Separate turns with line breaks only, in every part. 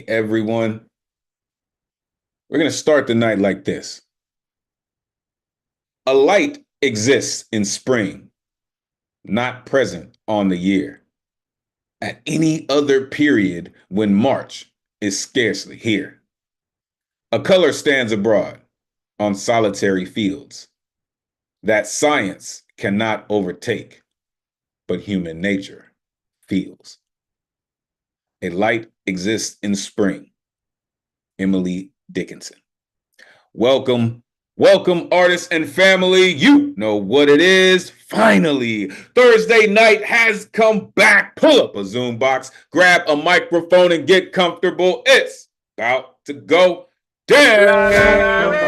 everyone. We're going to start the night like this. A light exists in spring, not present on the year. At any other period when March is scarcely here. A color stands abroad on solitary fields that science cannot overtake, but human nature feels. A light exists in spring. Emily Dickinson. Welcome, artists and family. You know what it is. Finally, Thursday night has come back. Pull up a Zoom box, grab a microphone, and get comfortable. It's about to go down.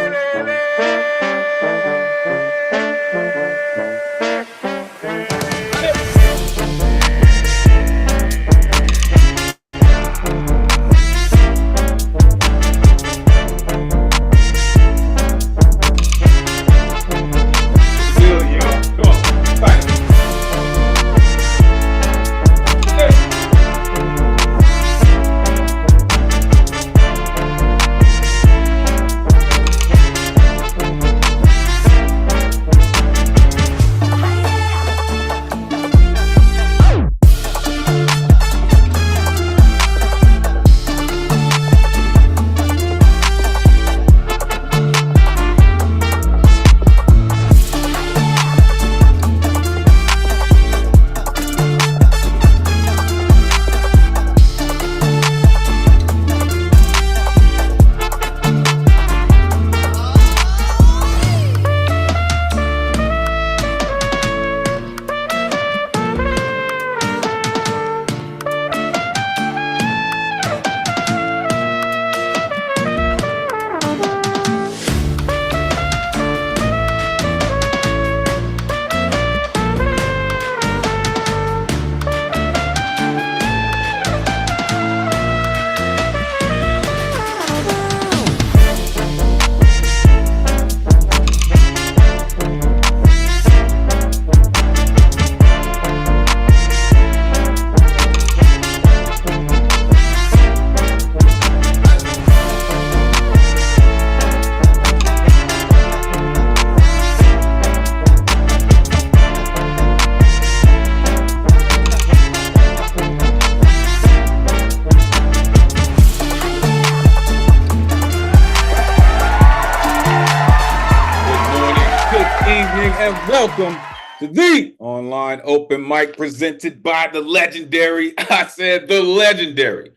Welcome to the online open mic presented by the legendary, the legendary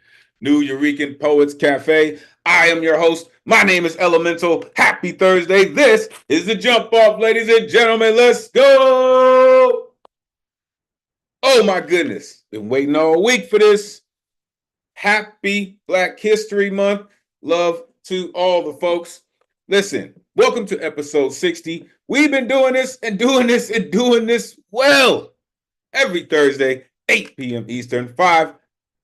Nuyorican Poets Cafe. I am your host. My name is Elemen2al. Happy Thursday. This is the jump off, ladies and gentlemen. Let's go. Oh my goodness. Been waiting all week for this. Happy Black History Month. Love to all the folks. Listen, welcome to episode 60. We've been doing this and doing this and doing this well. Every Thursday, 8 p.m. Eastern, 5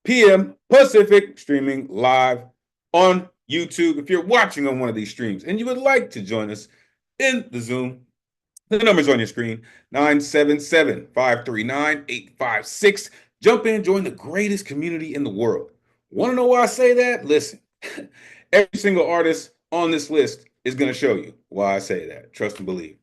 p.m. Pacific, streaming live on YouTube. If you're watching on one of these streams and you would like to join us in the Zoom, the number's on your screen, 977-539-856. Jump in, join the greatest community in the world. Want to know why I say that? Listen, every single artist on this list is going to show you why I say that. Trust and believe.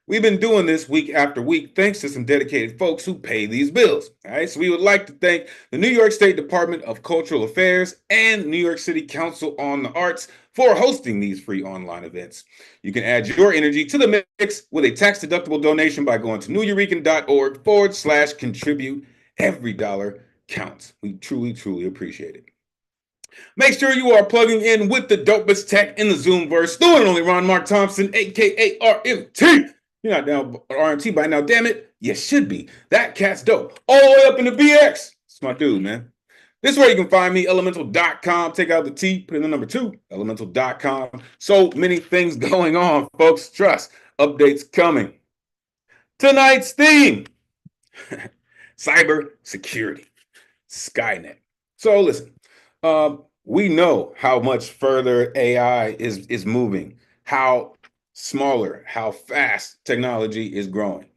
We've been doing this week after week thanks to some dedicated folks who pay these bills. All right, so we would like to thank the New York State Department of Cultural Affairs and New York City Council on the Arts for hosting these free online events. You can add your energy to the mix with a tax-deductible donation by going to nuyorican.org/contribute. Every dollar counts. We truly, truly appreciate it. Make sure you are plugging in with the dopest tech in the Zoomverse. The one and only Ron Mark Thompson, aka RMT. You're not down RMT by now, damn it. You should be. That cat's dope. All the way up in the BX. It's my dude, man. This is where you can find me, Elemen2al.com. Take out the T, put in the number 2, Elemen2al.com. So many things going on, folks. Trust. Updates coming. Tonight's theme, cyber security, Skynet. So listen. We know how much further AI is moving, how smaller, how fast technology is growing.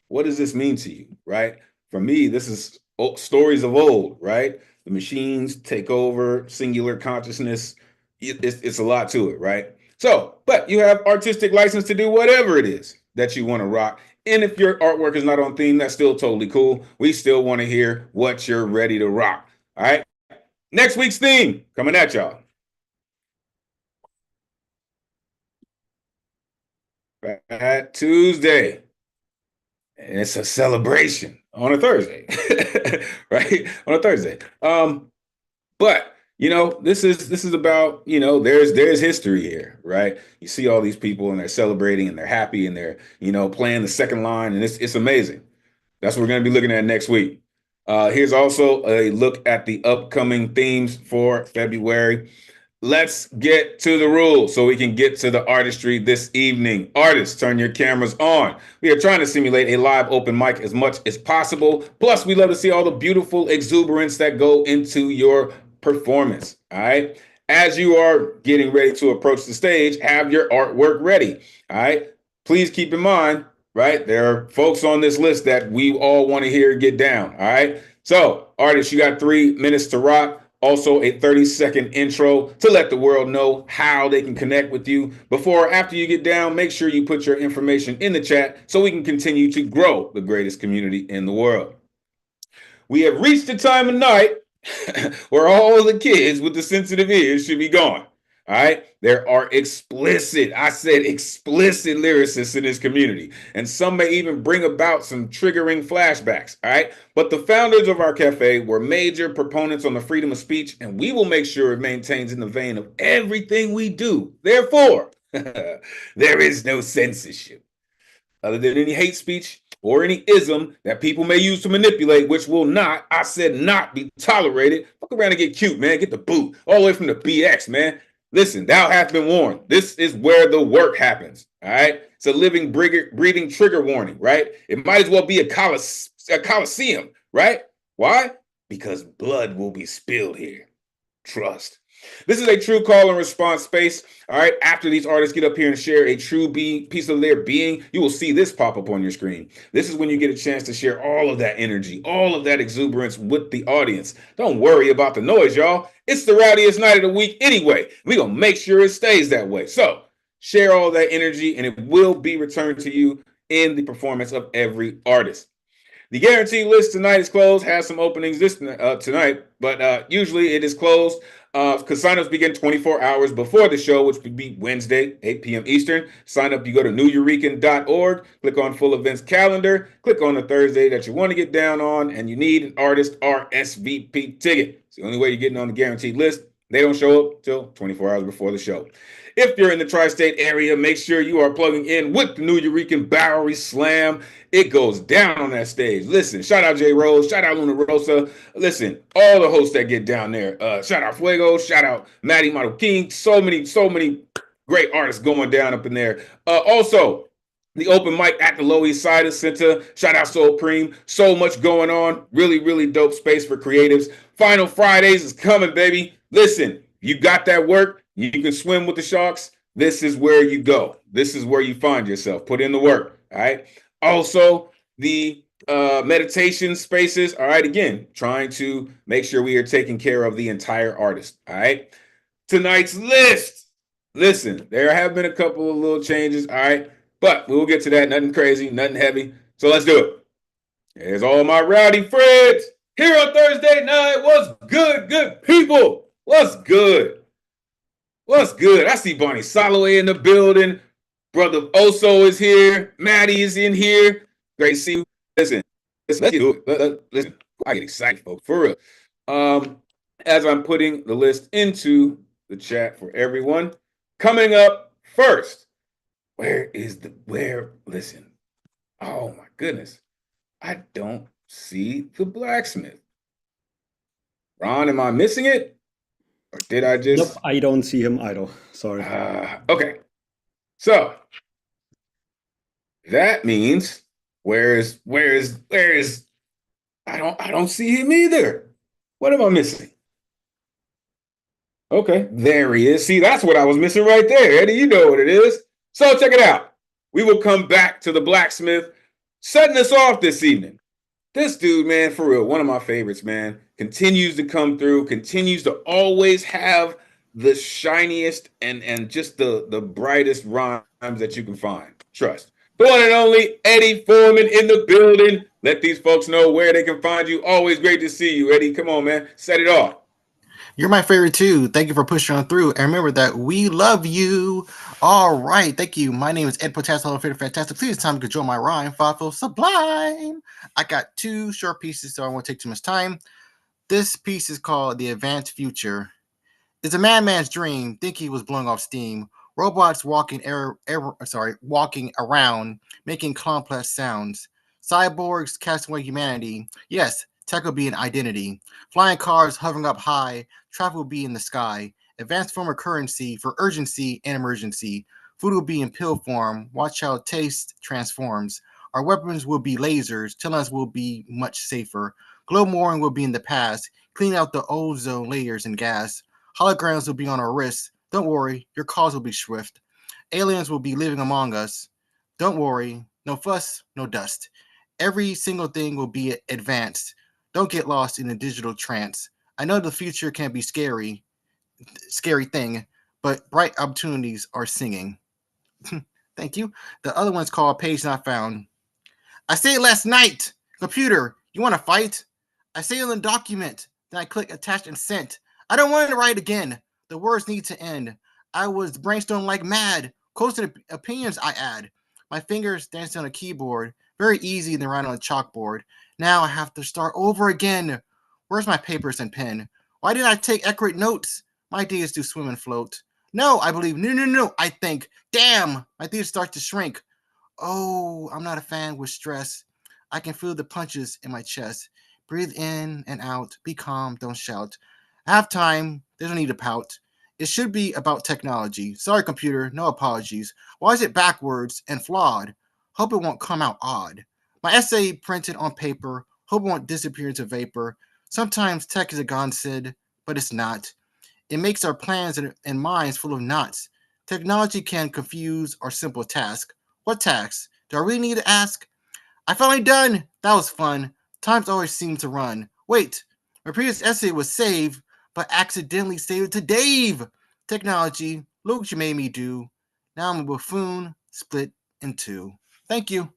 What does this mean to you, right? For me, this is stories of old, right? the machines take over, singular consciousness. It's a lot to it, right? So, but you have artistic license to do whatever it is that you want to rock. And if your artwork is not on theme, that's still totally cool. We still want to hear what you're ready to rock. All right. Next week's theme coming at y'all. Fat Tuesday. And it's a celebration on a Thursday, right? On a Thursday. But this is about, there's history here, right? You see all these people and they're celebrating and they're happy and they're, playing the second line, and it's amazing. That's what we're going to be looking at next week. Here's also a look at the upcoming themes for February. Let's get to the rules so we can get to the artistry this evening. Artists, turn your cameras on. We are trying to simulate a live open mic as much as possible. Plus, we love to see all the beautiful exuberance that go into your performance. All right. As you are getting ready to approach the stage, have your artwork ready. All right. Please keep in mind, right, there are folks on this list that we all want to hear get down. All right. So, artists, you got 3 minutes to rock. Also, a 30-second intro to let the world know how they can connect with you. Before or after you get down, make sure you put your information in the chat so we can continue to grow the greatest community in the world. We have reached the time of night where all the kids with the sensitive ears should be gone. All right. There are explicit lyricists in this community, and some may even bring about some triggering flashbacks. All right. But the founders of our cafe were major proponents on the freedom of speech, and we will make sure it maintains in the vein of everything we do. Therefore, there is no censorship other than any hate speech or any ism that people may use to manipulate, which will not, I said not, be tolerated. Fuck around and get cute, man. Get the boot all the way from the BX, man. Listen, thou hath been warned. This is where the work happens. All right. It's a living, breathing trigger warning, right? It might as well be a coliseum, right? Why? Because blood will be spilled here. Trust. This is a true call and response space. All right. After these artists get up here and share a true piece of their being, you will see this pop up on your screen. This is when you get a chance to share all of that energy, all of that exuberance with the audience. Don't worry about the noise, y'all. It's the rowdiest night of the week anyway. We're going to make sure it stays that way. So share all that energy and it will be returned to you in the performance of every artist. The guaranteed list tonight is closed. Has some openings tonight, but usually it is closed because signups begin 24 hours before the show, which would be Wednesday, 8 p.m. Eastern. Sign up, you go to newyourekan.org, click on full events calendar, click on the Thursday that you want to get down on, and you need an artist RSVP ticket. It's the only way you're getting on the guaranteed list. They don't show up till 24 hours before the show. If you're in the tri-state area, make sure you are plugging in with the New Eurekan Bowery Slam. It goes down on that stage. Listen, shout out J Rose, shout out Luna Rosa. Listen, all the hosts that get down there. Shout out Fuego, shout out Maddie Model King. So many great artists going down up in there. Also, the open mic at the Lower East Side Center. Shout out Soul Cream. So much going on. Really dope space for creatives. Final Fridays is coming, baby. Listen, you got that work. You can swim with the sharks. This is where you go. This is where you find yourself. Put in the work. All right. Also, the meditation spaces. All right. Again, trying to make sure we are taking care of the entire artist. All right. Tonight's list. Listen, there have been a couple of little changes. All right. But we'll get to that. Nothing crazy, nothing heavy. So let's do it. There's all my rowdy friends here on Thursday night. What's good people? What's good? What's good? I see Barney Soloway in the building. Brother Oso is here. Maddie is in here. Great to see you. Listen, let's do it. Listen, I get excited, folks, for real. As I'm putting the list into the chat for everyone, coming up first, listen, oh my goodness, I don't see the blacksmith. Ron, am I missing it? Or did I just?
Nope, I don't see him either. Sorry.
Okay. So that means where is I don't see him either. What am I missing? Okay, there he is. See, that's what I was missing right there. Eddie, you know what it is. So check it out. We will come back to the blacksmith setting us off this evening. This dude, man, for real, one of my favorites, man. continues to come through, continues to always have the shiniest and just the brightest rhymes that you can find. Trust. The one and only Eddie Foreman in the building. Let these folks know where they can find you. Always great to see you, Eddie. Come on, man. Set it off.
You're my favorite too. Thank you for pushing on through. And remember that we love you. All right. Thank you. My name is Ed Potas, Hello Favorite Fantastic. Please time to control my rhyme. Thoughtful, sublime. I got two short pieces, so I won't take too much time. This piece is called The Advanced Future. It's a madman's dream. Think he was blowing off steam. Robots walking walking around, making complex sounds. Cyborgs casting away humanity. Yes, tech will be an identity. Flying cars hovering up high. Traffic will be in the sky. Advanced form of currency for urgency and emergency. Food will be in pill form. Watch how taste transforms. Our weapons will be lasers. Telling us we'll be much safer. Glow mooring will be in the past. Clean out the ozone layers and gas. Holograms will be on our wrists. Don't worry, your calls will be swift. Aliens will be living among us. Don't worry, no fuss, no dust. Every single thing will be advanced. Don't get lost in a digital trance. I know the future can be scary thing, but bright opportunities are singing. Thank you. The other one's called Page Not Found. I say last night, computer, you want to fight? I say in the document, then I click attach and sent. I don't want to write again. The words need to end. I was brainstorming like mad. Close to the opinions I add. My fingers dancing on a keyboard. Very easy than writing on a chalkboard. Now I have to start over again. Where's my papers and pen? Why didn't I take accurate notes? My ideas do swim and float. No, I believe. No. I think. Damn, my ideas start to shrink. Oh, I'm not a fan with stress. I can feel the punches in my chest. Breathe in and out. Be calm. Don't shout. Have time. There's no need to pout. It should be about technology. Sorry, computer. No apologies. Why is it backwards and flawed? Hope it won't come out odd. My essay printed on paper. Hope it won't disappear into vapor. Sometimes tech is a godsend, but it's not. It makes our plans and minds full of knots. Technology can confuse our simple task. What task? Do I really need to ask? I finally done. That was fun. Times always seem to run. Wait, my previous essay was saved, but accidentally saved it to Dave. Technology, look what you made me do. Now I'm a buffoon split in two. Thank you.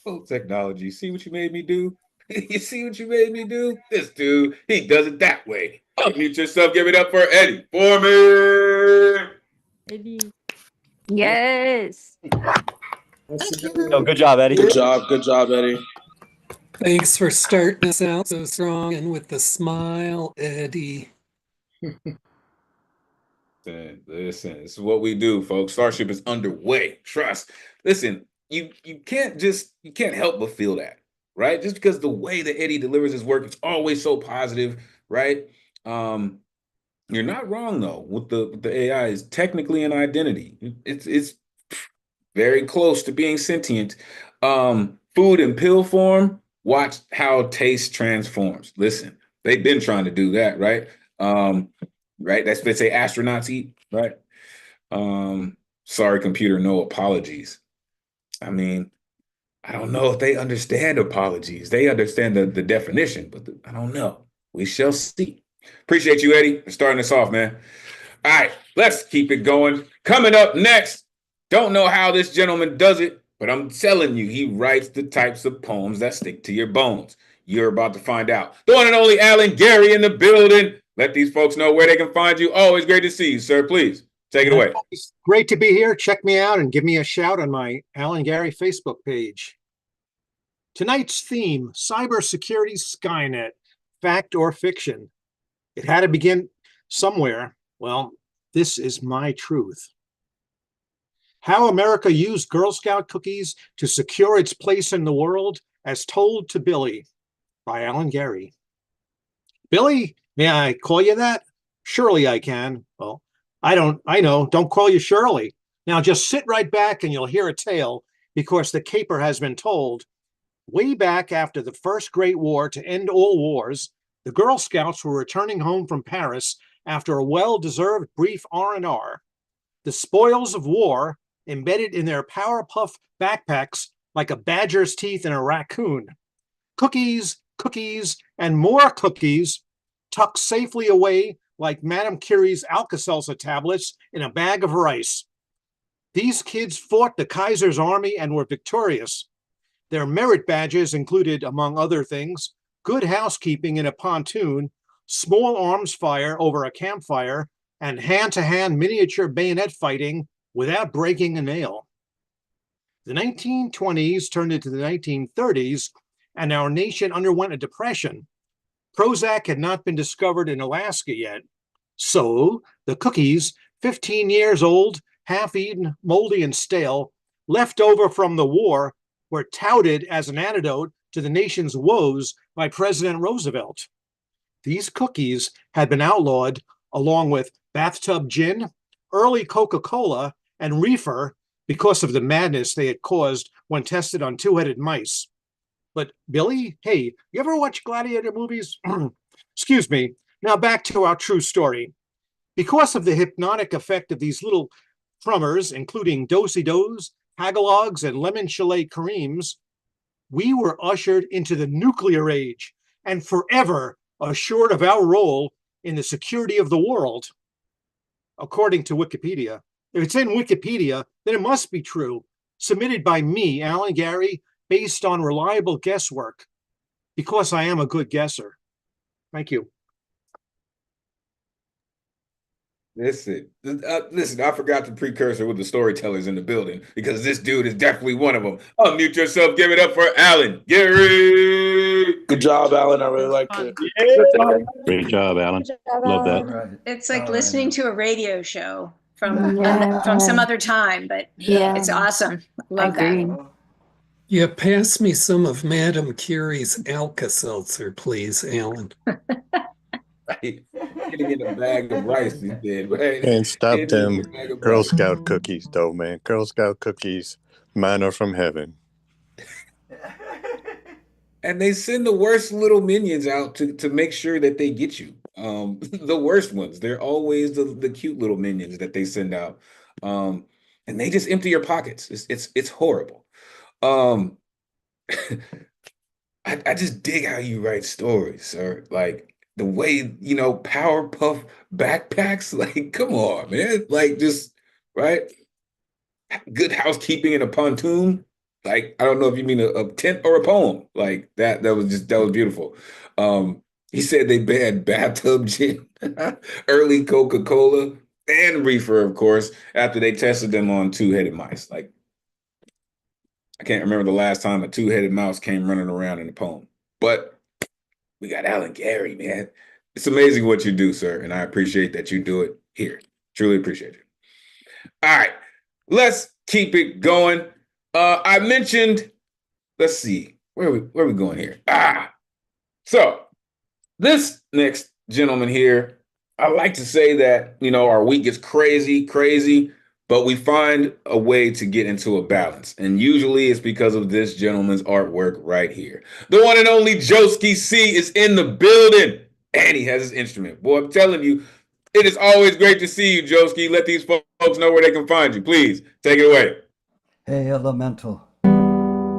Oh, technology. See what you made me do? You see what you made me do? This dude, he does it that way. Unmute yourself. Give it up for Eddie Foreman.
Eddie. Yes.
Thank you.
Oh, good job, Eddie.
Good job, Eddie.
Thanks for starting us out so strong and with the smile, Eddie.
Listen, this is what we do, folks. Starship is underway. Trust. Listen, you can't help but feel that, right? Just because the way that Eddie delivers his work, it's always so positive, right? You're not wrong though. With the AI is technically an identity. It's very close to being sentient. Food in pill form. Watch how taste transforms. Listen, they've been trying to do that, right? Right. That's what they say astronauts eat, right? Sorry, computer, no apologies. I mean, I don't know if they understand apologies. They understand the definition, but I don't know. We shall see. Appreciate you, Eddie, for starting us off, man. All right, let's keep it going. Coming up next, don't know how this gentleman does it, but I'm telling you, he writes the types of poems that stick to your bones. You're about to find out. The one and only Alan Gary in the building. Let these folks know where they can find you. Always great to see you, sir. Please take it away.
It's great to be here. Check me out and give me a shout on my Alan Gary Facebook page. Tonight's theme, cybersecurity Skynet, fact or fiction. It had to begin somewhere. Well, this is my truth. How America used Girl Scout cookies to secure its place in the world, as told to Billy, by Alan Gary. Billy, may I call you that? Surely I can. Well, I know, don't call you Shirley. Now just sit right back and you'll hear a tale, because the caper has been told. Way back after the First Great War to end all wars, the Girl Scouts were returning home from Paris after a well-deserved brief R&R. The spoils of war embedded in their Powerpuff backpacks like a badger's teeth in a raccoon. Cookies, cookies, and more cookies tucked safely away like Madame Curie's Alka-Seltzer tablets in a bag of rice. These kids fought the Kaiser's army and were victorious. Their merit badges included, among other things, good housekeeping in a pontoon, small arms fire over a campfire, and hand-to-hand miniature bayonet fighting without breaking a nail. The 1920s turned into the 1930s, and our nation underwent a depression. Prozac had not been discovered in Alaska yet. So the cookies, 15 years old, half-eaten, moldy, and stale, left over from the war, were touted as an antidote to the nation's woes by President Roosevelt. These cookies had been outlawed along with bathtub gin, early Coca-Cola, and reefer because of the madness they had caused when tested on two-headed mice. But Billy, hey, you ever watch gladiator movies? Excuse me. Now back to our true story. Because of the hypnotic effect of these little trummers, including do-si-dos, hagalogs, and lemon chalet creams, we were ushered into the nuclear age and forever assured of our role in the security of the world. According to Wikipedia. If it's in Wikipedia, then it must be true. Submitted by me, Alan Gary, based on reliable guesswork, because I am a good guesser. Thank you.
Listen, I forgot the precursor with the storytellers in the building because this dude is definitely one of them. Unmute yourself. Give it up for Alan Gary.
Good job, Alan. I really liked it.
Great job, Alan. Love that.
It's like listening to a radio show from some other time, but it's awesome. Love that.
Yeah, pass me some of Madame Curie's Alka-Seltzer, please, Alan.
Right. Getting in a bag of rice, he said. Right?
And stop them Girl Scout cookies, though, man. Girl Scout cookies, manna from heaven.
And they send the worst little minions out to make sure that they get you. The worst ones. They're always the cute little minions that they send out. And they just empty your pockets. It's horrible. I just dig how you write stories, sir. Like the way, Powerpuff backpacks, like, come on, man. Like, just, right? Good housekeeping in a pontoon. Like, I don't know if you mean a tent or a poem. Like, that was beautiful. He said they banned bathtub gin, early Coca-Cola, and reefer, of course, after they tested them on two-headed mice. Like, I can't remember the last time a two-headed mouse came running around in a poem. But we got Alan Gary, man. It's amazing what you do, sir, and I appreciate that you do it here. Truly appreciate it. All right, let's keep it going. I mentioned, let's see, where are we going here? So this next gentleman here, I like to say that, our week is crazy, but we find a way to get into a balance. And usually it's because of this gentleman's artwork right here. The one and only Joski C is in the building, and he has his instrument. Boy, I'm telling you, it is always great to see you, Joski. Let these folks know where they can find you. Please, take it away.
Hey, Elemen2al.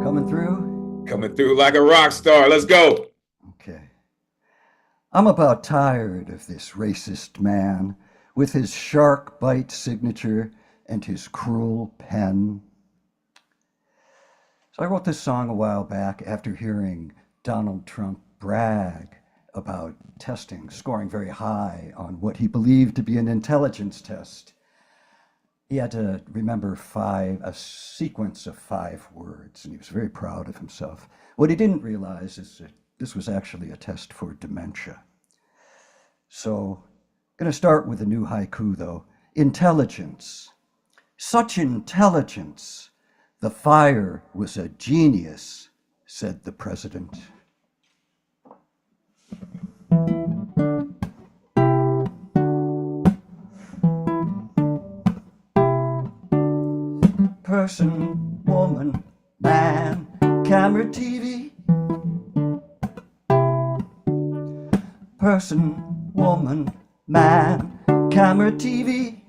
Coming through?
Coming through like a rock star. Let's go.
Okay. I'm about tired of this racist man with his shark bite signature and his cruel pen. So I wrote this song a while back after hearing Donald Trump brag about testing, scoring very high on what he believed to be an intelligence test. He had to remember a sequence of 5 words, and he was very proud of himself. What he didn't realize is that this was actually a test for dementia. So I'm going to start with a new haiku, though. Intelligence. Such intelligence. The fire was a genius, said the president. Person, woman, man, camera, TV. Person, woman, man, camera, TV.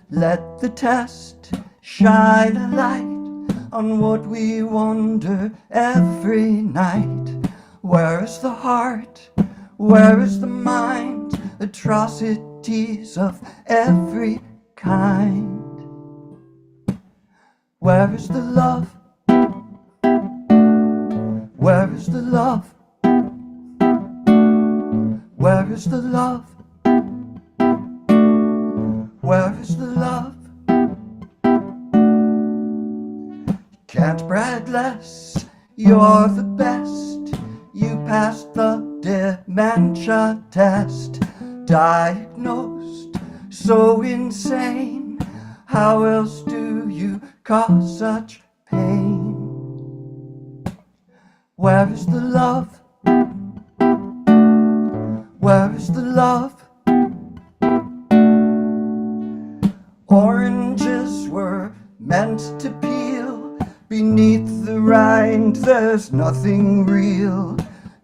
Let the test shine a light on what we wonder every night. Where is the heart? Where is the mind? Atrocities of every kind. Where is the love? Where is the love? Where is the love? Where is the love? Can't brag less, you're the best. You passed the dementia test. Diagnosed, so insane. How else do you cause such pain? Where is the love? Where is the love? Oranges were meant to peel. Beneath the rind there's nothing real.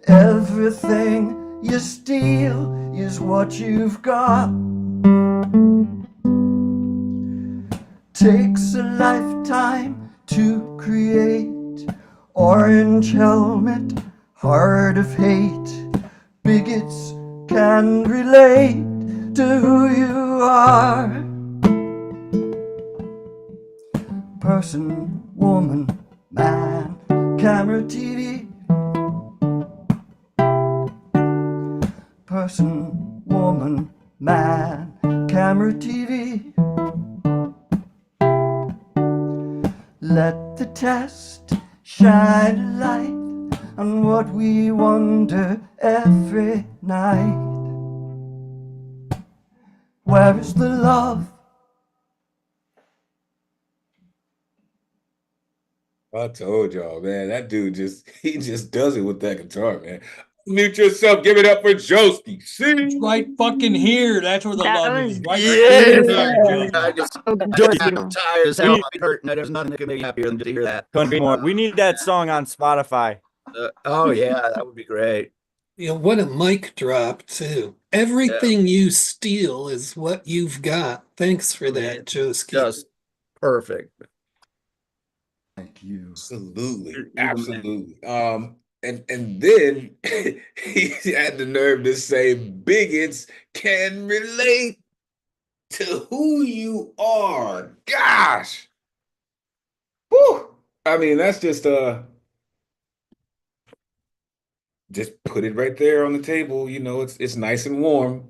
Everything you steal is what you've got. Takes a lifetime to create. Orange helmet, heart of hate. Bigots can relate to who you are. Person, woman, man, camera, TV. Person, woman, man, camera, TV. Let the test shine a light on what we wonder every night. Where is the love?
I told y'all, man, that dude he just does it with that guitar, man. Mute yourself, give it up for Joski. See?
Right fucking here. That's where the
That
love
was
is. Right
Yeah.
there,
I
Josie.
just
so
I'm
good.
tired as hell. I hurt. And there's nothing that can make me happier than to hear that.
Couldn't be more. We need that song on Spotify.
Oh yeah, that would be great.
You know, what a mic drop, too. Everything you steal is what you've got. Thanks for that, Joski.
Just perfect.
Thank you.
Absolutely.
You're the
Absolutely. And then he had the nerve to say bigots can relate to who you are. Gosh. Whew. I mean, that's just put it right there on the table. You know, it's nice and warm.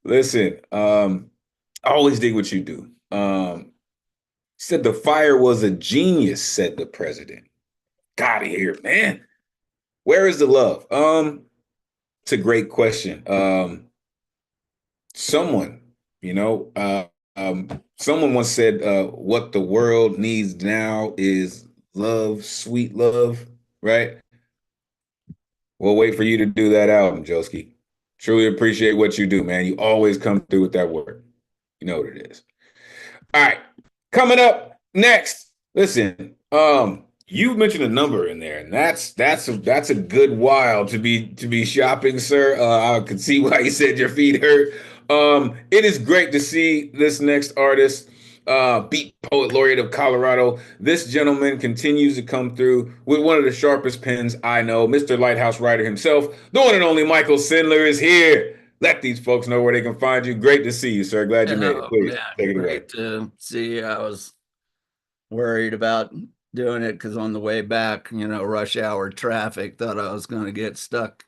Listen, I always dig what you do. Said the fire was a genius, said the president. Got here, man. Where is the love? It's a great question. Someone, someone once said, what the world needs now is love, sweet love, right? We'll wait for you to do that album, Joski. Truly appreciate what you do, man. You always come through with that work. You know what it is. All right. Coming up next. Listen, you mentioned a number in there, and that's a good while to be shopping, sir. I could see why you said your feet hurt. It is great to see this next artist, beat poet laureate of Colorado. This gentleman continues to come through with one of the sharpest pens I know. Mr. Lighthouse Writer himself, the one and only Michael Sindler is here. Let these folks know where they can find you. Great to see you, sir. Glad you made it. Please take it away.
Great to see you. I was worried about doing it because on the way back, rush hour traffic, thought I was going to get stuck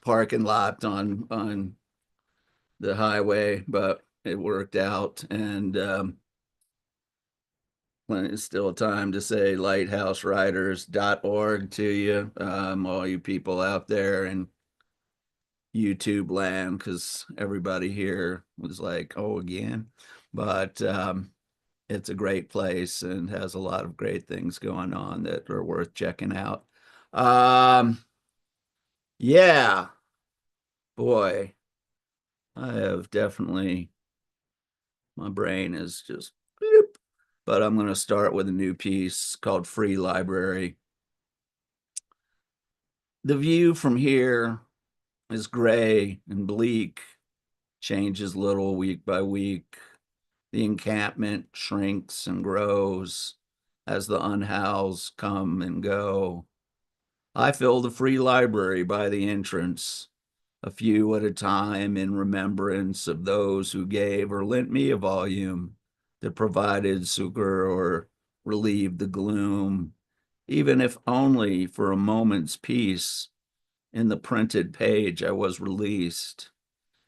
parking lot on the highway, but it worked out. And when it's still time to say lighthousewriters.org to you, all you people out there in YouTube land, because everybody here was like, oh, again. But it's a great place and has a lot of great things going on that are worth checking out. Yeah, boy, I have definitely, my brain is just, but I'm going to start with a new piece called Free Library. The view from here is gray and bleak, changes little week by week. The encampment shrinks and grows as the unhoused come and go. I fill the free library by the entrance, a few at a time, in remembrance of those who gave or lent me a volume that provided succor or relieved the gloom, even if only for a moment's peace. In the printed page I was released.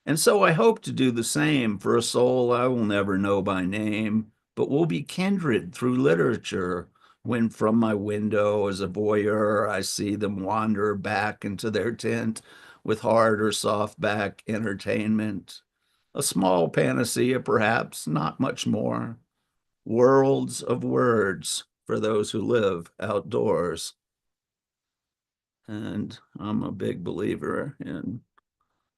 And so I hope to do the same for a soul I will never know by name, but will be kindred through literature, when from my window as a voyeur I see them wander back into their tent with hard or soft back entertainment. A small panacea, perhaps, not much more. Worlds of words for those who live outdoors. And I'm a big believer in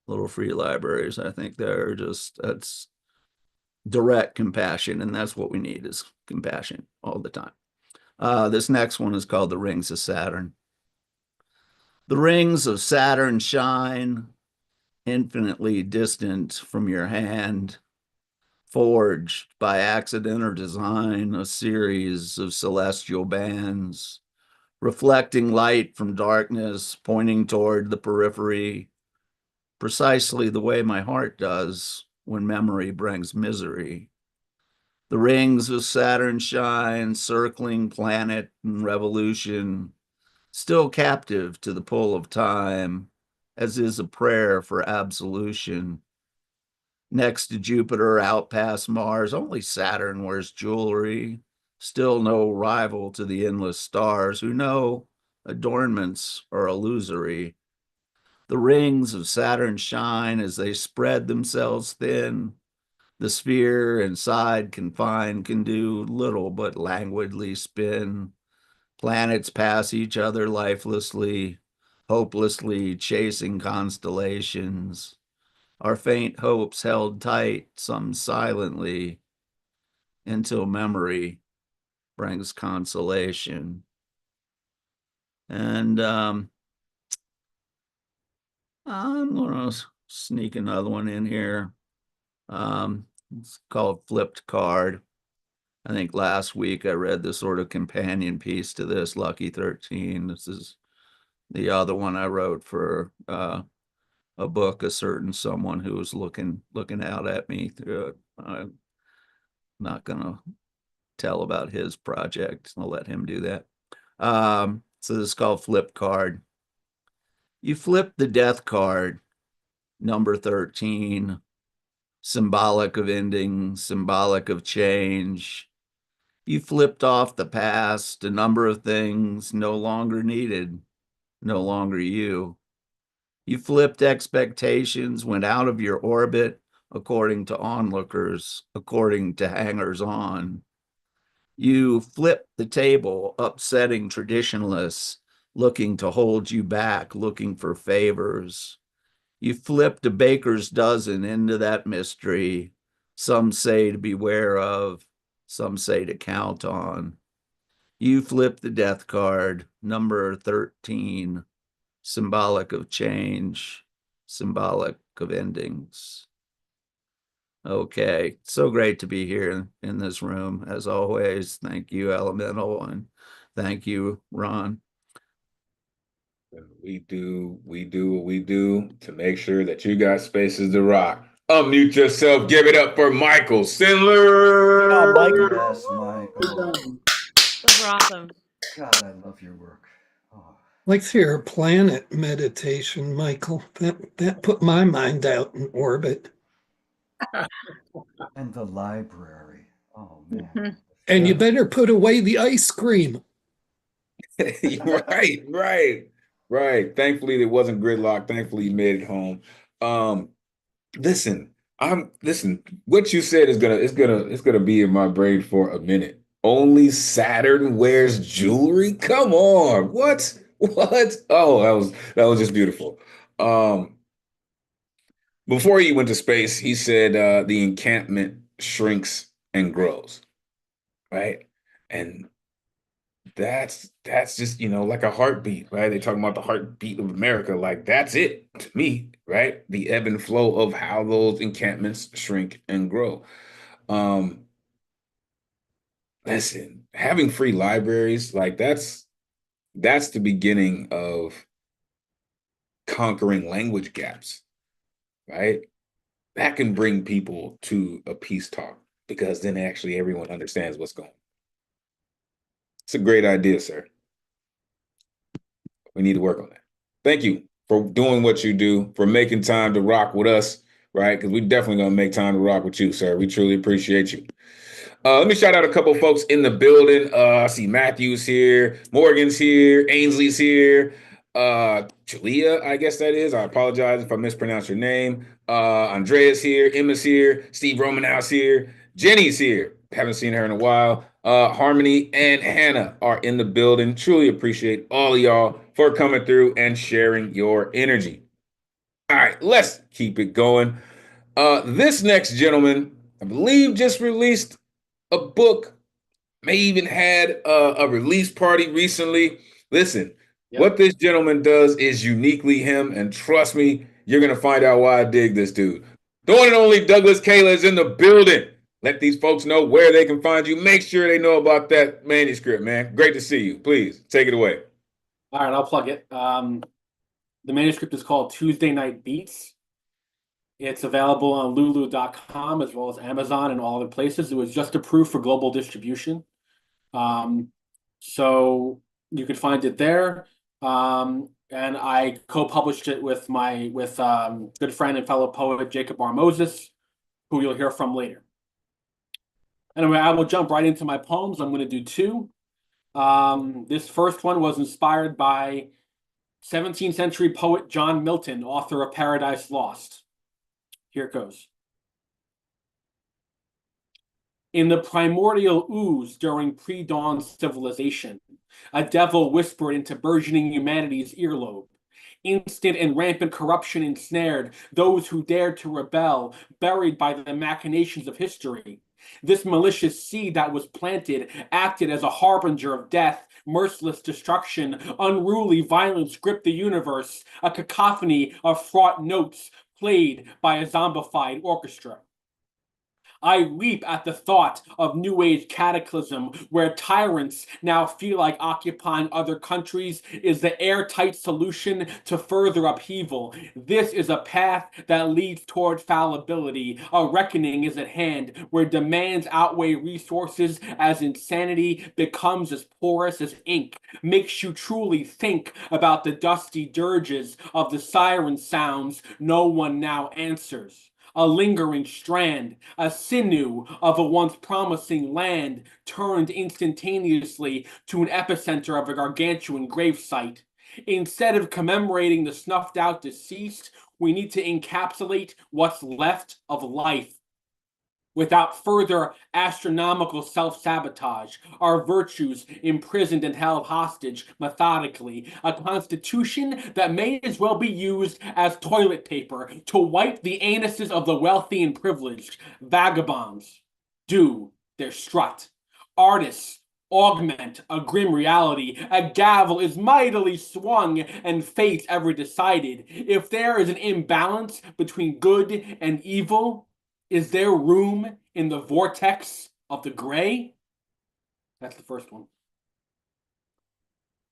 little free libraries. I think that's direct compassion, and that's what we need, is compassion all the time. This next one is called The Rings of Saturn. The rings of Saturn shine, infinitely distant from your hand, forged by accident or design, a series of celestial bands, reflecting light from darkness, pointing toward the periphery, precisely the way my heart does when memory brings misery. The rings of Saturn shine, circling planet and revolution, still captive to the pull of time, as is a prayer for absolution. Next to Jupiter, out past Mars, only Saturn wears jewelry, still no rival to the endless stars who know adornments are illusory. The rings of Saturn shine as they spread themselves thin. The sphere inside confined can do little but languidly spin. Planets pass each other lifelessly, hopelessly chasing constellations. Our faint hopes held tight, some silently, until memory brings consolation. And I'm going to sneak another one in here. It's called Flipped Card. I think last week I read the sort of companion piece to this, Lucky 13. This is the other one I wrote for a book, A Certain Someone Who Was looking out at me through it. I'm not going to tell about his project. I'll let him do that. So this is called Flip Card. You flip the death card, number 13, symbolic of ending, symbolic of change. You flipped off the past, a number of things no longer needed, no longer you. You flipped expectations, went out of your orbit according to onlookers, according to hangers on. You flipped the table, upsetting traditionalists, looking to hold you back, looking for favors. You flipped a baker's dozen into that mystery, some say to beware of, some say to count on. You flipped the death card, number 13, symbolic of change, symbolic of endings. Okay, so great to be here in this room, as always. Thank you, Elemental, and thank you, Ron.
We do what we do to make sure that you got spaces to rock. Unmute yourself. Give it up for Michael Sindler.
Oh, Michael.
Yes, Michael.
Super awesome.
God, I love your work. Oh.
Let's hear a planet meditation, Michael. That put my mind out in orbit.
And the library. Oh, man.
And you better put away the ice cream.
Right. Thankfully, there wasn't gridlock. Thankfully, you made it home. Listen, what you said is gonna be in my brain for a minute. Only Saturn wears jewelry? Come on. What? Oh, that was just beautiful. Before he went to space, he said the encampment shrinks and grows. Right? And that's just, like a heartbeat, right? They're talking about the heartbeat of America. Like, that's it to me, right? The ebb and flow of how those encampments shrink and grow. Listen, having free libraries, like that's the beginning of conquering language gaps, right? That can bring people to a peace talk because then actually everyone understands what's going on. It's a great idea, sir. We need to work on that. Thank you for doing what you do, for making time to rock with us, right? Because we're definitely going to make time to rock with you, sir. We truly appreciate you. Let me shout out a couple folks in the building. I see Matthew's here, Morgan's here, Ainsley's here, Julia, I guess that is. I apologize if I mispronounce your name. Andrea's here, Emma's here, Steve Romanow's here, Jenny's here. Haven't seen her in a while. Harmony and Hannah are in the building. Truly appreciate all of y'all for coming through and sharing your energy. All right, let's keep it going. This next gentleman, I believe, just released a book, may even had a release party recently. Listen, what this gentleman does is uniquely him, and trust me, you're going to find out why I dig this dude. The one and only Douglas Kayla is in the building. Let these folks know where they can find you. Make sure they know about that manuscript, man. Great to see you. Please, take it away.
All right, I'll plug it. The manuscript is called Tuesday Night Beats. It's available on lulu.com as well as Amazon and all other places. It was just approved for global distribution. So you can find it there. And I co-published it with my good friend and fellow poet Jacob R. Moses, who you'll hear from later. Anyway, I will jump right into my poems. I'm going to do two. This first one was inspired by 17th century poet John Milton, author of Paradise Lost. Here it goes. In the primordial ooze during pre-dawn civilization, a devil whispered into burgeoning humanity's earlobe. Instant and rampant corruption ensnared those who dared to rebel, buried by the machinations of history. This malicious seed that was planted acted as a harbinger of death, merciless destruction, unruly violence gripped the universe, a cacophony of fraught notes played by a zombified orchestra. I weep at the thought of New Age cataclysm, where tyrants now feel like occupying other countries is the airtight solution to further upheaval. This is a path that leads toward fallibility. A reckoning is at hand, where demands outweigh resources as insanity becomes as porous as ink, makes you truly think about the dusty dirges of the siren sounds no one now answers. A lingering strand, a sinew of a once promising land turned instantaneously to an epicenter of a gargantuan gravesite. Instead of commemorating the snuffed out deceased, we need to encapsulate what's left of life. Without further astronomical self-sabotage, our virtues imprisoned and held hostage methodically, a constitution that may as well be used as toilet paper to wipe the anuses of the wealthy and privileged. Vagabonds do their strut. Artists augment a grim reality. A gavel is mightily swung and fate ever decided. If there is an imbalance between good and evil, is there room in the vortex of the gray? That's the first one.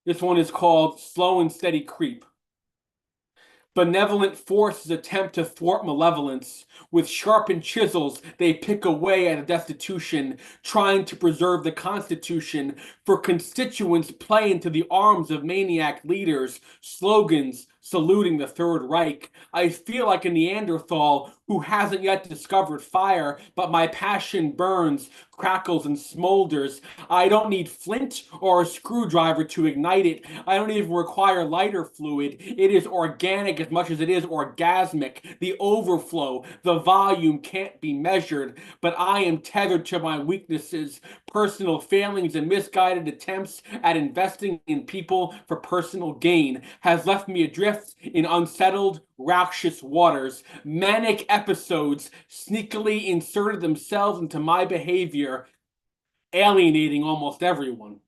This one is called Slow and Steady Creep. Benevolent forces attempt to thwart malevolence. With sharpened chisels, they pick away at a destitution, trying to preserve the Constitution. For constituents play into the arms of maniac leaders, slogans saluting the Third Reich. I feel like a Neanderthal who hasn't yet discovered fire, but my passion burns, crackles, and smolders. I don't need flint or a screwdriver to ignite it. I don't even require lighter fluid. It is organic as much as it is orgasmic. The overflow, the volume can't be measured, but I am tethered to my weaknesses, personal failings, and misguided attempts at investing in people for personal gain has left me adrift in unsettled, raucous waters. Manic episodes sneakily inserted themselves into my behavior, alienating almost everyone.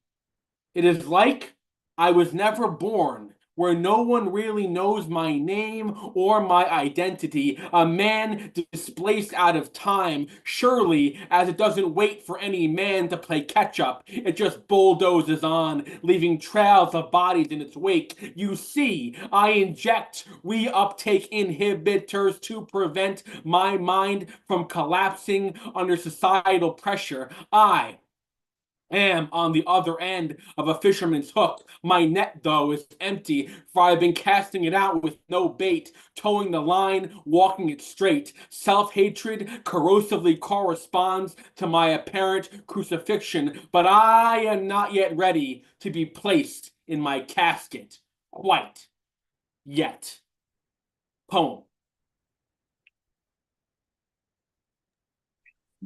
It is like I was never born, where no one really knows my name or my identity, a man displaced out of time, surely as it doesn't wait for any man to play catch-up. It just bulldozes on, leaving trails of bodies in its wake. You see, I inject reuptake inhibitors to prevent my mind from collapsing under societal pressure. I am on the other end of a fisherman's hook. My net, though, is empty, for I've been casting it out with no bait, towing the line, walking it straight. Self-hatred corrosively corresponds to my apparent crucifixion, but I am not yet ready to be placed in my casket. Quite yet. Poem.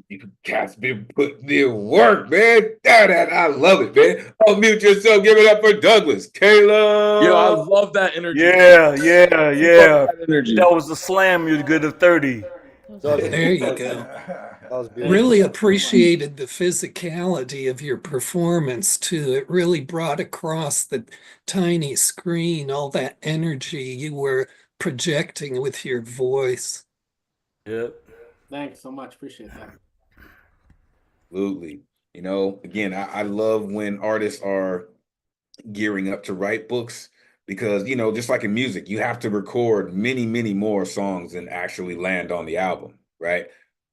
You guys been putting in work, man. Damn that, I love it, man. Unmute yourself. Give it up for Douglas. Kayla.
Yo, I love that energy.
Yeah.
That energy.
That was a slam. You're good at 30.
There you go.
That was beautiful.
Really appreciated the physicality of your performance too. It really brought across the tiny screen all that energy you were projecting with your voice.
Yep.
Thanks so much. Appreciate that.
Absolutely. You know, again, I love when artists are gearing up to write books because, you know, just like in music, you have to record many, many more songs than actually land on the album, right?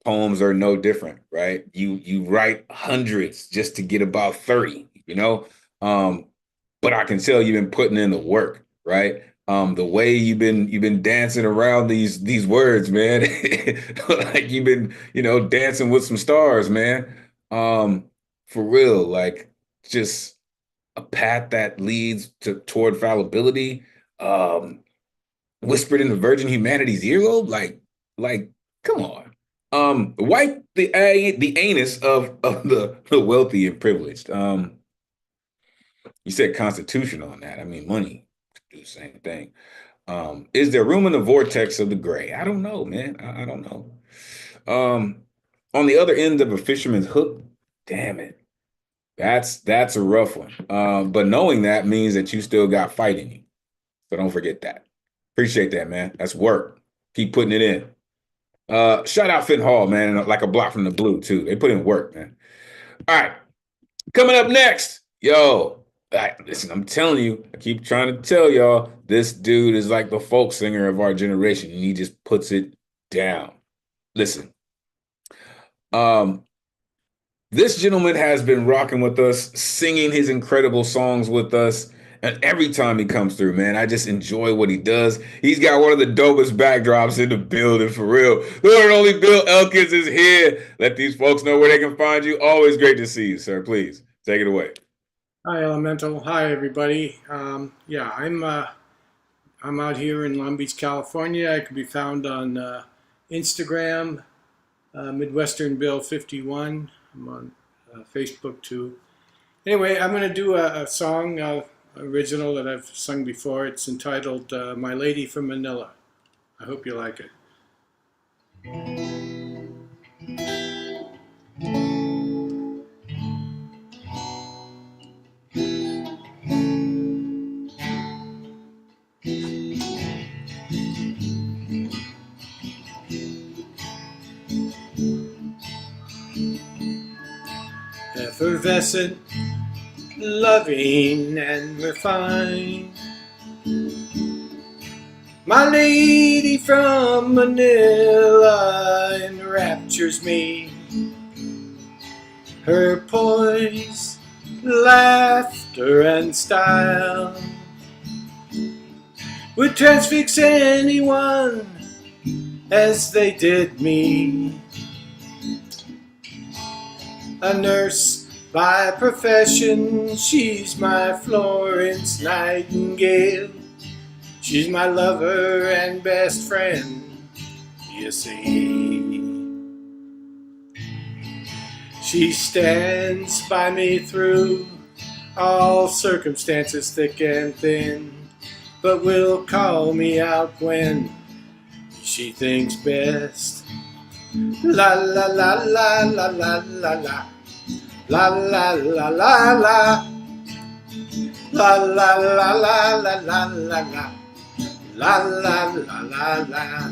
Poems are no different, right? You write hundreds just to get about 30, you know? But I can tell you've been putting in the work, right? The way you've been dancing around these words, man. Like you've been, you know, dancing with some stars, man. For real, like just a path that leads toward fallibility. Whispered in the virgin humanity's earlobe, like, come on. Wipe the anus of the wealthy and privileged. You said constitution on that. I mean, money do the same thing. Is there room in the vortex of the gray? I don't know, man. I don't know. On the other end of a fisherman's hook, damn it. That's a rough one. But knowing that means that you still got fight in you. So don't forget that. Appreciate that, man. That's work. Keep putting it in. Shout out Finn Hall, man. Like a block from the blue, too. They put in work, man. All right. Coming up next, listen, I'm telling you, I keep trying to tell y'all, this dude is like the folk singer of our generation, and he just puts it down. Listen, this gentleman has been rocking with us, singing his incredible songs with us, and every time he comes through, man, I just enjoy what he does. He's got one of the dopest backdrops in the building, for real. The one and only Bill Elkins is here. Let these folks know where they can find you. Always great to see you, sir. Please, take it away.
Hi, Elemental. Hi, everybody. I'm out here in Long Beach, California. I can be found on Instagram, Midwestern Bill 51. I'm on Facebook too. Anyway, I'm going to do a song original that I've sung before. It's entitled "My Lady from Manila." I hope you like it. Effervescent, loving, and refined, my lady from Manila enraptures me. Her poise, laughter, and style would transfix anyone as they did me. A nurse by profession, she's my Florence Nightingale. She's my lover and best friend, you see. She stands by me through all circumstances, thick and thin, but will call me out when she thinks best. La la la la la la la la. La la la la la. La La la la la la la la la. La la la la la.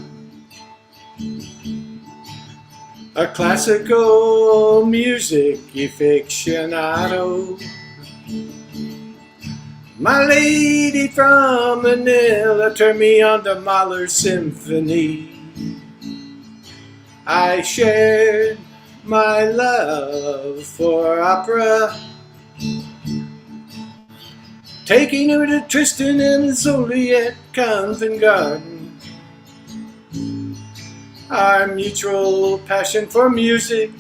A classical music aficionado. My lady from Manila turned me on to Mahler's symphony. I shared my love for opera, taking her to Tristan and Isolde at Covent Garden. Our mutual passion for music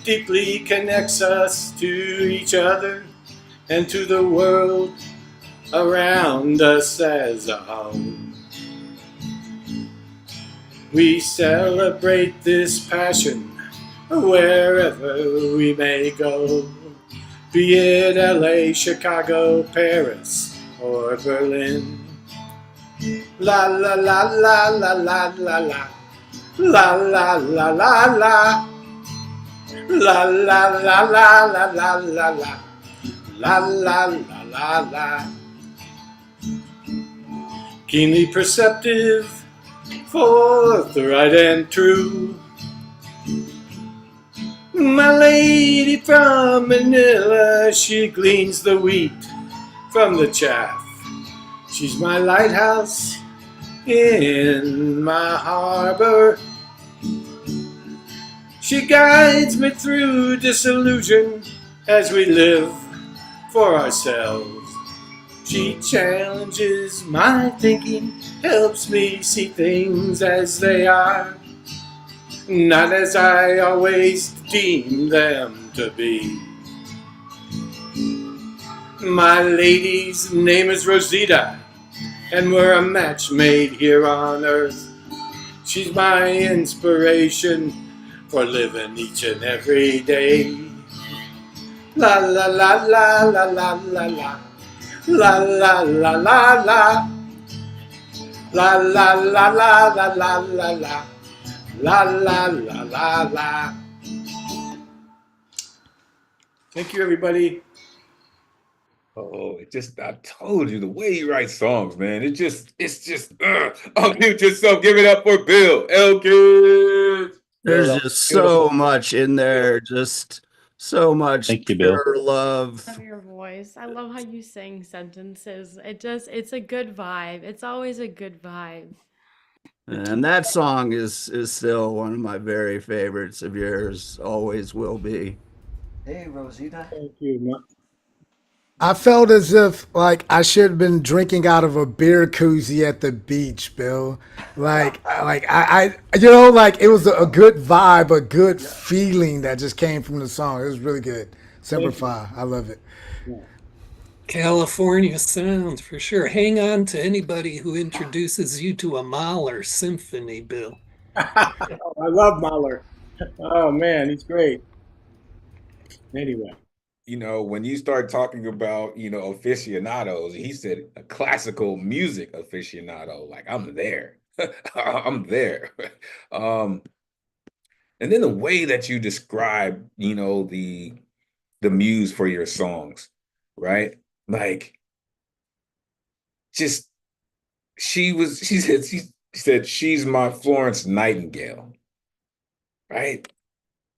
deeply connects us to each other and to the world around us as a whole. We celebrate this passion wherever we may go, be it LA, Chicago, Paris, or Berlin. La la la la la la la la. La la la la la. La la la la la la la la. La la la la la. Keenly perceptive, forthright and true. My lady from Manila, she gleans the wheat from the chaff. She's my lighthouse in my harbor. She guides me through disillusion as we live for ourselves. She challenges my thinking, helps me see things as they are, not as I always deem them to be. My lady's name is Rosita, and we're a match made here on earth. She's my inspiration for living each and every day. La la la la la la la la. La la la la la. La la la la la la la la. La la la la la. Thank you, everybody.
Oh, I told you the way you write songs, man. It's just, unmute yourself. Give it up for Bill Elkins.
There's just so much in there, just so much
Thank you, Bill.
pure love.
I love your voice. I love how you sing sentences. It's a good vibe. It's always a good vibe.
And that song is still one of my very favorites of yours, always will be.
Hey, Rosita.
Thank you.
I felt as if like I should have been drinking out of a beer koozie at the beach, Bill. I like it was a good vibe, a good feeling that just came from the song. It was really good. Semper Fi, I love it.
California sounds for sure. Hang on to anybody who introduces you to a Mahler symphony, Bill.
I love Mahler. Oh man, he's great. Anyway.
When you start talking about, aficionados, he said a classical music aficionado. Like, I'm there. I'm there. And then the way that you describe, the muse for your songs, right? Like, just she said she's my Florence Nightingale, right?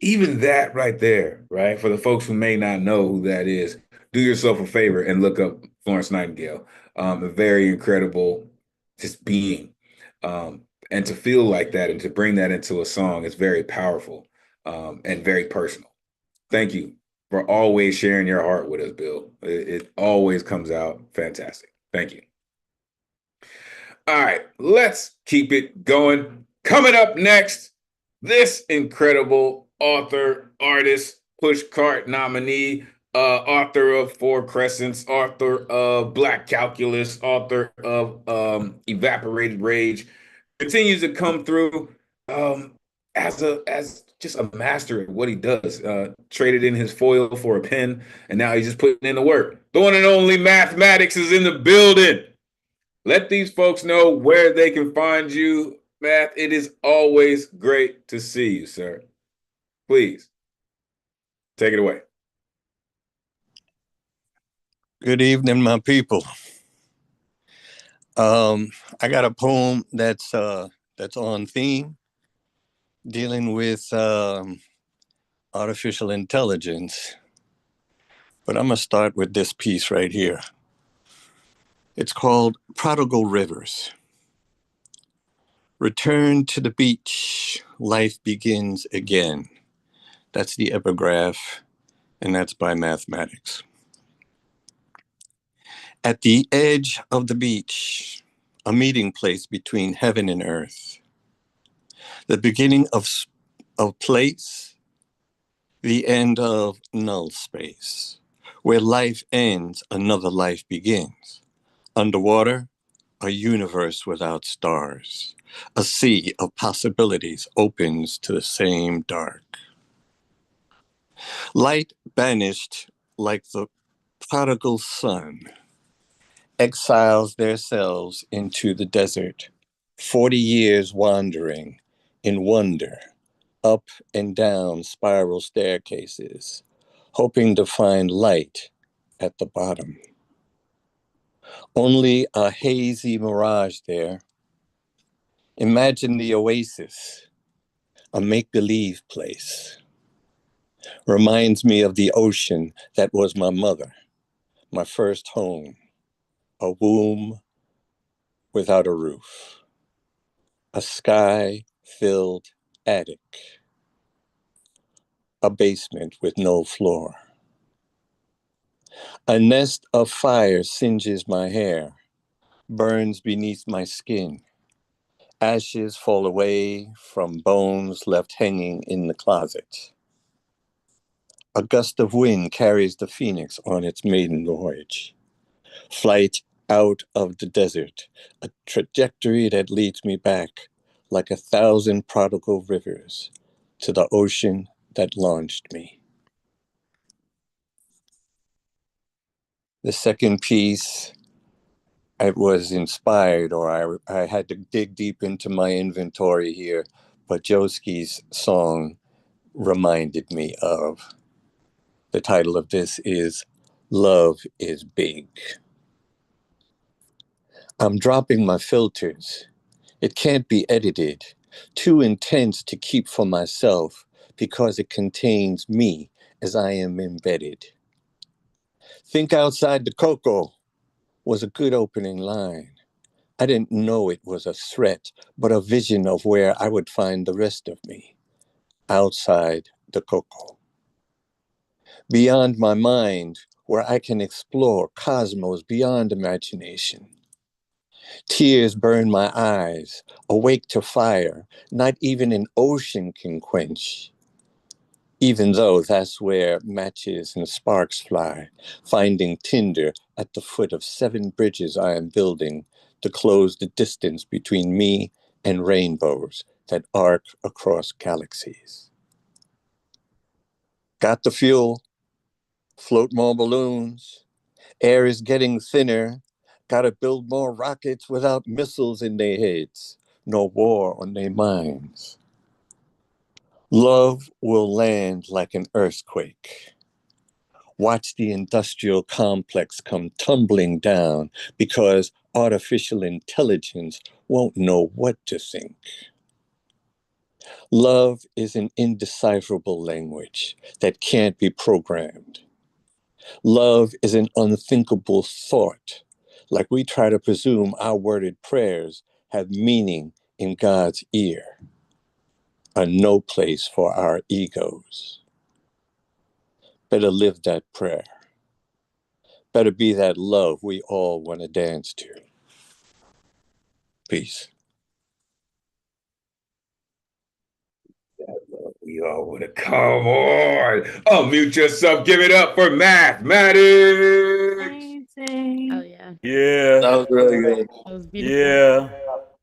Even that right there, right? For the folks who may not know who that is, do yourself a favor and look up Florence Nightingale. A very incredible just being. And to feel like that and to bring that into a song is very powerful and very personal. Thank you for always sharing your heart with us, Bill. It always comes out fantastic. Thank you. All right, let's keep it going. Coming up next, this incredible author, artist, pushcart nominee, author of Four Crescents, author of Black Calculus, author of Evaporated Rage, continues to come through as just a master at what he does. Traded in his foil for a pen, and now he's just putting in the work. The one and only Mathematics is in the building. Let these folks know where they can find you. Math, it is always great to see you, sir. Please, take it away.
Good evening, my people. I got a poem that's on theme, dealing with artificial intelligence. But I'm gonna start with this piece right here. It's called Prodigal Rivers. Return to the beach, life begins again. That's the epigraph, and that's by Mathematics. At the edge of the beach, a meeting place between heaven and earth. The beginning of place, the end of null space. Where life ends, another life begins. Underwater, a universe without stars. A sea of possibilities opens to the same dark. Light banished like the prodigal son. Exiles themselves into the desert. 40 years wandering in wonder, up and down spiral staircases, hoping to find light at the bottom. Only a hazy mirage there. Imagine the oasis, a make-believe place. Reminds me of the ocean that was my mother, my first home, a womb without a roof, a sky-filled attic, a basement with no floor. A nest of fire singes my hair, burns beneath my skin. Ashes fall away from bones left hanging in the closet. A gust of wind carries the phoenix on its maiden voyage. Flight out of the desert, a trajectory that leads me back like 1,000 prodigal rivers to the ocean that launched me. The second piece, I was inspired, or I had to dig deep into my inventory here, but Joski's song reminded me of. The title of this is Love is Big. I'm dropping my filters. It can't be edited. Too intense to keep for myself because it contains me as I am embedded. Think outside the cocoa was a good opening line. I didn't know it was a threat, but a vision of where I would find the rest of me. Outside the cocoa. Beyond my mind, where I can explore cosmos beyond imagination. Tears burn my eyes, awake to fire, not even an ocean can quench. Even though that's where matches and sparks fly, finding tinder at the foot of 7 bridges I am building to close the distance between me and rainbows that arc across galaxies. Got the fuel, float more balloons, air is getting thinner, gotta build more rockets without missiles in their heads, no war on their minds. Love will land like an earthquake. Watch the industrial complex come tumbling down because artificial intelligence won't know what to think. Love is an indecipherable language that can't be programmed. Love is an unthinkable thought, like we try to presume our worded prayers have meaning in God's ear. A no place for our egos. Better live that prayer. Better be that love we all want to dance to. Peace.
We all want to come on. Unmute yourself. Give it up for Mathematics.
Amazing. Oh yeah.
Yeah.
That was really good.
That was beautiful.
Yeah.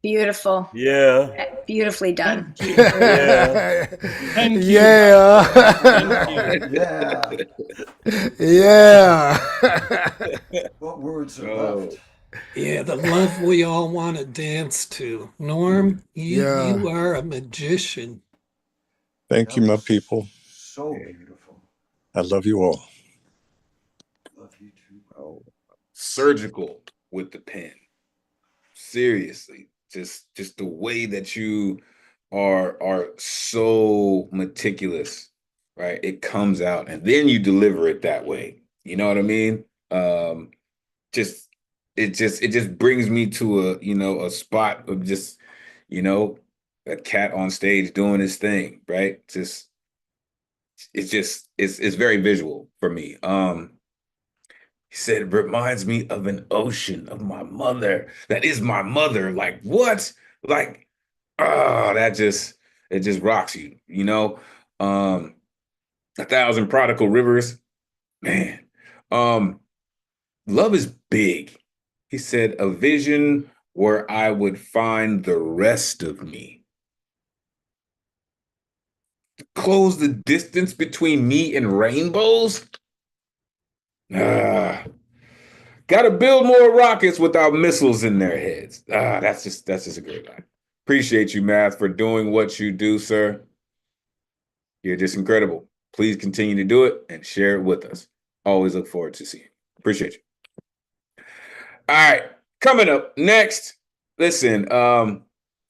Beautiful.
Yeah.
Beautifully done.
Yeah.
Thank you.
Yeah.
Thank you.
Yeah.
What words are left?
Yeah, the love we all want to dance to. Norm, you are a magician.
Thank you, my people.
So beautiful.
I love you all.
Love you too.
Oh. surgical with the pen. Seriously, just the way that you are so meticulous, right? It comes out, and then you deliver it that way. You know what I mean? Just it just brings me to a spot of just a cat on stage doing his thing, right? It's very visual for me. He said, it reminds me of an ocean of my mother. That is my mother. Like, what? Like, it just rocks you, you know? 1,000 prodigal rivers, man. Love is big. He said, a vision where I would find the rest of me. Close the distance between me and rainbows? Gotta build more rockets without missiles in their heads. That's just a great line. Appreciate you, Math, for doing what you do, sir. You're just incredible. Please continue to do it and share it with us. Always look forward to seeing you. Appreciate you. All right, coming up next. Listen,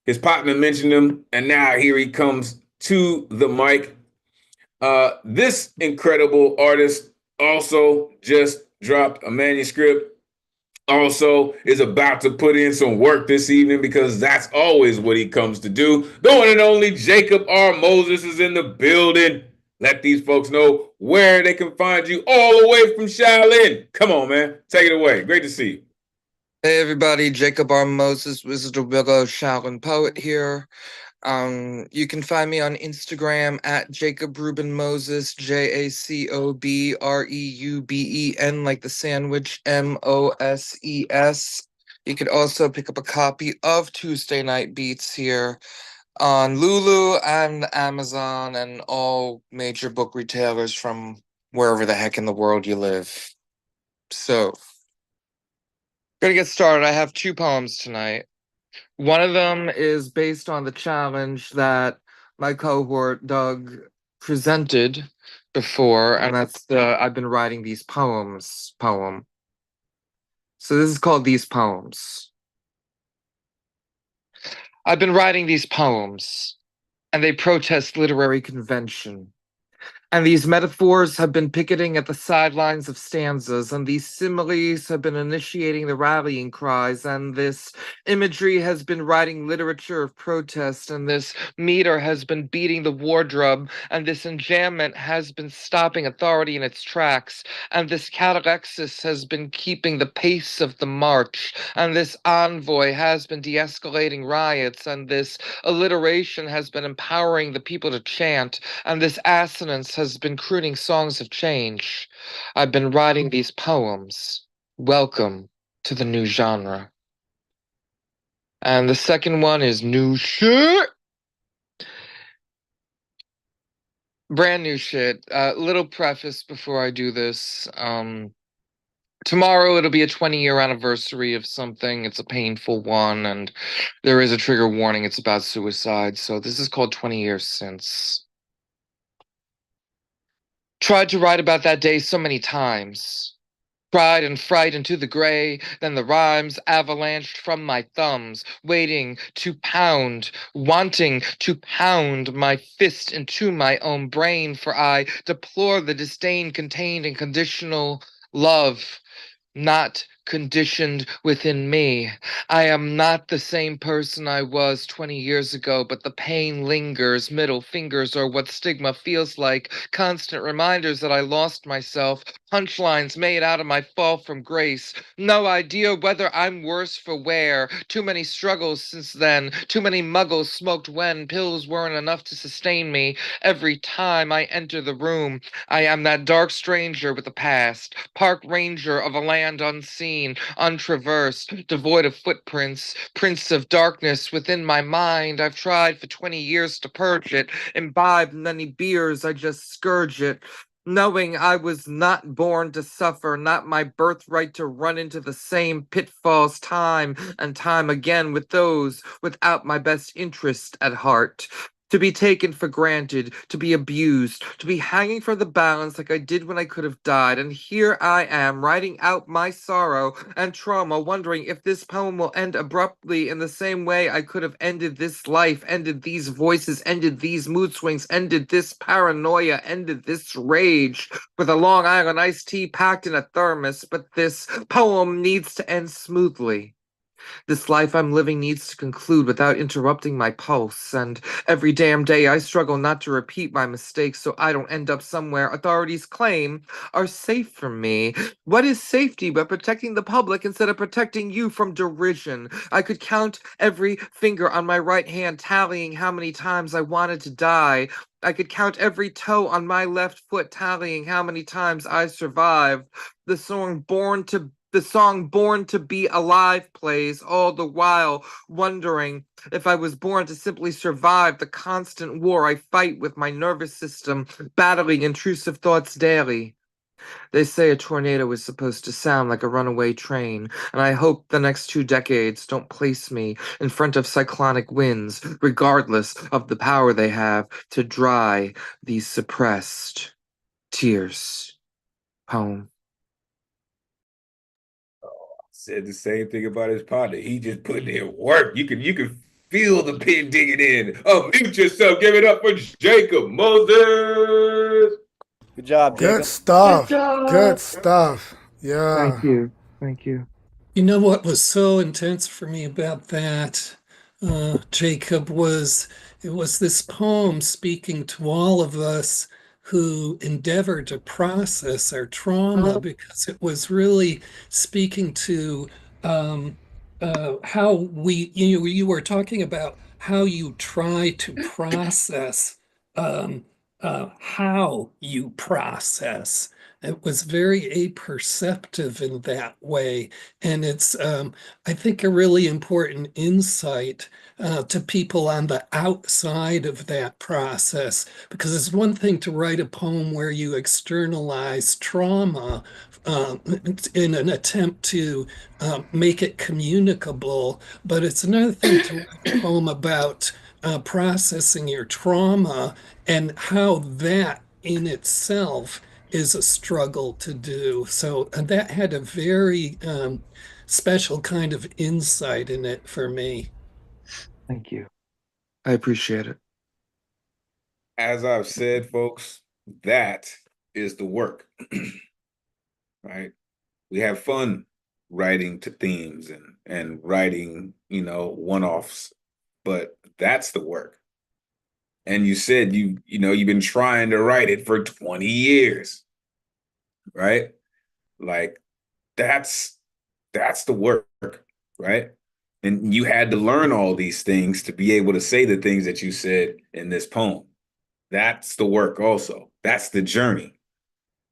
his partner mentioned him, and now here he comes to the mic. This incredible artist also just dropped a manuscript, also is about to put in some work this evening because that's always what he comes to do. The one and only Jacob R. Moses is in the building. Let these folks know where they can find you all the way from Shaolin. Come on, man. Take it away. Great to see you.
Hey everybody, Jacob R. Moses, Wizard of Willow, Shaolin Poet here. You can find me on Instagram at Jacob Reuben Moses, JACOBREUBEN, like the sandwich, MOSES. You could also pick up a copy of Tuesday Night Beats here on Lulu and Amazon and all major book retailers from wherever the heck in the world you live. So, gonna get started. I have 2 poems tonight. One of them is based on the challenge that my cohort Doug presented before, and that's the I've been writing these poems poem. So this is called These Poems. I've been writing these poems, and they protest literary convention. And these metaphors have been picketing at the sidelines of stanzas, and these similes have been initiating the rallying cries, and this imagery has been writing literature of protest, and this meter has been beating the war drum, and this enjambment has been stopping authority in its tracks, and this catalexis has been keeping the pace of the march, and this envoy has been de-escalating riots, and this alliteration has been empowering the people to chant, and this assonance has been crooning songs of change. I've been writing these poems. Welcome to the new genre. And the second one is new shit. Brand new shit. Little preface before I do this. Tomorrow it'll be a 20-year anniversary of something. It's a painful one, and there is a trigger warning. It's about suicide. So this is called 20 Years Since. Tried to write about that day so many times. Cried and fright into the gray, then the rhymes avalanched from my thumbs, waiting to pound, wanting to pound my fist into my own brain, for I deplore the disdain contained in conditional love, not conditioned within me. I am not the same person I was 20 years ago, but the pain lingers. Middle fingers are what stigma feels like. Constant reminders that I lost myself. Punchlines made out of my fall from grace. No idea whether I'm worse for wear. Too many struggles since then. Too many muggles smoked when pills weren't enough to sustain me. Every time I enter the room, I am that dark stranger with a past. Park ranger of a land unseen, untraversed, devoid of footprints, prince of darkness within my mind. I've tried for 20 years to purge it, imbibe many beers, I just scourge it. Knowing I was not born to suffer, not my birthright to run into the same pitfalls time and time again with those without my best interest at heart. To be taken for granted, to be abused, to be hanging from the balance like I did when I could have died. And here I am, writing out my sorrow and trauma, wondering if this poem will end abruptly in the same way I could have ended this life, ended these voices, ended these mood swings, ended this paranoia, ended this rage with a Long Island iced tea packed in a thermos. But this poem needs to end smoothly. This life I'm living needs to conclude without interrupting my pulse, and every damn day I struggle not to repeat my mistakes so I don't end up somewhere authorities claim are safe from me. What is safety but protecting the public instead of protecting you from derision? I could count every finger on my right hand, tallying how many times I wanted to die. I could count every toe on my left foot, tallying how many times I survived. The song Born to Be Alive plays, all the while wondering if I was born to simply survive the constant war I fight with my nervous system, battling intrusive thoughts daily. They say a tornado is supposed to sound like a runaway train, and I hope the next 2 decades don't place me in front of cyclonic winds, regardless of the power they have to dry these suppressed tears. Poem.
Said the same thing about his partner. He just putting in work. You can feel the pen digging in. Mute yourself. Give it up for Jacob Moses.
Good job, Jacob.
Good stuff.
Good job.
Good stuff. Yeah.
Thank you. Thank you.
You know what was so intense for me about that, Jacob, it was this poem speaking to all of us who endeavor to process our trauma, because it was really speaking to how you were talking about how you try to process how you process. It was very aperceptive in that way. And it's, I think, a really important insight to people on the outside of that process, because it's one thing to write a poem where you externalize trauma in an attempt to make it communicable, but it's another thing to write a poem about processing your trauma and how that in itself is a struggle to do. So that had a very special kind of insight in it for me.
Thank you. I appreciate it.
As I've said, folks, that is the work. Right? We have fun writing to themes and writing, one-offs, but that's the work. And you said you've been trying to write it for 20 years, right? Like that's the work, right? And you had to learn all these things to be able to say the things that you said in this poem. That's the work also. That's the journey,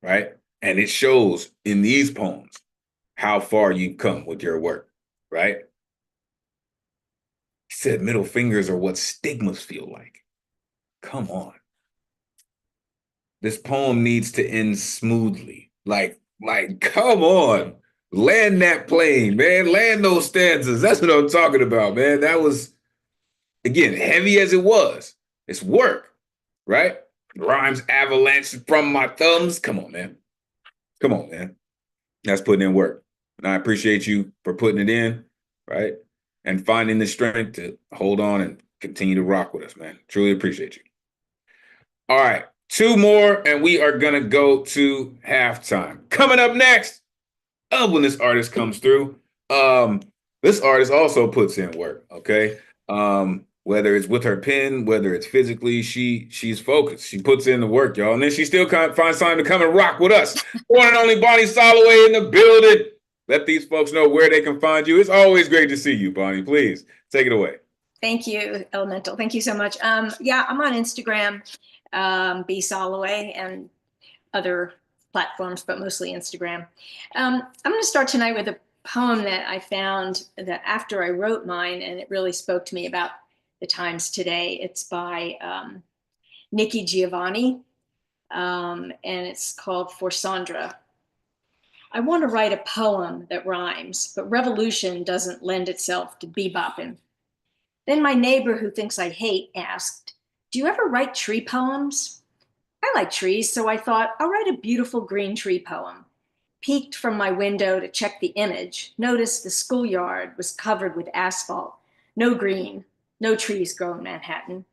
right? And it shows in these poems how far you've come with your work, right? He said middle fingers are what stigmas feel like. Come on. This poem needs to end smoothly. Like, come on. Land that plane, man. Land those stanzas. That's what I'm talking about, man. That was, again, heavy as it was. It's work, right? Rhymes avalanche from my thumbs. Come on, man. Come on, man. That's putting in work. And I appreciate you for putting it in, right? And finding the strength to hold on and continue to rock with us, man. Truly appreciate you. All right, 2 more, and we are going to go to halftime. Coming up next, when this artist comes through, this artist also puts in work, okay? Whether it's with her pen, whether it's physically, she's focused. She puts in the work, y'all. And then she still finds time to come and rock with us. One and only Bonnie Soloway in the building. Let these folks know where they can find you. It's always great to see you, Bonnie. Please, take it away.
Thank you, Elemental. Thank you so much. Yeah, I'm on Instagram, B Soloway, and other platforms, but mostly Instagram. I'm going to start tonight with a poem that I found that after I wrote mine, and it really spoke to me about the times today. It's by Nikki Giovanni, and it's called For Sandra. I want to write a poem that rhymes, but revolution doesn't lend itself to bebopping. Then my neighbor who thinks I hate asked, Do you ever write tree poems? I like trees, so I thought I'll write a beautiful green tree poem. Peeked from my window to check the image, noticed the schoolyard was covered with asphalt. No green, no trees grow in Manhattan.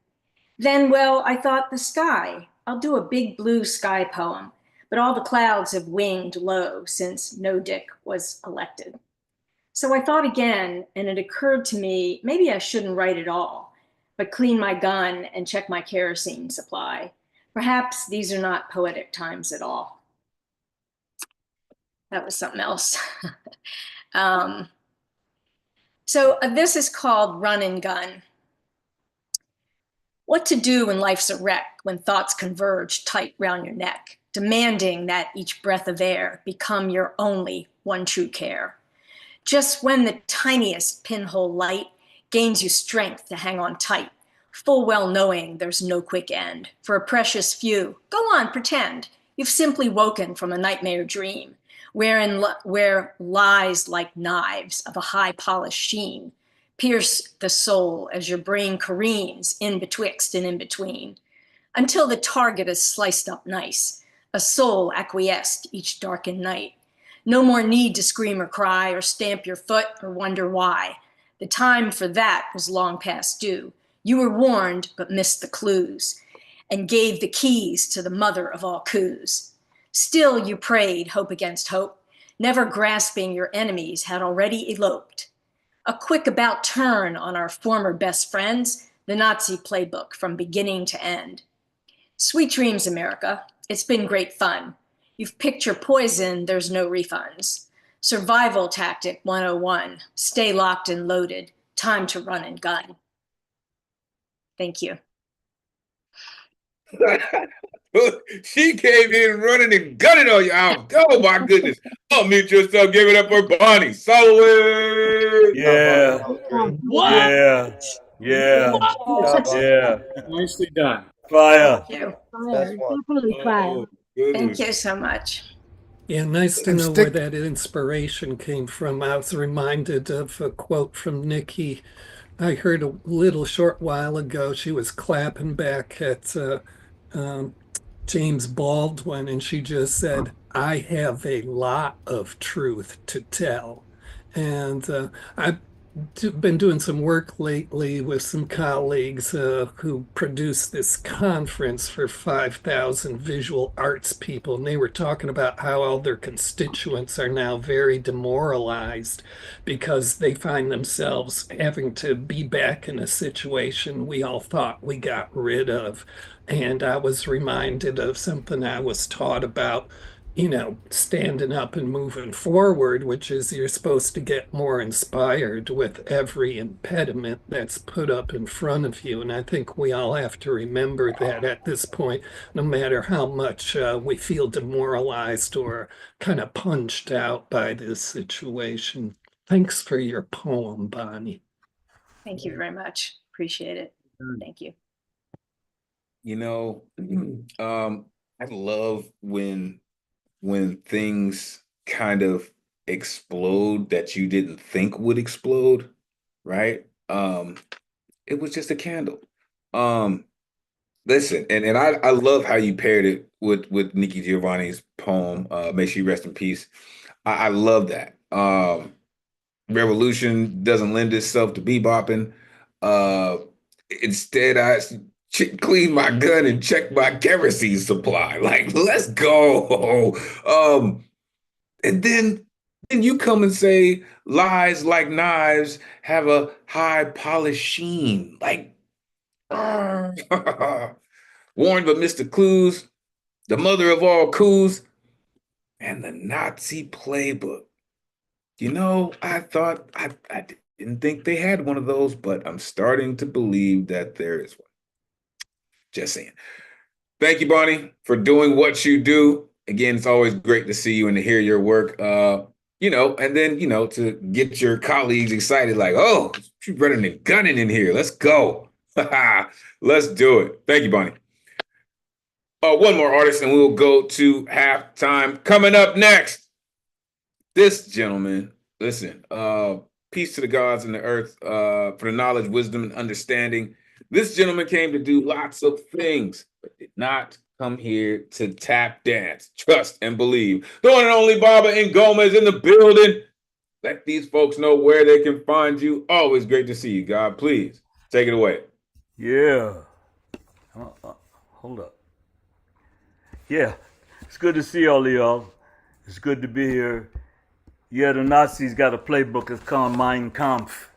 Then, well, I thought the sky. I'll do a big blue sky poem, but all the clouds have winged low since no Dick was elected. So I thought again, and it occurred to me maybe I shouldn't write at all, but clean my gun and check my kerosene supply. Perhaps these are not poetic times at all. That was something else. This is called Run and Gun. What to do when life's a wreck, when thoughts converge tight round your neck, demanding that each breath of air become your only one true care. Just when the tiniest pinhole light gains you strength to hang on tight, full well knowing there's no quick end. For a precious few, go on, pretend you've simply woken from a nightmare dream, where lies like knives of a high polished sheen pierce the soul as your brain careens in betwixt and in between, until the target is sliced up nice, a soul acquiesced each darkened night. No more need to scream or cry or stamp your foot or wonder why. The time for that was long past due. You were warned but missed the clues and gave the keys to the mother of all coups. Still you prayed, hope against hope, never grasping your enemies had already eloped. A quick about turn on our former best friends, the Nazi playbook from beginning to end. Sweet dreams, America. It's been great fun. You've picked your poison, there's no refunds. Survival tactic 101. Stay locked and loaded. Time to run and gun. Thank you.
She came in running and gunning on you. Oh my goodness. Unmute yourself. Give it up for Bonnie Soloway.
Yeah.
What?
Yeah. Yeah.
Nicely done.
Fire.
Thank you.
Definitely fire.
Thank you so much.
Yeah, nice to
And
know
stick-
where that inspiration came from. I was reminded of a quote from Nikki. I heard a little short while ago. She was clapping back at James Baldwin, and she just said, "I have a lot of truth to tell." And I've been doing some work lately with some colleagues who produced this conference for 5,000 visual arts people, and they were talking about how all their constituents are now very demoralized because they find themselves having to be back in a situation we all thought we got rid of. And I was reminded of something I was taught about, standing up and moving forward, which is you're supposed to get more inspired with every impediment that's put up in front of you. And I think we all have to remember that at this point, no matter how much we feel demoralized or kind of punched out by this situation. Thanks for your poem, Bonnie.
Thank you very much. Appreciate it. Thank you.
I love when things kind of explode that you didn't think would explode, right? It was just a candle. Listen, and I love how you paired it with Nikki Giovanni's poem, May She Rest in Peace. I love that. Revolution doesn't lend itself to bebopping. Instead, I clean my gun and check my kerosene supply. Like, let's go. And then you come and say lies like knives have a high polished sheen. Like, warned but Mr. Clues, the mother of all coups, and the Nazi playbook. I thought I didn't think they had one of those, but I'm starting to believe that there is one. Just saying. Thank you, Bonnie, for doing what you do. Again, it's always great to see you and to hear your work. And then, to get your colleagues excited, like, oh, she's running and gunning in here. Let's go. Let's do it. Thank you, Bonnie. One more artist, and we'll go to halftime. Coming up next, this gentleman, listen, peace to the gods and the earth, for the knowledge, wisdom, and understanding. This gentleman came to do lots of things, but did not come here to tap dance. Trust and believe. The one and only Baba and Gomez in the building. Let these folks know where they can find you. Always great to see you, God. Please take it away.
Yeah. Hold up. Yeah, it's good to see all of y'all. It's good to be here. Yeah, the Nazis got a playbook. It's called Mein Kampf.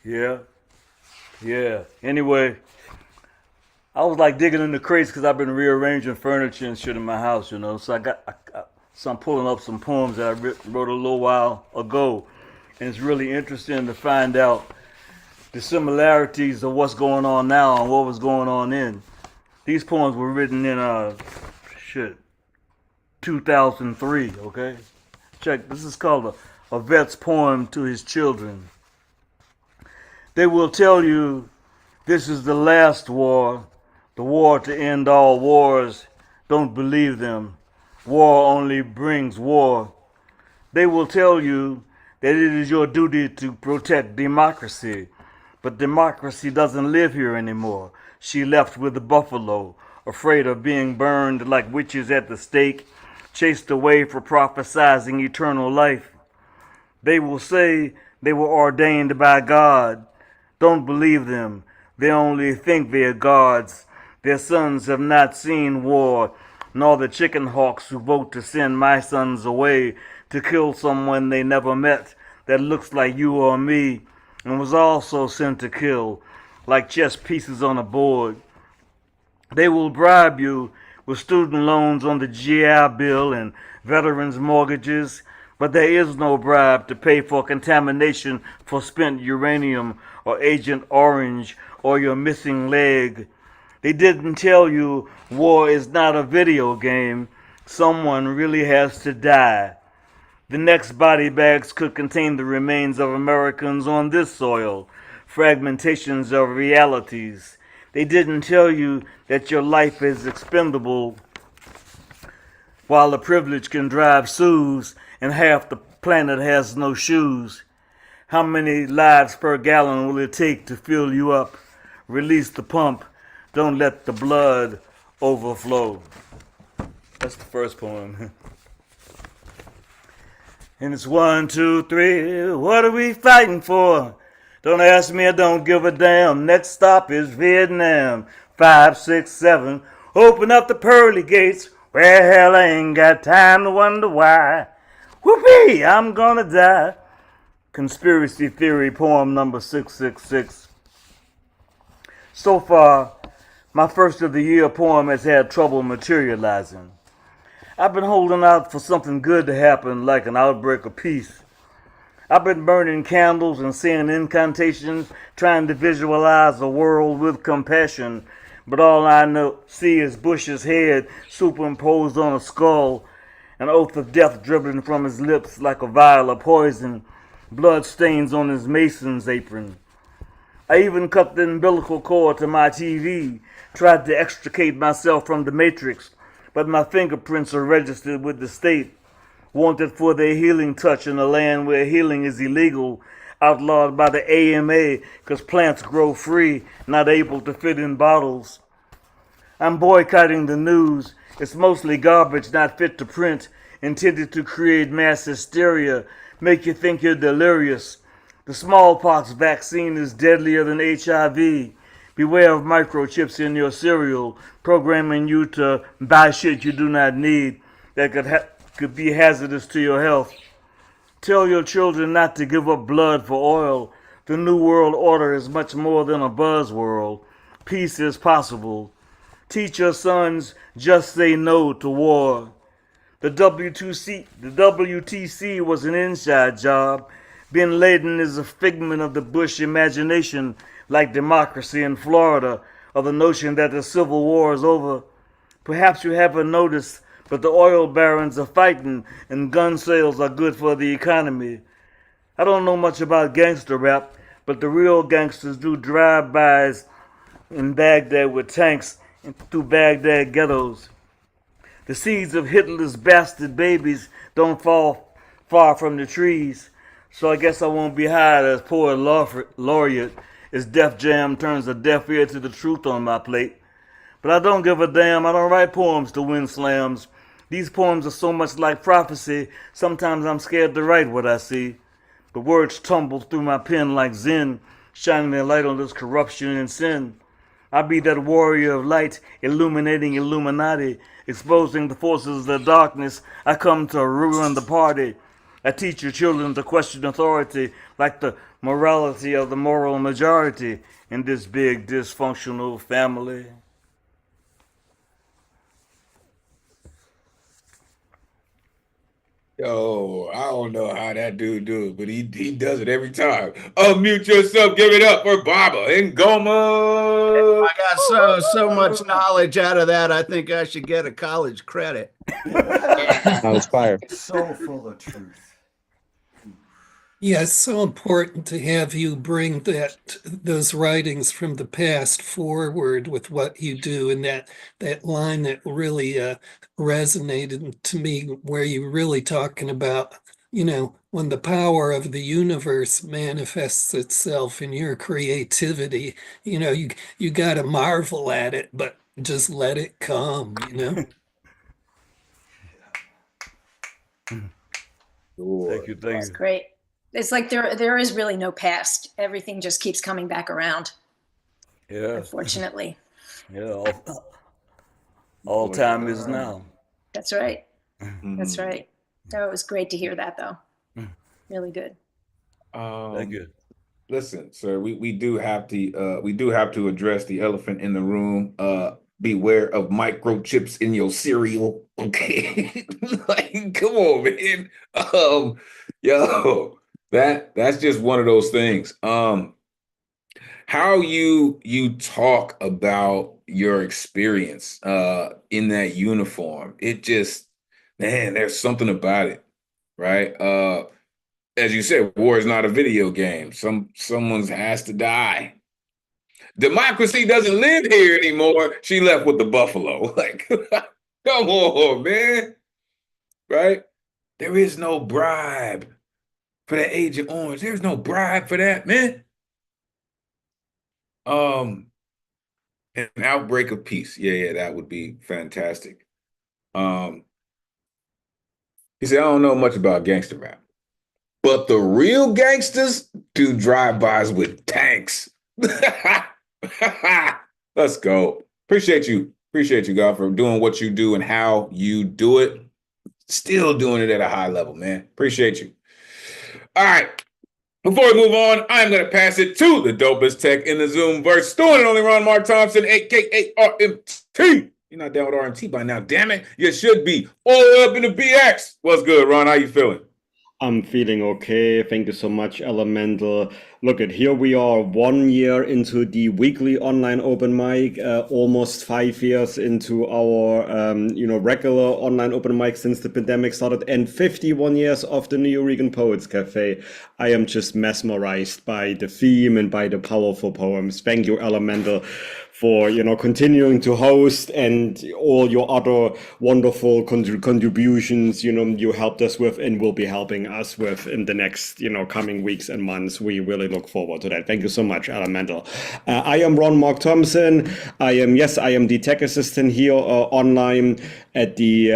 Yeah. Anyway, I was like digging in the crates because I've been rearranging furniture and shit in my house, you know. So I'm pulling up some poems that I wrote a little while ago, and it's really interesting to find out the similarities of what's going on now and what was going on in. These poems were written in 2003. Okay, check. This is called a vet's poem to his children. They will tell you this is the last war, the war to end all wars. Don't believe them. War only brings war. They will tell you that it is your duty to protect democracy. But democracy doesn't live here anymore. She left with the buffalo, afraid of being burned like witches at the stake, chased away for prophesizing eternal life. They will say they were ordained by God. Don't believe them. They only think they are gods. Their sons have not seen war, nor the chicken hawks who vote to send my sons away to kill someone they never met that looks like you or me and was also sent to kill, like chess pieces on a board. They will bribe you with student loans on the GI Bill and veterans' mortgages, but there is no bribe to pay for contamination for spent uranium or Agent Orange or your missing leg. They didn't tell you war is not a video game. Someone really has to die. The next body bags could contain the remains of Americans on this soil, fragmentations of realities. They didn't tell you that your life is expendable, while the privilege can drive Sues and half the planet has no shoes. How many lives per gallon will it take to fill you up? Release the pump. Don't let the blood overflow. That's the first poem. And it's 1, 2, 3. What are we fighting for? Don't ask me, I don't give a damn. Next stop is Vietnam. 5, 6, 7. Open up the pearly gates. Well, hell, I ain't got time to wonder why. Whoopee, I'm gonna die. Conspiracy theory poem number 666. So far, my first of the year poem has had trouble materializing. I've been holding out for something good to happen, like an outbreak of peace. I've been burning candles and saying incantations, trying to visualize a world with compassion, but all I see is Bush's head superimposed on a skull, an oath of death dribbling from his lips like a vial of poison, blood stains on his mason's apron. I even cut the umbilical cord to my TV, tried to extricate myself from the matrix, but my fingerprints are registered with the state, wanted for their healing touch in a land where healing is illegal, outlawed by the AMA because plants grow free, not able to fit in bottles. I'm boycotting the news. It's mostly garbage not fit to print, intended to create mass hysteria, make you think you're delirious. The smallpox vaccine is deadlier than HIV. Beware of microchips in your cereal, programming you to buy shit you do not need that could be hazardous to your health. Tell your children not to give up blood for oil. The New World Order is much more than a buzzword. Peace is possible. Teach your sons just say no to war. The WTC was an inside job. Bin Laden is a figment of the Bush imagination, like democracy in Florida, or the notion that the Civil War is over. Perhaps you haven't noticed, but the oil barons are fighting and gun sales are good for the economy. I don't know much about gangster rap, but the real gangsters do drive-bys in Baghdad with tanks through Baghdad ghettos. The seeds of Hitler's bastard babies don't fall far from the trees, so I guess I won't be hired as poet laureate as Def Jam turns a deaf ear to the truth on my plate. But I don't give a damn, I don't write poems to win slams. These poems are so much like prophecy, sometimes I'm scared to write what I see. The words tumble through my pen like Zen, shining their light on this corruption and sin. I be that warrior of light, illuminating Illuminati, exposing the forces of the darkness. I come to ruin the party. I teach your children to question authority, like the morality of the moral majority in this big dysfunctional family.
Yo, I don't know how that dude do it, but he does it every time. Unmute yourself, give it up for Baba and Goma.
I got so much knowledge out of that. I think I should get a college credit.
That
was fire.
So full of truth.
Yeah, it's so important to have you bring those writings from the past forward with what you do, and that line that really resonated to me, where you're really talking about, when the power of the universe manifests itself in your creativity, you got to marvel at it, but just let it come,
Thank you.
That's great. It's like there is really no past. Everything just keeps coming back around.
Yeah.
Unfortunately.
Yeah. All time is now.
That's right. That's right. Oh, it was great to hear that, though. Really good.
Thank you.
Listen, sir, we do have to address the elephant in the room. Beware of microchips in your cereal. Okay. Like, come on, man. Yo, that's just one of those things. How you talk about your experience in that uniform, it just, man, there's something about it, right? As you said, war is not a video game. Someone has to die. Democracy doesn't live here anymore. She left with the buffalo. Like, come on, man. Right? There is no bribe for that Agent Orange. There's no bribe for that, man. An outbreak of peace. Yeah, that would be fantastic. He said, I don't know much about gangster rap, but the real gangsters do drive-bys with tanks. Let's go. Appreciate you, God, for doing what you do and how you do it. Still doing it at a high level, man. Appreciate you. All right. Before we move on, I'm going to pass it to the dopest tech in the Zoom verse, doing it only Ron Mark Thompson, aka RMT. You're not down with RMT by now, damn it. You should be. All up in the BX. What's good, Ron? How you feeling?
I'm feeling okay. Thank you so much, Elemental. Look at here we are 1 year into the weekly online open mic, almost 5 years into our regular online open mic since the pandemic started, and 51 years of the New York Poets Cafe. I am just mesmerized by the theme and by the powerful poems. Thank you, Elemental, for continuing to host and all your other wonderful contributions you helped us with and will be helping us with in the next coming weeks and months. We really look forward to that. Thank you so much, Elemental. I am Ron Mark Thompson. I am the tech assistant here online at the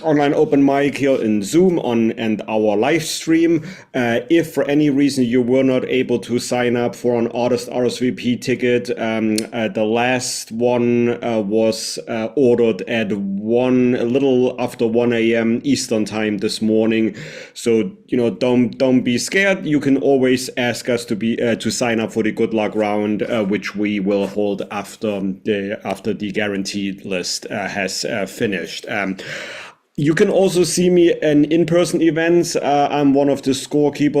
online open mic here in Zoom and our live stream. If for any reason you were not able to sign up for an artist RSVP ticket, the last one was ordered at a little after 1 a.m. Eastern time this morning. So don't be scared. You can always ask us to sign up for the good luck round, which we will hold after the guaranteed list has finished. You can also see me in in-person events. I'm one of the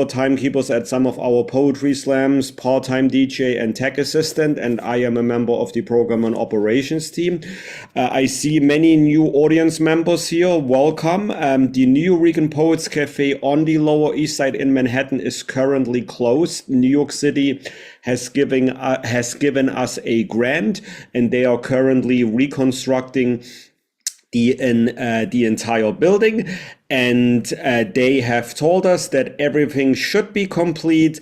timekeepers at some of our poetry slams, part-time DJ and tech assistant, and I am a member of the program and operations team. I see many new audience members here. Welcome. The New York Poets Cafe on the Lower East Side in Manhattan is currently closed. New York City has given us a grant, and they are currently reconstructing the entire building, and they have told us that everything should be complete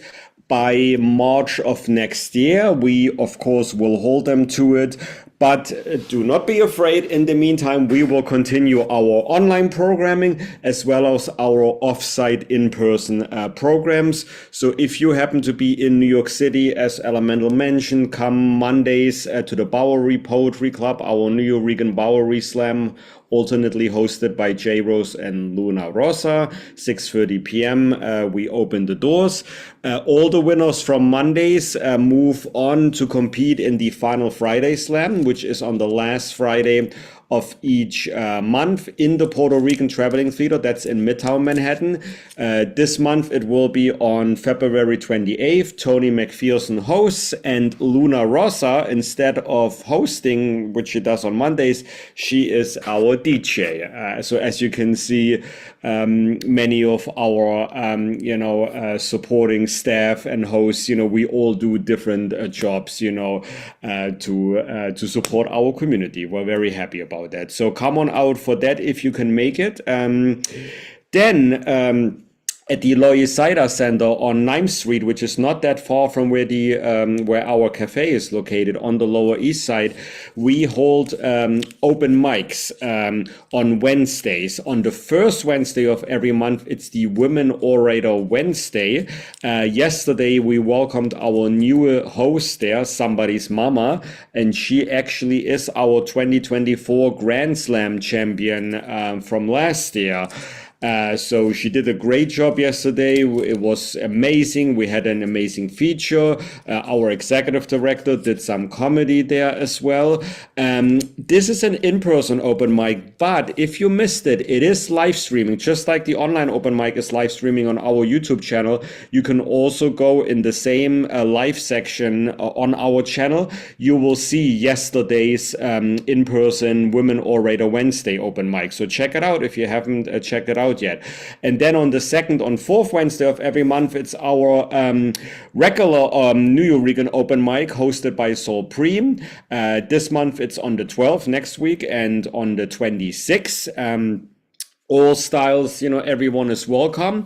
by March of next year. We, of course, will hold them to it. But do not be afraid. In the meantime, we will continue our online programming as well as our off-site in-person programs. So if you happen to be in New York City, as Elemental mentioned, come Mondays to the Bowery Poetry Club, our New York Bowery Slam, alternately hosted by J. Rose and Luna Rosa, 6:30 p.m. We open the doors. All the winners from Mondays move on to compete in the final Friday Slam, which is on the last Friday of each month in the Puerto Rican Traveling Theater. That's in Midtown Manhattan. This month it will be on February 28th. Tony McPherson hosts, and Luna Rosa, instead of hosting, which she does on Mondays, she is our DJ. So as you can see, many of our supporting staff and hosts, we all do different jobs, to support our community. We're very happy about that. So come on out for that if you can make it. Then at the Lois Cider Center on 9th Street, which is not that far from where where our cafe is located on the Lower East Side, we hold open mics on Wednesdays. On the first Wednesday of every month, it's the Women Orator Wednesday. Yesterday, we welcomed our new host there, somebody's mama, and she actually is our 2024 Grand Slam champion from last year. So she did a great job yesterday. It was amazing. We had an amazing feature. Our executive director did some comedy there as well. This is an in-person open mic, but if you missed it, it is live streaming. Just like the online open mic is live streaming on our YouTube channel, you can also go in the same live section on our channel. You will see yesterday's in-person Women Orator Wednesday open mic. So check it out if you haven't checked it out yet. And then on the second and fourth Wednesday of every month, it's our regular New York open mic hosted by Sol Preem. This month it's on the 12th, next week, and on the 26th. All styles, everyone is welcome.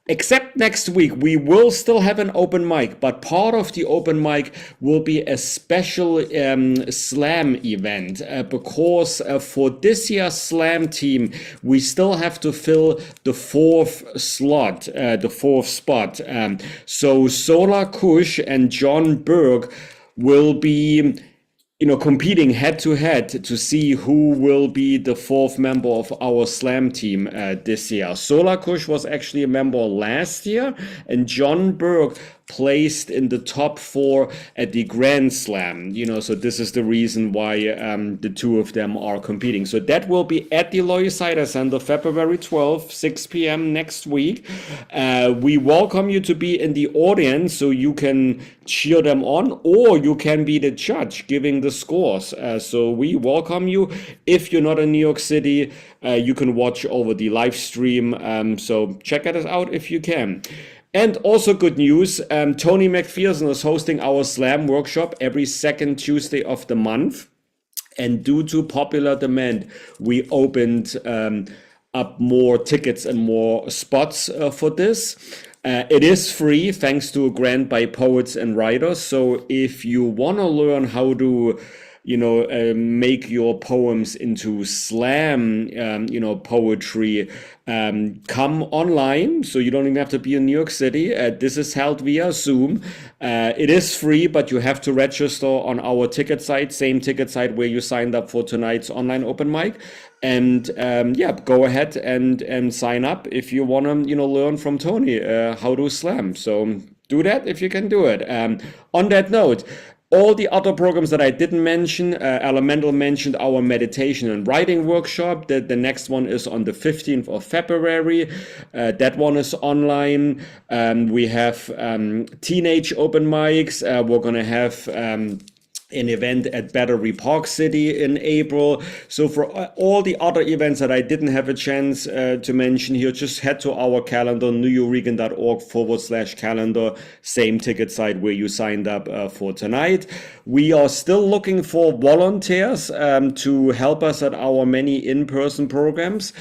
Except next week, we will still have an open mic, but part of the open mic will be a special slam event because for this year's slam team, we still have to fill the fourth slot, the fourth spot. So Solar Kush and John Berg will be competing head to head to see who will be the fourth member of our slam team this year. Solar Kush was actually a member last year, and John Berg placed in the top 4 at the Grand Slam. So this is the reason why the two of them are competing. So that will be at the Lois Cider Center, February 12th, 6 p.m. next week. We welcome you to be in the audience so you can cheer them on, or you can be the judge giving the scores. So we welcome you. If you're not in New York City, you can watch over the live stream. So check it out if you can. And also good news, Tony McPherson is hosting our slam workshop every second Tuesday of the month. And due to popular demand, we opened up more tickets and more spots for this. It is free thanks to a grant by Poets and Writers. So if you want to learn how to make your poems into slam, poetry, come online. So you don't even have to be in New York City. This is held via Zoom. It is free, but you have to register on our ticket site, same ticket site where you signed up for tonight's online open mic. And go ahead and sign up if you want to, learn from Tony how to slam. So do that if you can do it. On that note, all the other programs that I didn't mention, Elemental mentioned our meditation and writing workshop. The next one is on the 15th of February. That one is online. We have teenage open mics. We're going to have an event at Battery Park City in April. So for all the other events that I didn't have a chance to mention here, just head to our calendar, newyork.org/calendar, same ticket site where you signed up for tonight. We are still looking for volunteers to help us at our many in-person programs.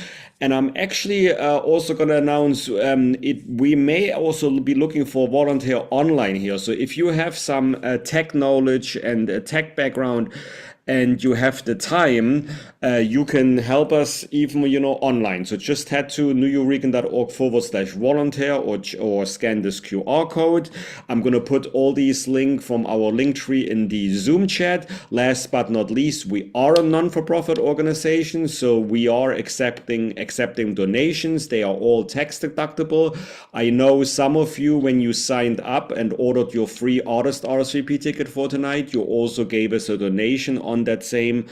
And I'm actually also going to announce we may also be looking for volunteer online here. So if you have some tech knowledge and a tech background, and you have the time, you can help us even, online. So just head to neweurekan.org/volunteer or scan this QR code. I'm going to put all these links from our link tree in the Zoom chat. Last but not least, we are a non-for-profit organization, so we are accepting donations. They are all tax deductible. I know some of you, when you signed up and ordered your free artist RSVP ticket for tonight, you also gave us a donation on that same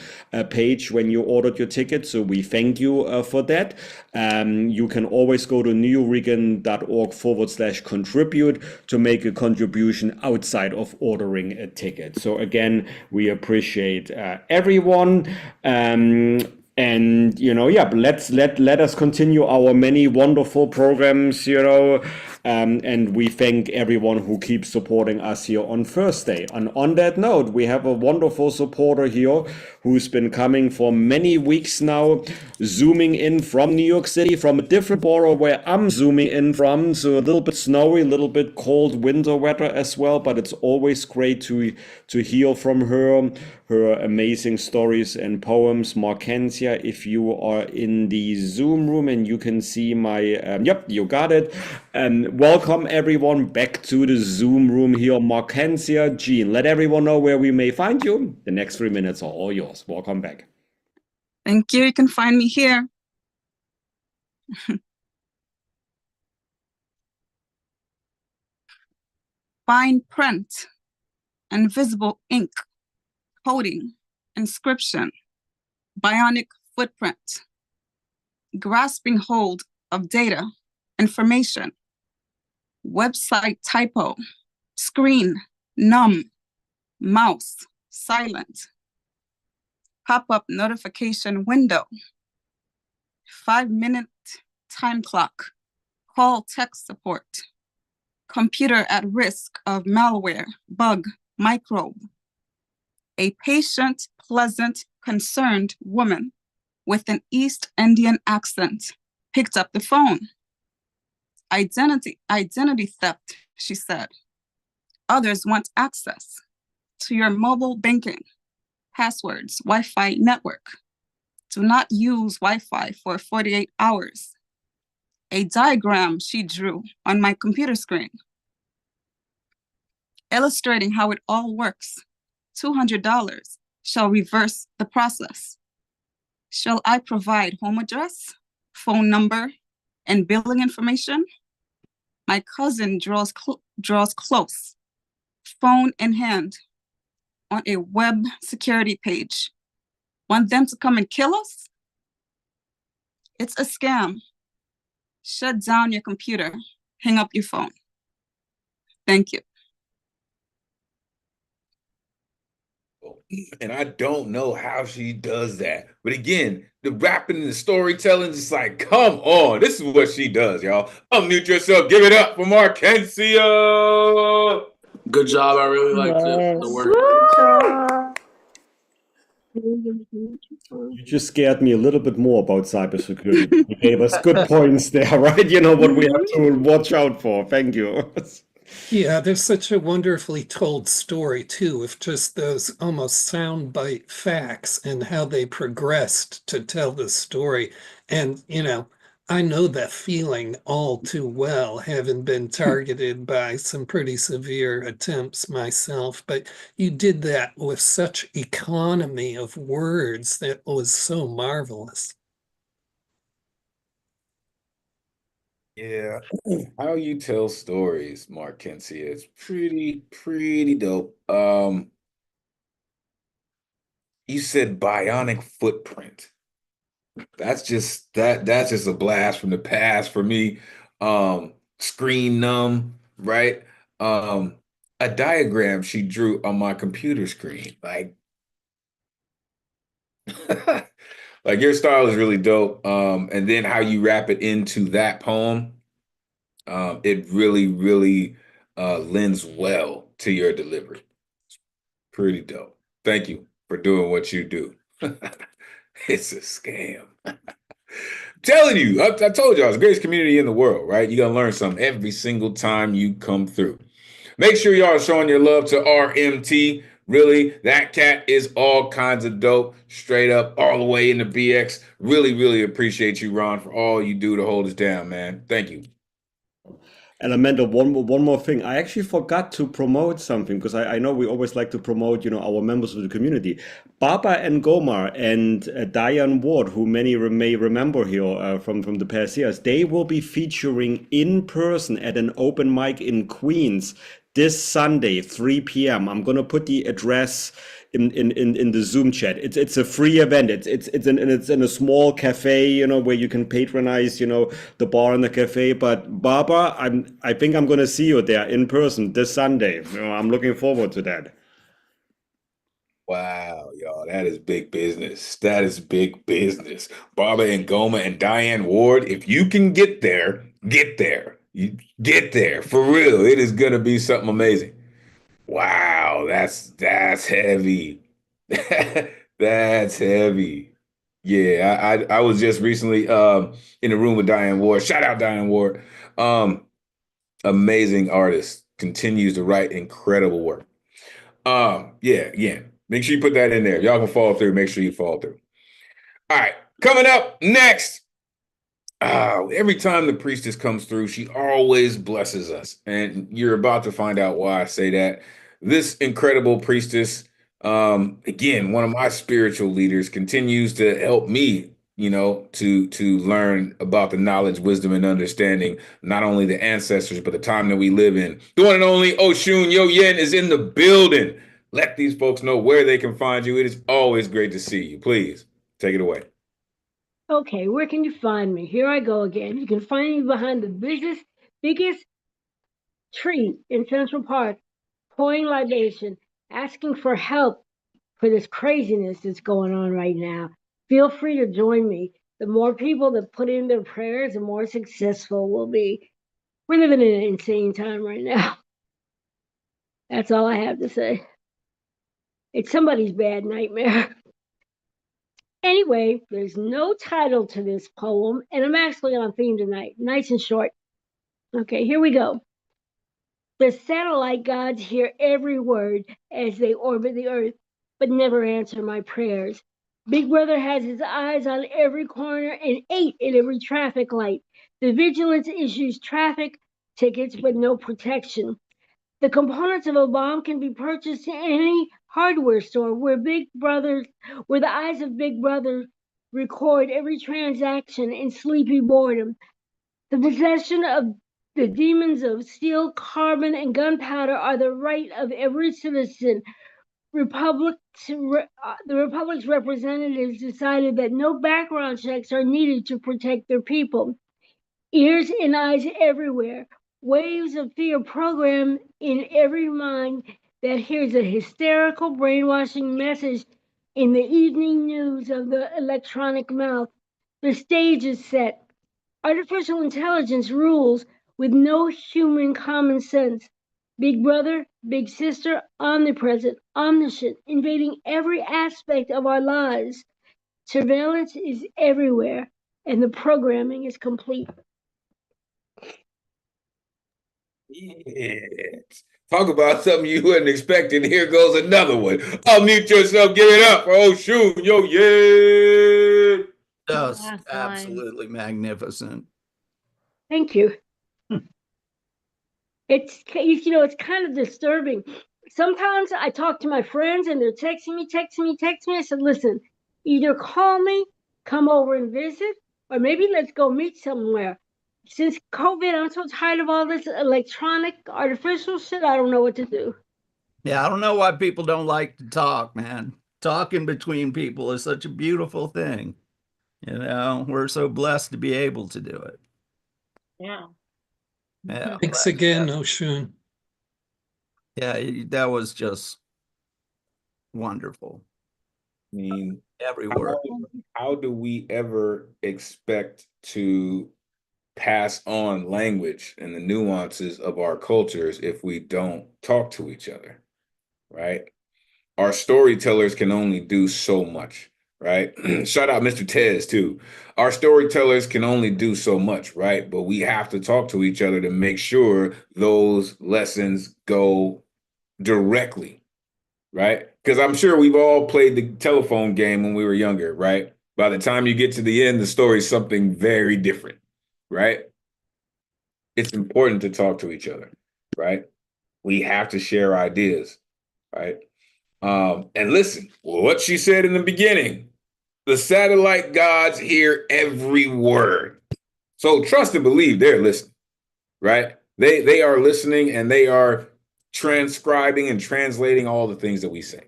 page when you ordered your ticket. So we thank you for that. You can always go to neweurekan.org/contribute to make a contribution outside of ordering a ticket. So again, we appreciate everyone. And let us continue our many wonderful programs, and we thank everyone who keeps supporting us here on Thursday. And on that note, we have a wonderful supporter here who's been coming for many weeks now, zooming in from New York City, from a different borough where I'm zooming in from. So a little bit snowy, a little bit cold winter weather as well, but it's always great to hear from her amazing stories and poems. Markensia, if you are in the Zoom room and you can see my, yep, you got it. Welcome everyone back to the Zoom room here. Markensia, Jean, let everyone know where we may find you. The next 3 minutes are all yours. Welcome back.
Thank you. You can find me here. Fine print, invisible ink, coding, inscription, bionic footprint, grasping hold of data, information, website typo, screen, numb, mouse, silent, pop-up notification window, 5-minute time clock, call tech support, computer at risk of malware, bug, microbe, a patient, pleasant, concerned woman with an East Indian accent picked up the phone. Identity theft, she said. Others want access to your mobile banking, passwords, Wi-Fi network. Do not use Wi-Fi for 48 hours. A diagram she drew on my computer screen, illustrating how it all works. $200 shall reverse the process. Shall I provide home address, phone number, and billing information? My cousin draws close, phone in hand, on a web security page. Want them to come and kill us? It's a scam. Shut down your computer, hang up your phone. Thank you.
And I don't know how she does that. But again, the rapping and the storytelling is like, come on. This is what she does, y'all. Unmute yourself. Give it up for Markensia.
Good job. I really liked the work.
You just scared me a little bit more about cybersecurity. You gave us good points there, right? You know what we have to watch out for. Thank you.
Yeah, there's such a wonderfully told story too, of just those almost soundbite facts and how they progressed to tell the story. And, I know that feeling all too well, having been targeted by some pretty severe attempts myself. But you did that with such economy of words that was so marvelous.
Yeah, how you tell stories, Markensia, is pretty dope. You said bionic footprint. That's just a blast from the past for me. Screen numb, right? A diagram she drew on my computer screen. Like like your style is really dope. And then how you wrap it into that poem, it really lends well to your delivery. Pretty dope. Thank you for doing what you do. It's a scam. Telling you, I told y'all, it's the greatest community in the world, right? You're going to learn something every single time you come through. Make sure y'all are showing your love to RMT. Really, that cat is all kinds of dope, straight up, all the way into BX. Really, really appreciate you, Ron, for all you do to hold us down, man. Thank you.
Elemental, one more thing. I actually forgot to promote something because I know we always like to promote, our members of the community. Baba and Gomar and Diane Ward, who many may remember here from the past years, they will be featuring in person at an open mic in Queens this Sunday, 3 p.m. I'm gonna put the address in the Zoom chat. It's a free event. It's in a small cafe, where you can patronize, the bar and the cafe. But Barbara, I think I'm gonna see you there in person this Sunday. I'm looking forward to that.
Wow, y'all, that is big business. That is big business. Barbara and Goma and Diane Ward, if you can get there, get there. You get there for real. It is gonna be something amazing. Wow, that's heavy. That's heavy. Yeah, I was just recently in the room with Diane Ward. Shout out Diane Ward. Amazing artist. Continues to write incredible work. Yeah. Make sure you put that in there. If y'all can follow through, make sure you follow through. All right, coming up next. Every time the priestess comes through, she always blesses us. And you're about to find out why I say that. This incredible priestess, again, one of my spiritual leaders, continues to help me, to learn about the knowledge, wisdom, and understanding, not only the ancestors, but the time that we live in. The one and only Oshun Yo Yen is in the building. Let these folks know where they can find you. It is always great to see you. Please take it away.
Okay, where can you find me? Here I go again. You can find me behind the biggest tree in Central Park, pouring libation, asking for help for this craziness that's going on right now. Feel free to join me. The more people that put in their prayers, the more successful we'll be. We're living in an insane time right now. That's all I have to say. It's somebody's bad nightmare. Anyway, there's no title to this poem, and I'm actually on theme tonight, nice and short. Okay, here we go. The satellite gods hear every word as they orbit the earth, but never answer my prayers. Big Brother has his eyes on every corner and 8 in every traffic light. The vigilance issues traffic tickets, but no protection. The components of a bomb can be purchased in any hardware store where the eyes of Big Brother record every transaction in sleepy boredom. The possession of the demons of steel, carbon, and gunpowder are the right of every citizen. The Republic's representatives decided that no background checks are needed to protect their people. Ears and eyes everywhere. Waves of fear programmed in every mind that hears a hysterical brainwashing message in the evening news of the electronic mouth. The stage is set. Artificial intelligence rules with no human common sense. Big brother, big sister, omnipresent, omniscient, invading every aspect of our lives. Surveillance is everywhere, and the programming is complete.
Yes. Talk about something you wasn't expecting. Here goes another one. Unmute yourself. Give it up for Oshun Yo Yen.
Just absolutely magnificent.
Thank you. It's kind of disturbing. Sometimes I talk to my friends and they're texting me. I said, listen, either call me, come over and visit, or maybe let's go meet somewhere. Since COVID, I'm so tired of all this electronic, artificial shit. I don't know what to do.
Yeah, I don't know why people don't like to talk, man. Talking between people is such a beautiful thing. We're so blessed to be able to do it.
Yeah.
Yeah.
Thanks again, Oshun.
Yeah, that was just wonderful.
I mean,
every word.
How do we ever expect to pass on language and the nuances of our cultures if we don't talk to each other, right? Our storytellers can only do so much. right? Shout out Mr. Tez too. Our storytellers can only do so much, right? But we have to talk to each other to make sure those lessons go directly, right? Because I'm sure we've all played the telephone game when we were younger, right? By the time you get to the end, the story's something very different, right? It's important to talk to each other, right? We have to share ideas, right? And listen, what she said in the beginning, the satellite gods hear every word. So trust and believe they're listening, right? They are listening and they are transcribing and translating all the things that we say,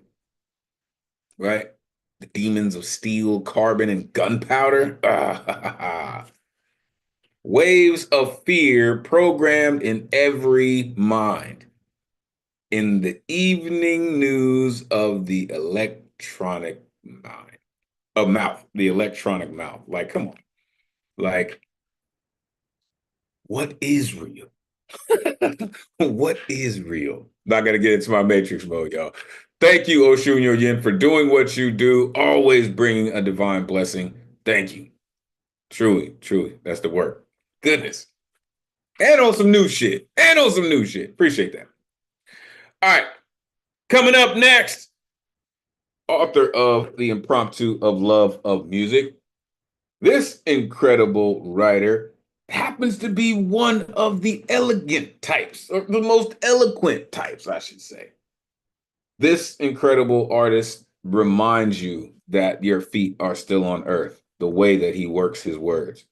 right? The demons of steel, carbon, and gunpowder. Waves of fear programmed in every mind. In the evening news of the electronic mind. Mouth, the electronic mouth. Like, come on. Like, what is real? What is real? Not gonna get into my matrix mode, y'all. Thank you, Oshunyo Yin, for doing what you do, always bringing a divine blessing. Thank you. Truly, truly, that's the work. Goodness. And on some new shit. And on some new shit. Appreciate that. All right. Coming up next, author of The Impromptu of Love of Music. This incredible writer happens to be one of the elegant types, or the most eloquent types, I should say. This incredible artist reminds you that your feet are still on earth, the way that he works his words.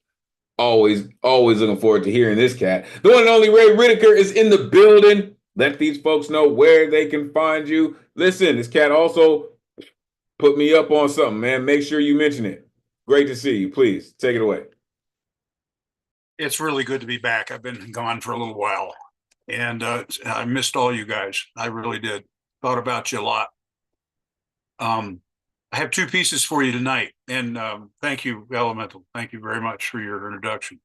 Always looking forward to hearing this cat. The one and only Ray Whitaker is in the building. Let these folks know where they can find you. Listen, this cat also put me up on something, man. Make sure you mention it. Great to see you. Please take it away.
It's really good to be back. I've been gone for a little while, and I missed all you guys. I really did. Thought about you a lot. I have two pieces for you tonight, and thank you, Elemental. Thank you very much for your introduction.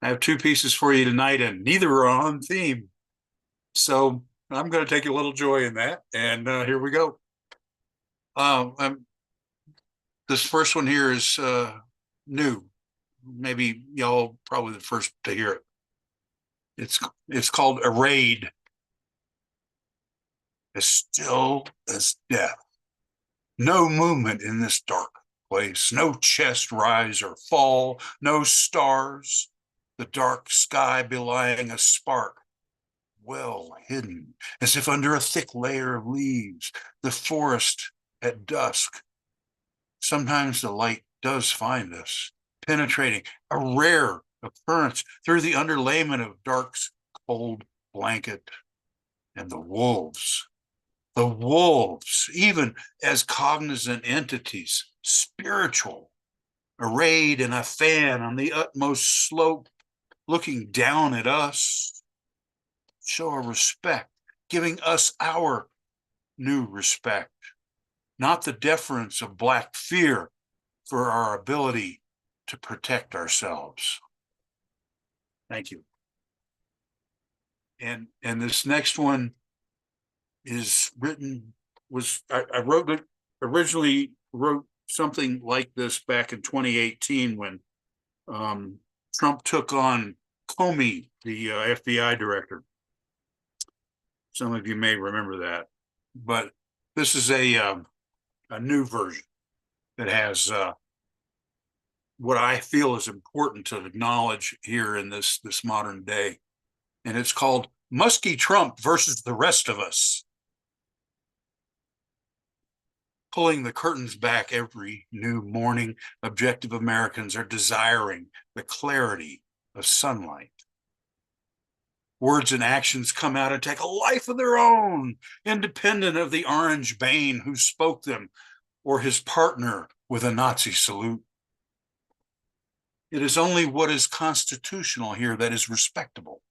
I have two pieces for you tonight, and neither are on theme. So I'm going to take a little joy in that, and here we go. This first one here is new. Maybe y'all probably the first to hear it. It's called A Raid. As still as death. No movement in this dark place. No chest rise or fall. No stars. The dark sky belying a spark. Well hidden, as if under a thick layer of leaves. The forest at dusk. Sometimes the light does find us, penetrating, a rare occurrence through the underlayment of dark's cold blanket. And the wolves, even as cognizant entities, spiritual, arrayed in a fan on the utmost slope, looking down at us, show a respect, giving us our new respect, not the deference of black fear for our ability to protect ourselves. Thank you. And this next one is written, I wrote it, originally wrote something like this back in 2018 when Trump took on Comey, the FBI director. Some of you may remember that, but this is a new version that has what I feel is important to acknowledge here in this modern day. And it's called Muskie Trump versus the Rest of Us. Pulling the curtains back every new morning, objective Americans are desiring the clarity of sunlight. Words and actions come out and take a life of their own, independent of the orange bane who spoke them or his partner with a Nazi salute. It is only what is constitutional here that is respectable.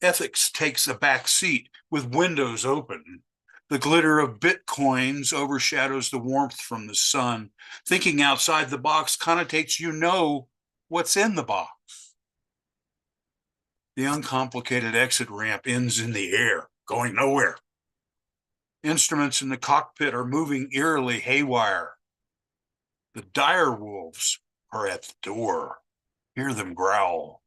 Ethics takes a back seat with windows open. The glitter of bitcoins overshadows the warmth from the sun. Thinking outside the box connotates you know what's in the box. The uncomplicated exit ramp ends in the air, going nowhere. Instruments in the cockpit are moving eerily haywire. The dire wolves are at the door. Hear them growl.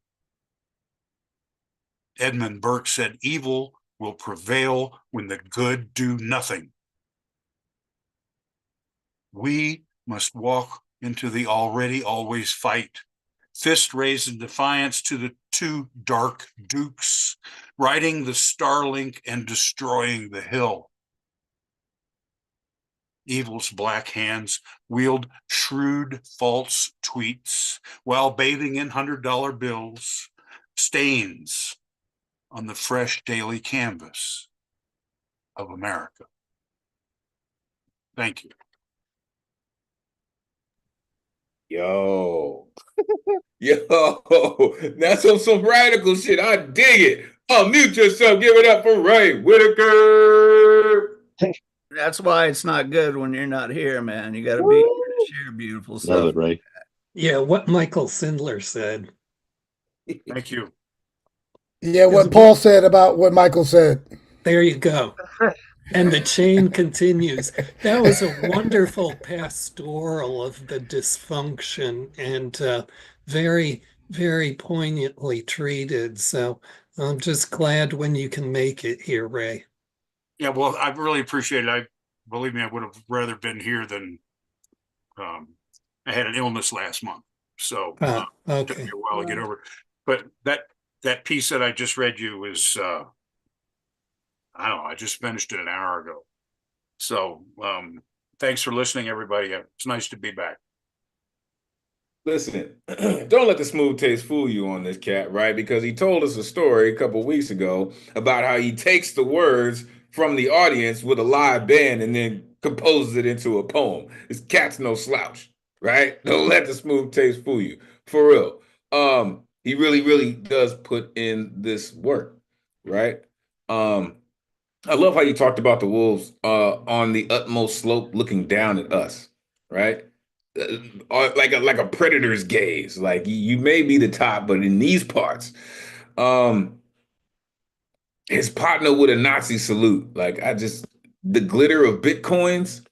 Edmund Burke said, "Evil will prevail when the good do nothing." We must walk into the already always fight. Fist raised in defiance to the two dark dukes, riding the Starlink and destroying the hill. Evil's black hands wield shrewd false tweets while bathing in $100 bills, stains on the fresh daily canvas of America. Thank you.
Yo. Yo, that's some radical shit. I dig it. Unmute yourself. Give it up for Ray Whitaker.
That's why it's not good when you're not here, man. You got to be here to share beautiful stuff.
Love it, Ray.
Yeah, what Michael Sindler said.
Thank you.
Yeah, what Paul said about what Michael said.
There you go. And the chain continues. That was a wonderful pastoral of the dysfunction and very, very poignantly treated. So I'm just glad when you can make it here, Ray.
Yeah, well, I really appreciate it. Believe me, I would have rather been here than I had an illness last month. So it took me a while to get over it. But that piece that I just read you was I don't know, I just finished it an hour ago. So thanks for listening, everybody. It's nice to be back.
Listen, don't let the smooth taste fool you on this cat, right? Because he told us a story a couple weeks ago about how he takes the words from the audience with a live band and then composes it into a poem. This cat's no slouch, right? Don't let the smooth taste fool you. For real. He really, really does put in this work, right? I love how you talked about the wolves on the utmost slope looking down at us, right? Like a predator's gaze. Like you may be the top, but in these parts, his partner with a Nazi salute. Like the glitter of Bitcoins.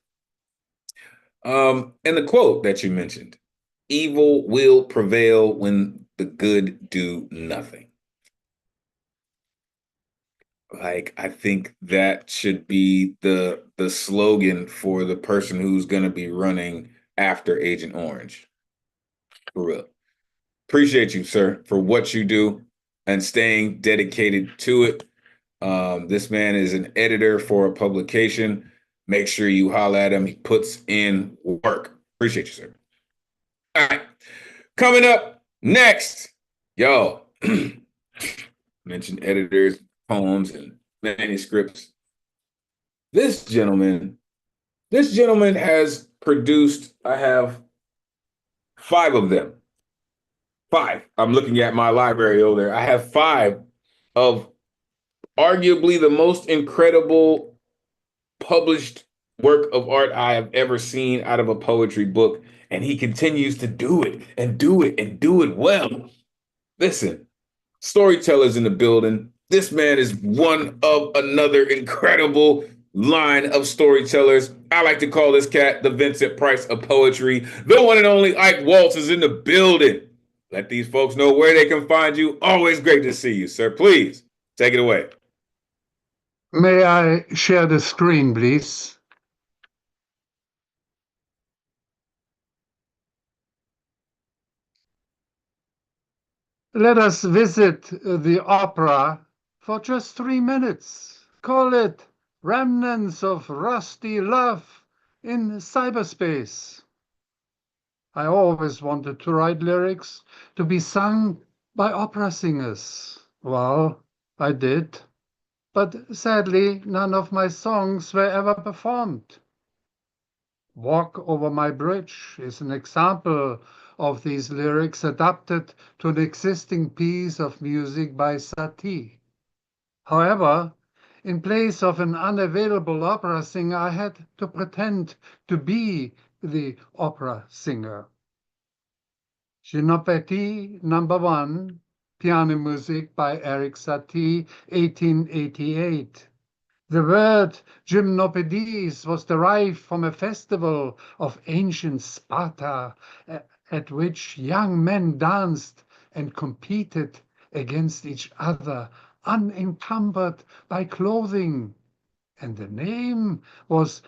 And the quote that you mentioned, evil will prevail when the good do nothing. Like, I think that should be the slogan for the person who's going to be running after Agent Orange. For real. Appreciate you, sir, for what you do and staying dedicated to it. This man is an editor for a publication. Make sure you holler at him. He puts in work. Appreciate you, sir. All right. Coming up next, yo, mentioned editors, poems, and manuscripts. This gentleman has produced, I have 5 of them. 5. I'm looking at my library over there. I have 5 of arguably the most incredible published work of art I have ever seen out of a poetry book. And he continues to do it and do it and do it well. Listen, storytellers in the building. This man is one of another incredible line of storytellers. I like to call this cat the Vincent Price of poetry. The one and only Ike Waltz is in the building. Let these folks know where they can find you. Always great to see you, sir. Please take it away.
May I share the screen, please? Let us visit the opera for just 3 minutes. Call it Remnants of Rusty Love in Cyberspace. I always wanted to write lyrics to be sung by opera singers. Well, I did. But sadly, none of my songs were ever performed. Walk Over My Bridge is an example of these lyrics adapted to an existing piece of music by Satie. However, in place of an unavailable opera singer, I had to pretend to be the opera singer. Ginopétie Number 1, piano music by Eric Satie, 1888. The word gymnopedes was derived from a festival of ancient Sparta at which young men danced and competed against each other, unencumbered by clothing. And the name was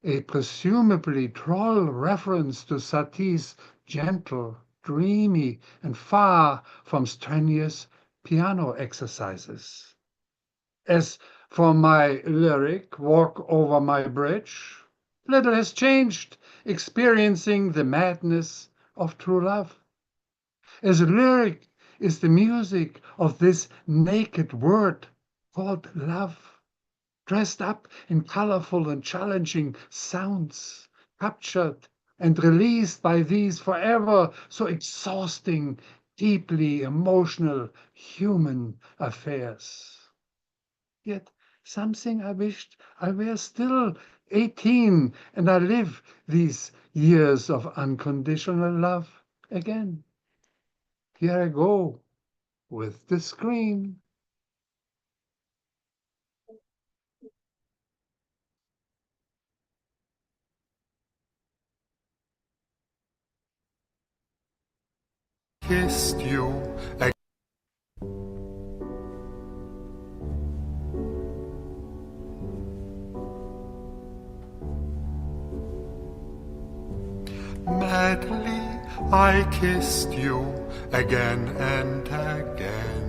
a presumably droll reference to Satie's gentle, dreamy, and far from strenuous piano exercises. As for my lyric, Walk Over My Bridge, little has changed, experiencing the madness of true love. As lyric is the music of this naked word called love, dressed up in colorful and challenging sounds, captured and released by these forever so exhausting, deeply emotional human affairs. Yet something I wished I were still 18 and I live these years of unconditional love again. Here I go with the screen.
Kissed you madly, I kissed you again and again.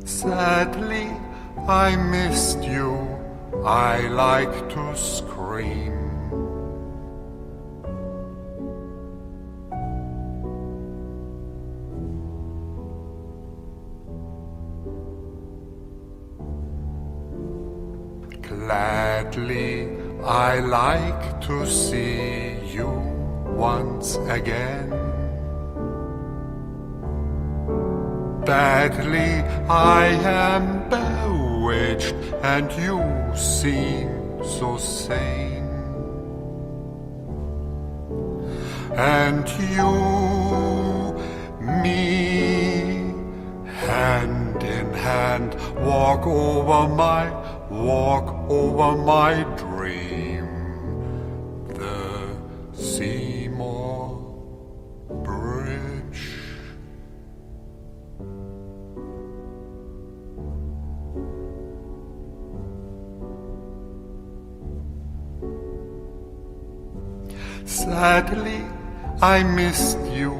Sadly, I missed you, I like to scream. Gladly, I like to see you once again. Badly, I am bewitched, and you seem so sane. And you, me, hand in hand, walk over my dream, the Seymour Bridge. Sadly, I missed you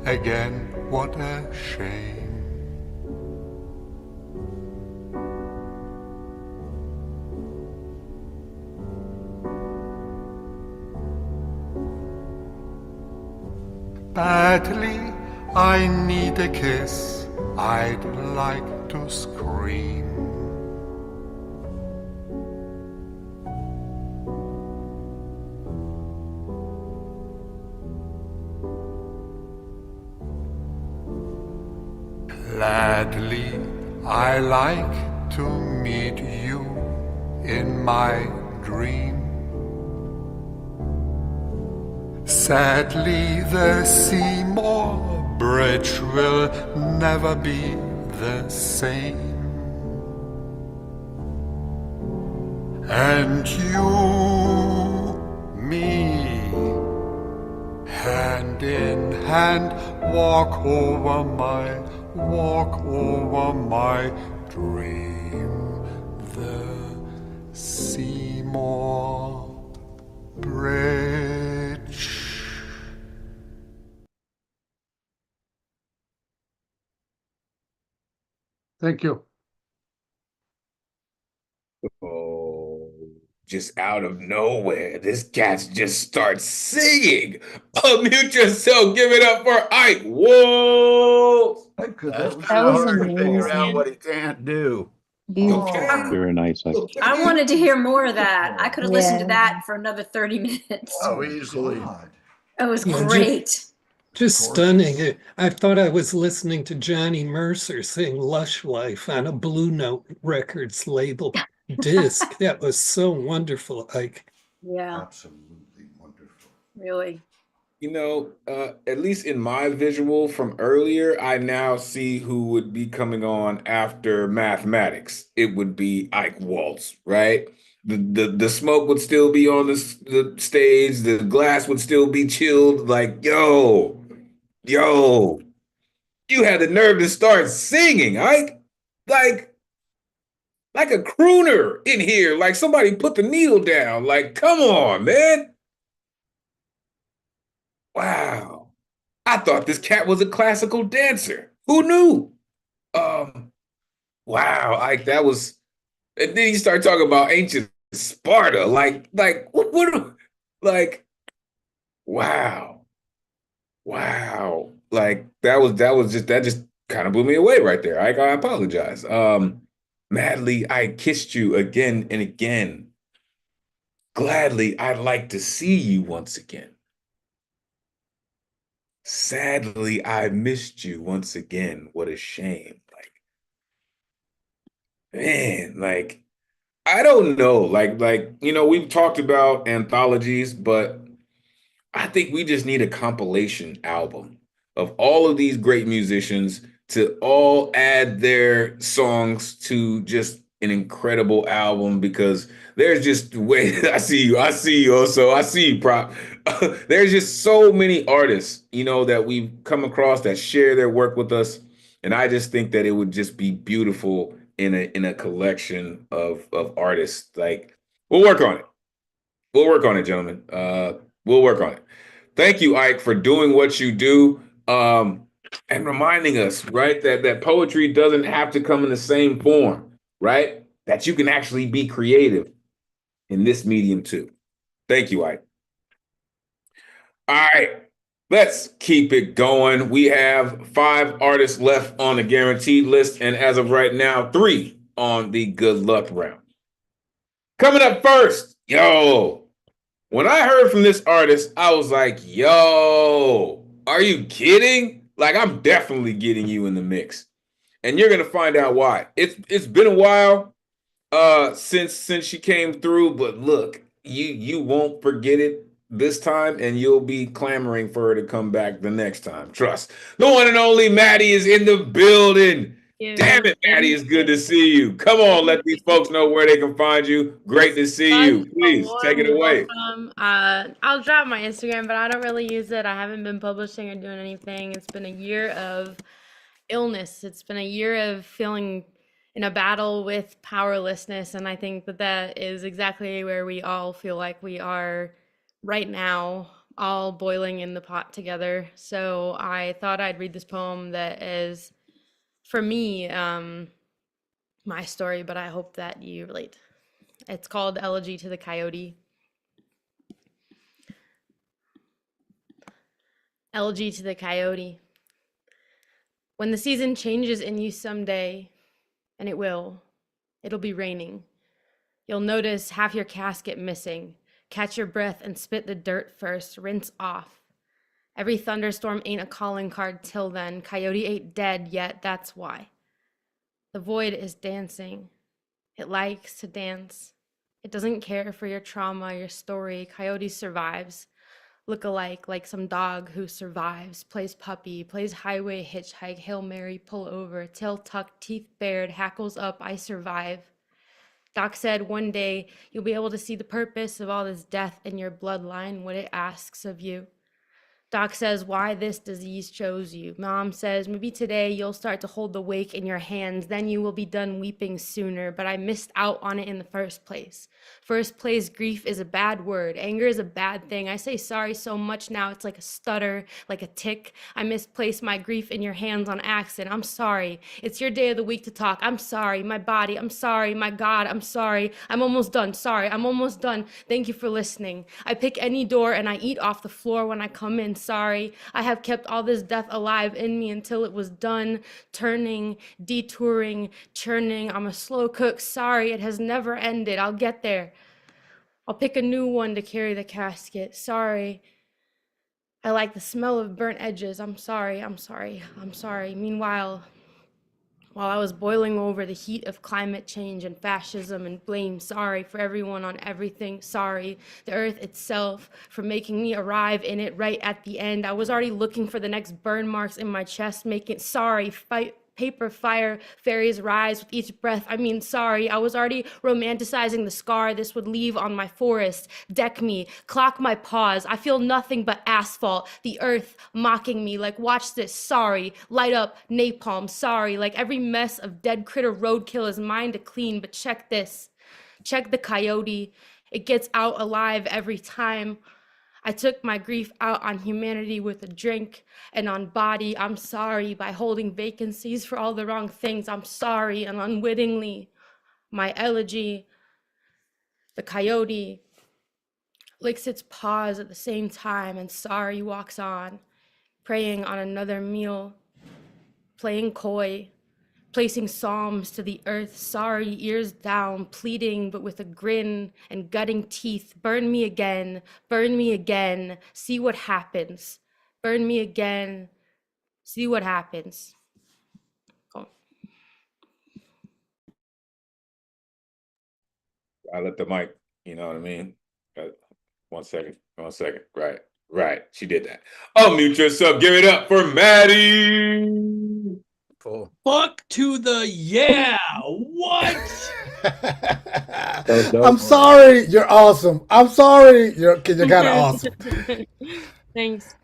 again, what a shame. Badly, I need a kiss, I'd like to scream. Gladly, I like to meet you in my dream. Sadly, the Seymour Bridge will never be the same. And you, me, hand in hand, walk over my dream, the Seymour Bridge.
Thank you.
Oh, just out of nowhere, this cat just starts singing. Unmute yourself. Give it up for Ike. Whoa!
That's
That
kind of
was
hard to figure out
amazing.
what he can't do.
Beautiful.
Very nice.
I wanted to hear more of that. I could have listened to
Yeah.
that for another 30 minutes.
Oh, easily.
That was
Yeah,
great.
Just stunning. I thought I was listening to Johnny Mercer sing Lush Life on a Blue Note Records label disc. That was so wonderful, Ike.
Yeah.
Absolutely wonderful.
really.
You know, at least in my visual from earlier, I now see who would be coming on after mathematics. It would be Ike Waltz, right? The smoke would still be on the stage, the glass would still be chilled. Like, yo, you had the nerve to start singing, Ike. Like a crooner in here. Like somebody put the needle down. Like, come on, man. Wow. I thought this cat was a classical dancer. Who knew? Um, wow, like that was, and then you start talking about ancient Sparta. Like like, wow, wow. Like that just kind of blew me away right there. I apologize. Madly, I kissed you again and again. Gladly, I'd like to see you once again. Sadly, I missed you once again. What a shame. Like, man, like I don't know. We've talked about anthologies, but I think we just need a compilation album of all of these great musicians to all add their songs to just an incredible album because there's just way I see you also. I see you, Prop. There's just so many artists, that we've come across that share their work with us. And I just think that it would just be beautiful in a collection of artists. Like, we'll work on it. We'll work on it, gentlemen. We'll work on it. Thank you, Ike, for doing what you do, and reminding us, right, that poetry doesn't have to come in the same form, right? That you can actually be creative in this medium too. Thank you, Ike. All right, let's keep it going. We have 5 artists left on the guaranteed list, and as of right now, 3 on the good luck round. Coming up first, when I heard from this artist, I was like, yo, are you kidding? Like, I'm definitely getting you in the mix. And you're gonna find out why. It's been a while since she came through, but look, you won't forget it this time, and you'll be clamoring for her to come back the next time. Trust. The one and only Maddie is in the building. Damn it, Maddie, it's good to see you. Come on, let these folks know where they can find you. Great to see you. Please take it away.
Welcome. I'll drop my Instagram, but I don't really use it. I haven't been publishing or doing anything. It's been a year of illness. It's been a year of feeling in a battle with powerlessness, and I think that is exactly where we all feel like we are right now, all boiling in the pot together. So I thought I'd read this poem that is, for me, my story, but I hope that you relate. It's called Elegy to the Coyote. Elegy to the Coyote. When the season changes in you someday, and it'll be raining. You'll notice half your casket missing. Catch your breath and spit the dirt first, rinse off. Every thunderstorm ain't a calling card till then. Coyote ain't dead yet, that's why. The void is dancing. It likes to dance. It doesn't care for your trauma, your story. Coyote survives. Look alike, like some dog who survives. Plays puppy, plays highway hitchhike, Hail Mary, pull over. Tail tucked, teeth bared, hackles up, I survive. Doc said one day you'll be able to see the purpose of all this death in your bloodline, what it asks of you. Doc says why this disease chose you. Mom says maybe today you'll start to hold the wake in your hands, then you will be done weeping sooner, but I missed out on it in the first place. First place, grief is a bad word. Anger is a bad thing. I say sorry so much now, it's like a stutter, like a tick. I misplaced my grief in your hands on accident. I'm sorry. It's your day of the week to talk. I'm sorry. My body, I'm sorry. My God, I'm sorry. I'm almost done. Sorry, I'm almost done. Thank you for listening. I pick any door and I eat off the floor when I come in. Sorry, I have kept all this death alive in me until it was done, turning, detouring, churning. I'm a slow cook. Sorry, it has never ended. I'll get there. I'll pick a new one to carry the casket. Sorry. I like the smell of burnt edges. I'm sorry. I'm sorry. I'm sorry. Meanwhile, while I was boiling over the heat of climate change and fascism and blame. Sorry for everyone on everything. Sorry, the earth itself, for making me arrive in it right at the end. I was already looking for the next burn marks in my chest, making sorry, fight. Paper fire fairies rise with each breath. I mean, sorry, I was already romanticizing the scar this would leave on my forest. Deck me, clock my paws. I feel nothing but asphalt, the earth mocking me like, watch this, sorry. Light up, napalm, sorry. Like every mess of dead critter roadkill is mine to clean, but check this. Check the coyote. It gets out alive every time. I took my grief out on humanity with a drink, and on body, I'm sorry by holding vacancies for all the wrong things. I'm sorry, and unwittingly, my elegy, the coyote, licks its paws at the same time, and sorry walks on, preying on another meal, playing coy, placing psalms to the earth, sorry, ears down, pleading, but with a grin and gutting teeth. Burn me again, see what happens. Burn me again, see what happens. Oh.
I let the mic, you know what I mean? 1 second, 1 second. Right. She did that. Unmute yourself. Give it up for Maddie.
Cool.
Fuck to the yeah. What?
I'm sorry. You're awesome. I'm sorry. You're kind of awesome.
Thanks.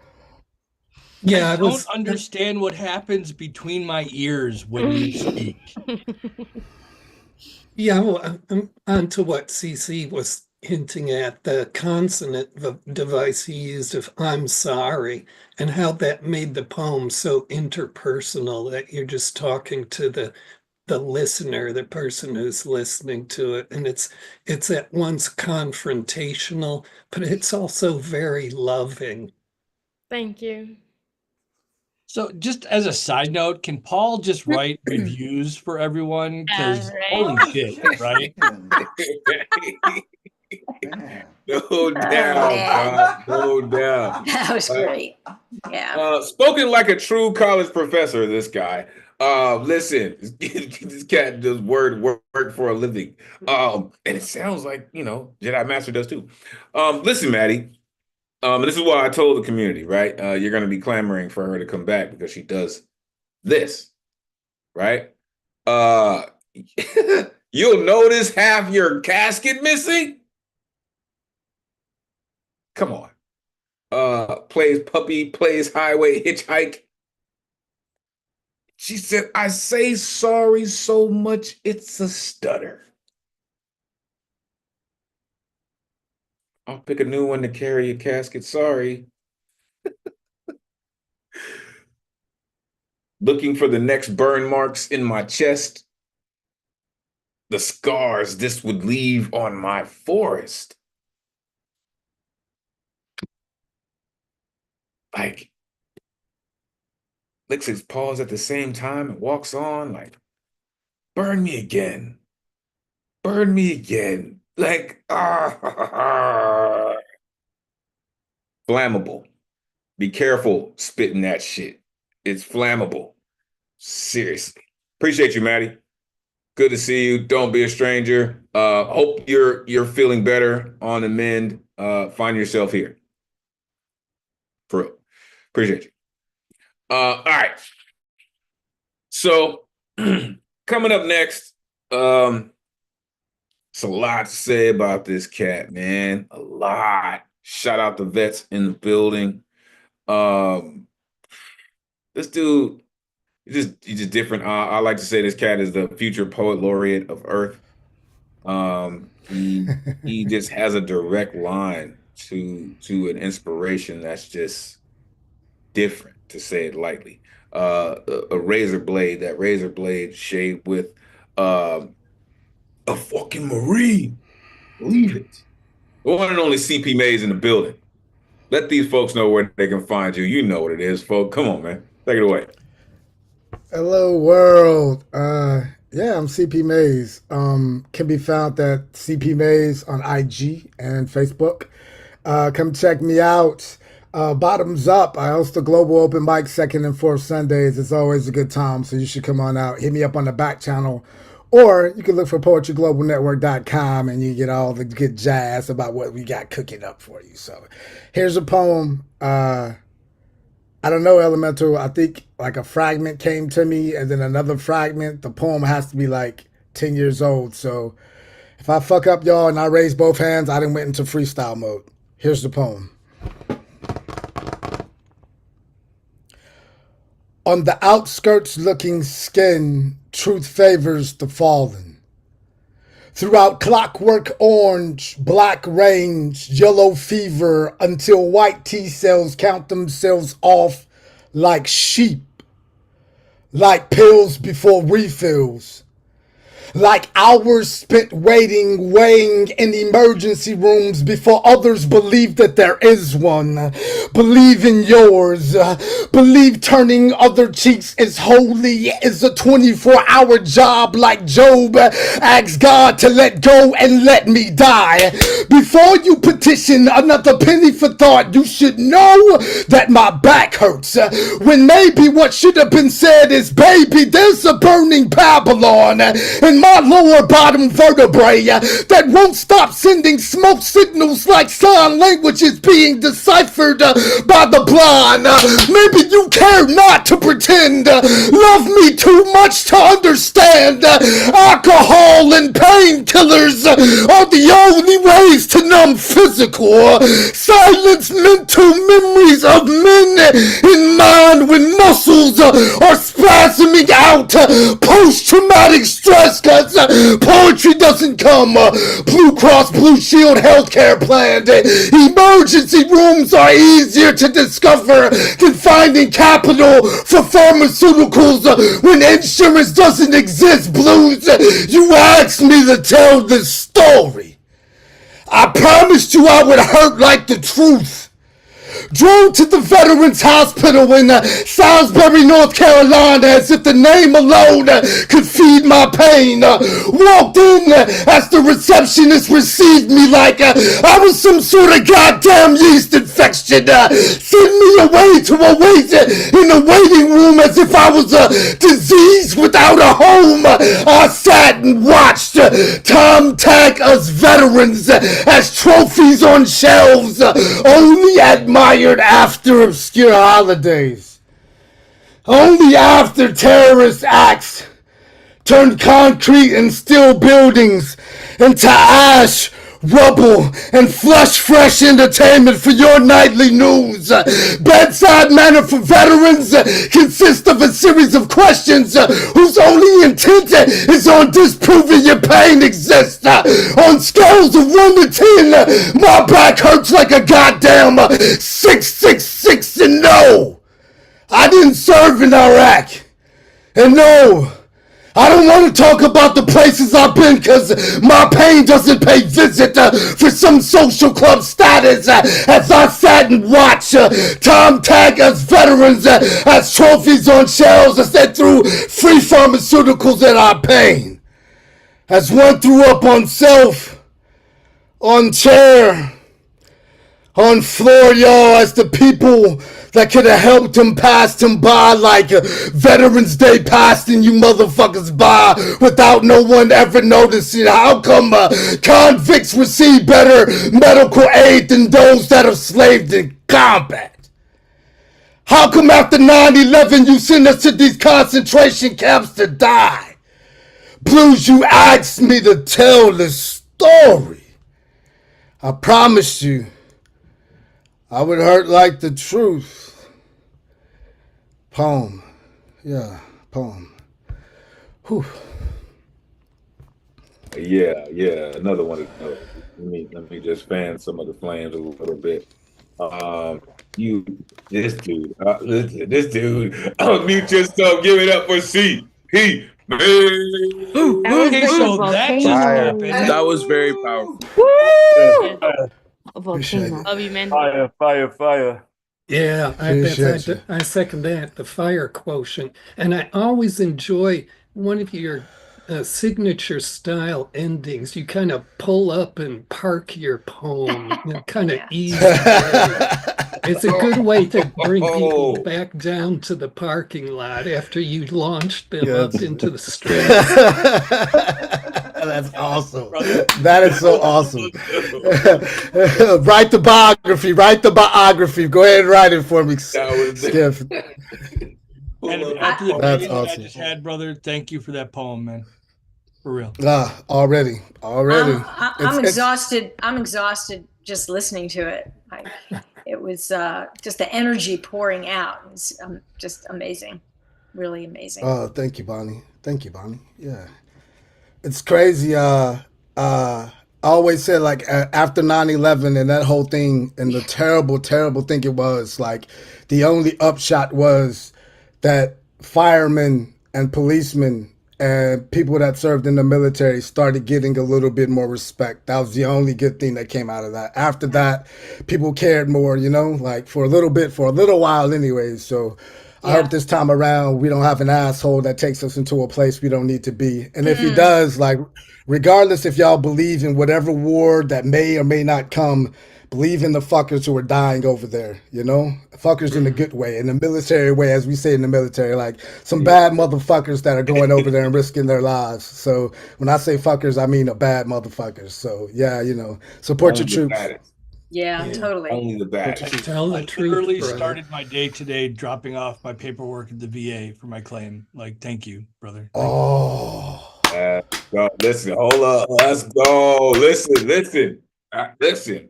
Yeah,
I don't understand what happens between my ears when you speak.
Yeah, well, on to what CC was hinting at, the consonant device he used of I'm sorry, and how that made the poem so interpersonal that you're just talking to the listener, the person who's listening to it. And it's at once confrontational, but it's also very loving.
Thank you.
So just as a side note, can Paul just write reviews for everyone? Because holy shit, right?
No doubt, Bob. No doubt.
That was great. Yeah.
Spoken like a true college professor, this guy. Listen, this cat does work for a living. And it sounds like, Jedi Master does too. Listen, Maddie. This is why I told the community, right? You're going to be clamoring for her to come back because she does this, right? You'll notice half your casket missing. Come on. Plays puppy, plays highway hitchhike. She said, I say sorry so much, it's a stutter. I'll pick a new one to carry your casket, sorry. Looking for the next burn marks in my chest. The scars this would leave on my forest. Like, licks his paws at the same time and walks on like, burn me again. Burn me again. Like, flammable. Be careful spitting that shit. It's flammable. Seriously. Appreciate you, Maddie. Good to see you. Don't be a stranger. Hope you're feeling better on the mend. Find yourself here. For real. Appreciate you. All right. So coming up next, it's a lot to say about this cat, man. A lot. Shout out the vets in the building. This dude, he's just different. I like to say this cat is the future poet laureate of Earth. He just has a direct line to an inspiration that's just different, to say it lightly. A razor blade, that razor blade shaved with a fucking Marine. Believe it. The one and only CP Mays in the building. Let these folks know where they can find you. You know what it is, folks. Come on, man. Take it away.
Hello, world. Yeah, I'm CP Mays. Can be found at CP Mays on IG and Facebook. Come check me out. Bottoms Up. I host the Global Open Mic second and fourth Sundays. It's always a good time, so you should come on out. Hit me up on the back channel. Or you can look for poetryglobalnetwork.com and you get all the good jazz about what we got cooking up for you. So here's a poem. I don't know, Elemental. I think like a fragment came to me and then another fragment. The poem has to be like 10 years old. So if I fuck up, y'all, and I raise both hands, I done went into freestyle mode. Here's the poem. On the outskirts looking skin, truth favors the fallen. Throughout clockwork orange, black range, yellow fever, until white T cells count themselves off like sheep, like pills before refills. Like hours spent waiting, weighing in emergency rooms before others believe that there is one. Believe in yours. Believe turning other cheeks is holy, is a 24-hour job like Job. Ask God to let go and let me die. Before you petition another penny for thought, you should know that my back hurts. When maybe what should have been said is, baby, there's a burning Babylon. And my lower bottom vertebrae that won't stop sending smoke signals like sign language is being deciphered by the blind. Maybe you care not to pretend. Love me too much to understand. Alcohol and painkillers are the only ways to numb physical. Silence mental memories of men in mind when muscles are spasming out. Post-traumatic stress cuts. Poetry doesn't come Blue Cross Blue Shield healthcare plan. Emergency rooms are easier to discover than finding capital for pharmaceuticals when insurance doesn't exist. Blues, you asked me to tell this story. I promised you I would hurt like the truth. Drove to the Veterans Hospital in Salisbury, North Carolina, as if the name alone could feed my pain. Walked in as the receptionist received me like I was some sort of goddamn yeast infection. Sent me away to a wait in a waiting room as if I was a disease without a home. I sat and watched Tom tag us veterans as trophies on shelves, only admired after obscure holidays, only after terrorist acts turned concrete and steel buildings into ash, rubble, and fresh entertainment for your nightly news. Bedside manner for veterans consists of a series of questions whose only intent is on disproving your pain exists. On scales of 1 to 10, my back hurts like a goddamn 666, and no, I didn't serve in Iraq. And no, I don't want to talk about the places I've been because my pain doesn't pay visit for some social club status as I sat and watched Tom tag us veterans as trophies on shelves as they threw free pharmaceuticals at our pain. As one threw up on self, on chair, on floor, y'all, as the people that could have helped him passed him by like Veterans Day passing you motherfuckers by without no one ever noticing. How come convicts receive better medical aid than those that are slaved in combat? How come after 9/11 you send us to these concentration camps to die? Blues, you asked me to tell this story. I promised you I would hurt like the truth. Poem. Yeah, poem. Whew.
Yeah, another one. Let me just fan some of the flames a little bit. This dude. Unmute yourself. Give it up for CP.
Okay, so that just happened.
That was very powerful.
Love you, man.
Fire.
Yeah, I second that, the fire quotient. And I always enjoy one of your signature style endings. You kind of pull up and park your poem in kind of easy way. It's a good way to bring people
Oh.
back down to the parking lot after you launched them
Yeah,
up into the street.
That's awesome. That is so awesome. Write the biography. Write the biography. Go ahead and write it for me, Skiff.
And after the
That's
meeting that I
awesome.
just had, brother, thank you for that poem, man. For real.
Already.
I'm exhausted. I'm exhausted just listening to it. It was just the energy pouring out. It was just amazing, really amazing.
Oh, thank you, Bonnie. Thank you, Bonnie. Yeah, it's crazy. I always said like after 9/11 and that whole thing and the terrible thing it was, like the only upshot was that firemen and policemen and people that served in the military started getting a little bit more respect. That was the only good thing that came out of that. After that, people cared more, like for a little while anyways. So I hope this time around we don't have an asshole that takes us into a place we don't need to be. And if he does, like, regardless if y'all believe in whatever war that may or may not come, believe in the fuckers who are dying over there, Fuckers in a good way, in the military way, as we say in the military, like some bad motherfuckers that are going over there and risking their lives. So when I say fuckers, I mean a bad motherfuckers. So yeah, support your troops.
Yeah, totally.
Only the baddest.
Tell the
I
truth,
literally
brother.
started my day today dropping off my paperwork at the VA for my claim. Like, thank you, brother. Thank
Go. Listen, hold up. Let's go. Listen. Listen.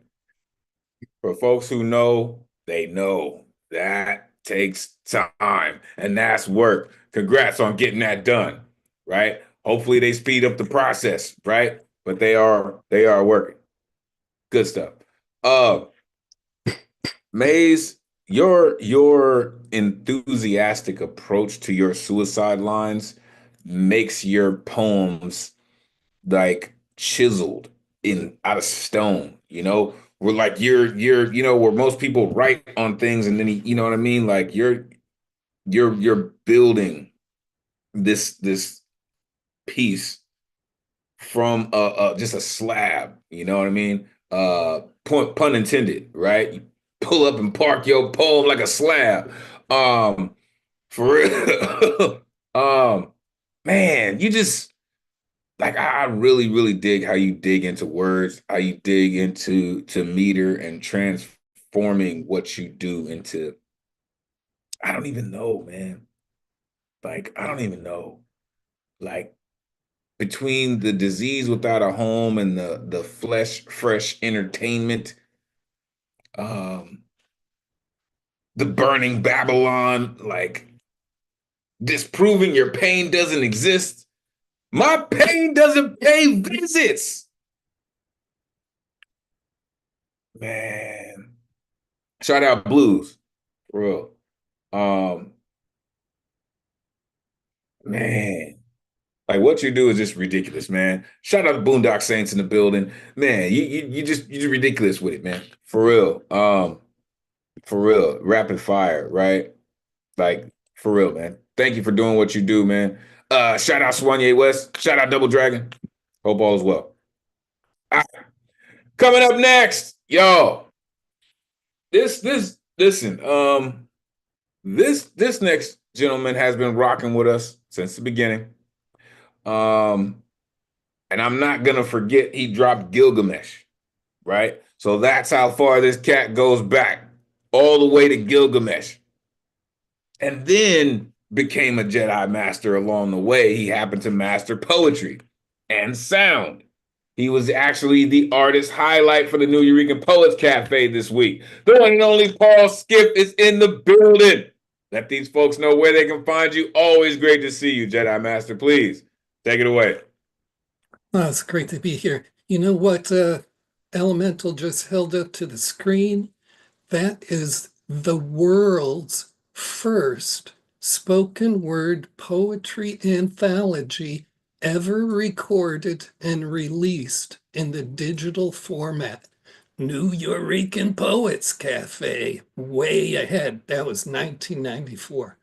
For folks who know, they know that takes time and that's work. Congrats on getting that done, right? Hopefully they speed up the process, right? But they are working. Good stuff. Maze, your enthusiastic approach to your suicide lines makes your poems like chiseled out of stone, We're like you're where most people write on things and then you know what I mean? Like you're building this piece from just a slab, you know what I mean? Pun intended, right? You pull up and park your poem like a slab. For real. Man, you just like I really, really dig how you dig into words, how you dig into meter and transforming what you do into. I don't even know, man. Like I don't even know. Like between the disease without a home and the fresh entertainment, the burning Babylon, like disproving your pain doesn't exist. My pain doesn't pay visits. Man. Shout out Blues. For real. Man. Like what you do is just ridiculous, man. Shout out to Boondock Saints in the building. Man, you just ridiculous with it, man. For real. For real. Rapid fire, right? Like, for real, man. Thank you for doing what you do, man. Shout out Swanye West. Shout out Double Dragon. Hope all is well. All right. Coming up next, y'all. This next gentleman has been rocking with us since the beginning. And I'm not gonna forget he dropped Gilgamesh, right? So that's how far this cat goes back, all the way to Gilgamesh. And then became a Jedi Master along the way. He happened to master poetry and sound. He was actually the artist highlight for the New Eurekan Poets Cafe this week. The one and only Paul Skiff is in the building. Let these folks know where they can find you. Always great to see you, Jedi Master. Please take it away.
Oh, it's great to be here. You know what Elemental just held up to the screen? That is the world's first spoken word poetry anthology ever recorded and released in the digital format. New Eurekan Poets Cafe, way ahead. That was 1994.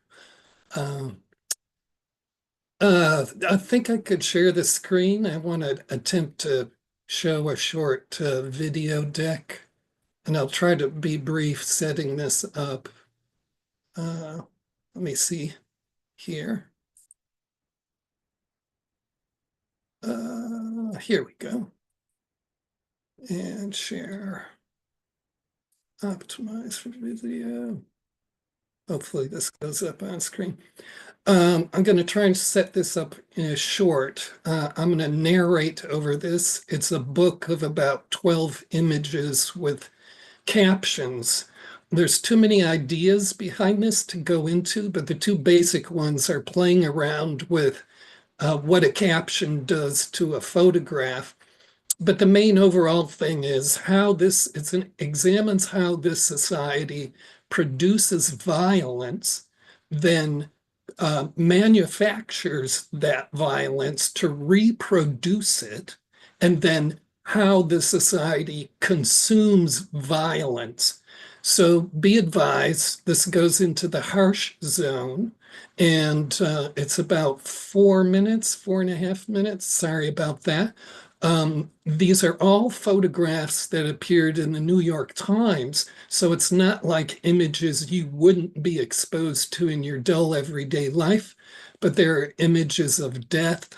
I think I could share the screen. I want to attempt to show a short video deck. And I'll try to be brief setting this up. Let me see here. Here we go. And share. Optimize for video. Hopefully this goes up on screen. I'm going to try and set this up in a short. I'm going to narrate over this. It's a book of about 12 images with captions. There's too many ideas behind this to go into, but the two basic ones are playing around with what a caption does to a photograph. But the main overall thing is how this examines how this society produces violence, then manufactures that violence to reproduce it, and then how the society consumes violence. So be advised, this goes into the harsh zone, and it's about 4 minutes, 4.5 minutes. Sorry about that. These are all photographs that appeared in the New York Times, so it's not like images you wouldn't be exposed to in your dull everyday life, but there are images of death,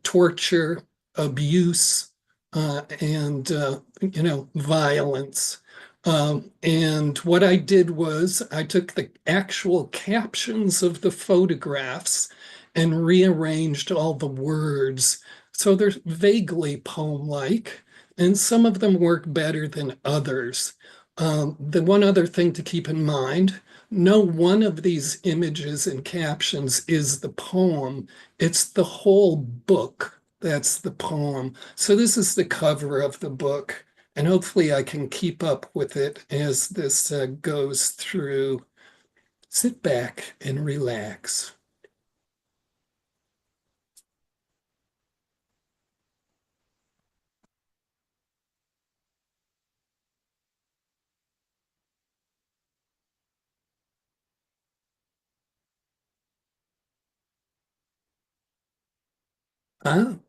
torture, abuse, and violence. And what I did was I took the actual captions of the photographs and rearranged all the words. So they're vaguely poem-like, and some of them work better than others. The one other thing to keep in mind, no one of these images and captions is the poem. It's the whole book that's the poem. So this is the cover of the book, and hopefully I can keep up with it as this goes through. Sit back and relax.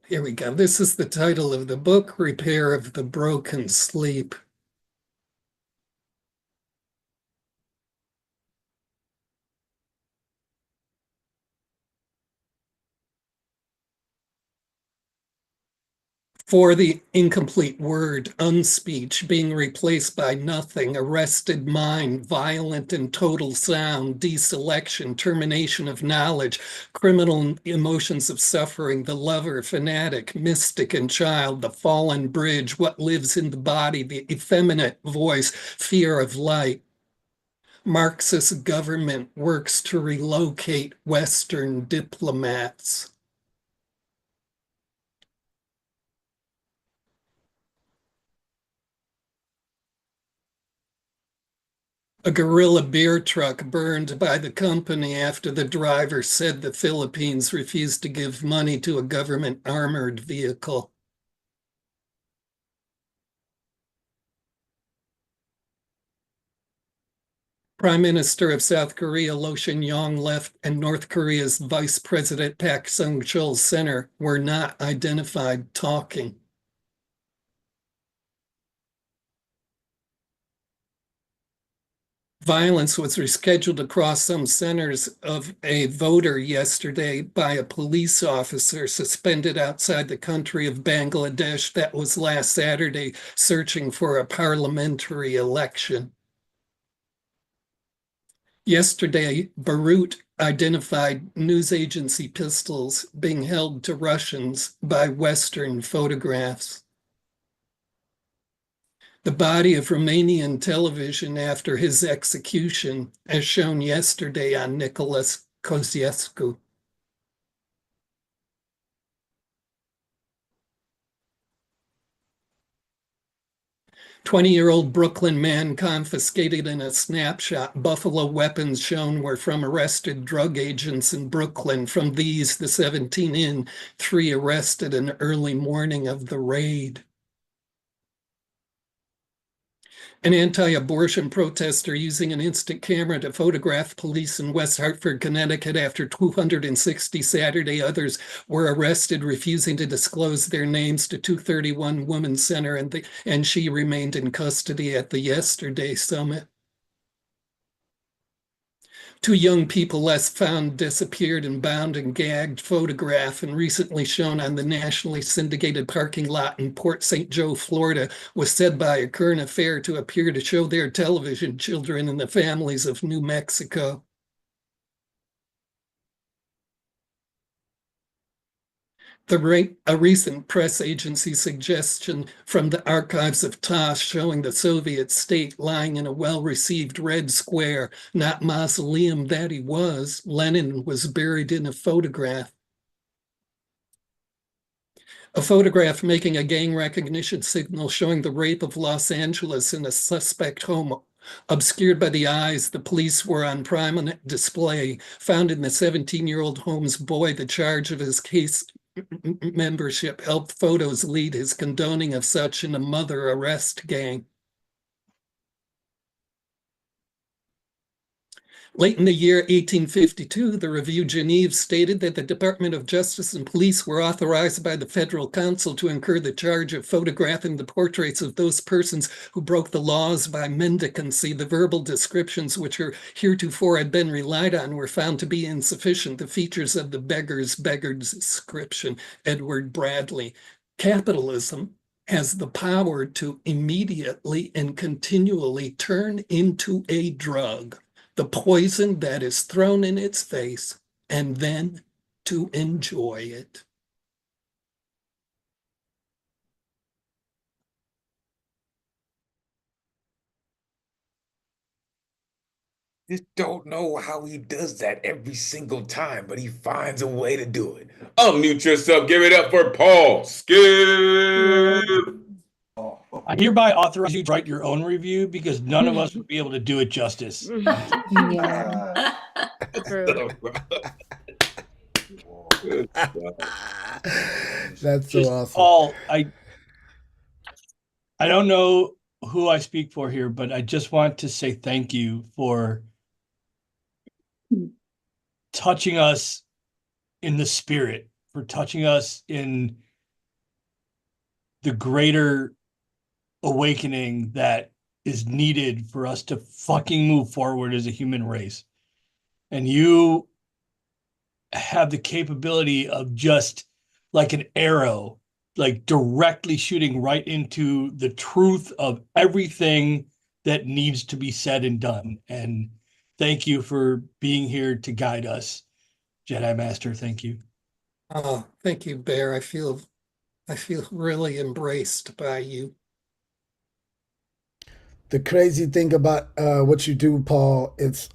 Here we go. This is the title of the book, Repair of the Broken Sleep. For the incomplete word, unspeech, being replaced by nothing, arrested mind, violent and total sound, deselection, termination of knowledge, criminal emotions of suffering, the lover, fanatic, mystic and child, the fallen bridge, what lives in the body, the effeminate voice, fear of light. Marxist government works to relocate Western diplomats. A guerrilla beer truck burned by the company after the driver said the Philippines refused to give money to a government armored vehicle. Prime Minister of South Korea, Ro Shin-yong, left, and North Korea's Vice President Pak Sung-chul's center were not identified talking. Violence was rescheduled across some centers of a voter yesterday by a police officer suspended outside the country of Bangladesh that was last Saturday searching for a parliamentary election. Yesterday, Beirut identified news agency pistols being held to Russians by Western photographs. The body of Romanian television after his execution, as shown yesterday on Nicholas Koziescu. "20-year-old Brooklyn man confiscated in a snapshot. Buffalo weapons shown were from arrested drug agents in Brooklyn. From these, the 17 in, 3 arrested in early morning of the raid." An anti-abortion protester using an instant camera to photograph police in West Hartford, Connecticut after 260 Saturday others were arrested, refusing to disclose their names to 231 Women's Center, and she remained in custody at the Yesterday Summit. 2 young people last found disappeared and bound and gagged photograph and recently shown on the nationally syndicated parking lot in Port St. Joe, Florida, was said by a current affair to appear to show their television children and the families of New Mexico. A recent press agency suggestion from the archives of Tosh showing the Soviet state lying in a well-received red square, not mausoleum that he was. Lenin was buried in a photograph. A photograph making a gang recognition signal showing the rape of Los Angeles in a suspect home. Obscured by the eyes, the police were on prominent display, found in the 17-year-old home's boy. The charge of his case membership helped photos lead his condoning of such in a mother arrest gang. Late in the year 1852, the Review Genève stated that the Department of Justice and Police were authorized by the Federal Council to incur the charge of photographing the portraits of those persons who broke the laws by mendicancy. The verbal descriptions which heretofore had been relied on were found to be insufficient. The features of the beggar's description, Edward Bradley. Capitalism has the power to immediately and continually turn into a drug the poison that is thrown in its face, and then to enjoy it.
Just don't know how he does that every single time, but he finds a way to do it. Unmute yourself. Give it up for Paul Skip.
I hereby authorize you to write your own review because none of us would be able to do it justice.
Yeah. True.
That's so awesome.
Paul, I don't know who I speak for here, but I just want to say thank you for touching us in the spirit, for touching us in the greater awakening that is needed for us to fucking move forward as a human race. And you have the capability of just like an arrow, like directly shooting right into the truth of everything that needs to be said and done. And thank you for being here to guide us, Jedi Master. Thank you.
Oh, thank you, Bear. I feel really embraced by you.
The crazy thing about what you do, Paul, it's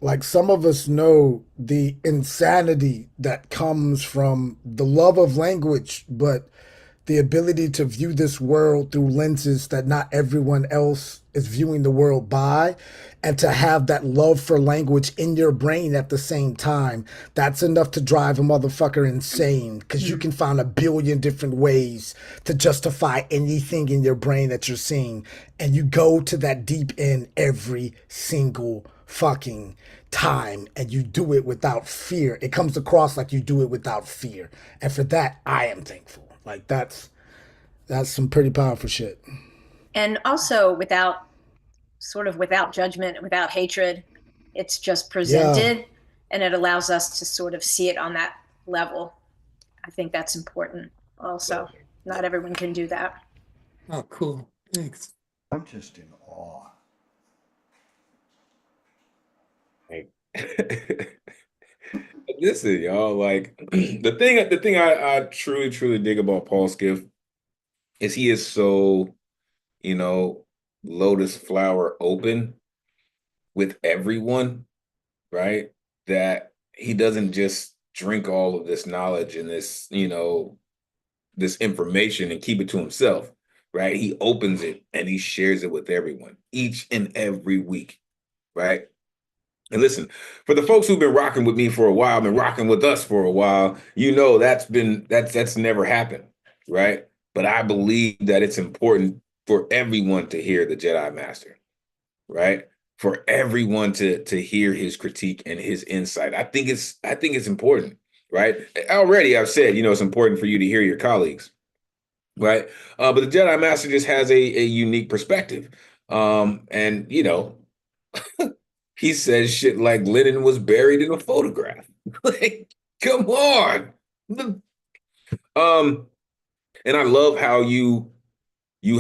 like some of us know the insanity that comes from the love of language, but the ability to view this world through lenses that not everyone else is viewing the world by, and to have that love for language in your brain at the same time. That's enough to drive a motherfucker insane, because you can find a billion different ways to justify anything in your brain that you're seeing, and you go to that deep end every single fucking time, and you do it without fear. It comes across like you do it without fear, and for that I am thankful. Like that's some pretty powerful shit.
And also without judgment, without hatred. It's just presented, and it allows us to sort of see it on that level. I think that's important also. Not everyone can do that.
Oh, cool. Thanks.
I'm just in awe.
Listen, y'all, like the thing I truly dig about Paul Skiff is he is so, lotus flower open with everyone, right? That he doesn't just drink all of this knowledge and this, this information and keep it to himself, right? He opens it and he shares it with everyone each and every week, right? And listen, for the folks who've been rocking with me for a while, been rocking with us for a while, that's never happened, right? But I believe that it's important for everyone to hear the Jedi Master, right? For everyone to hear his critique and his insight. I think it's important, right? Already I've said, it's important for you to hear your colleagues, right? But the Jedi Master just has a unique perspective. And he says shit like Lenin was buried in a photograph. Like, come on. And I love how you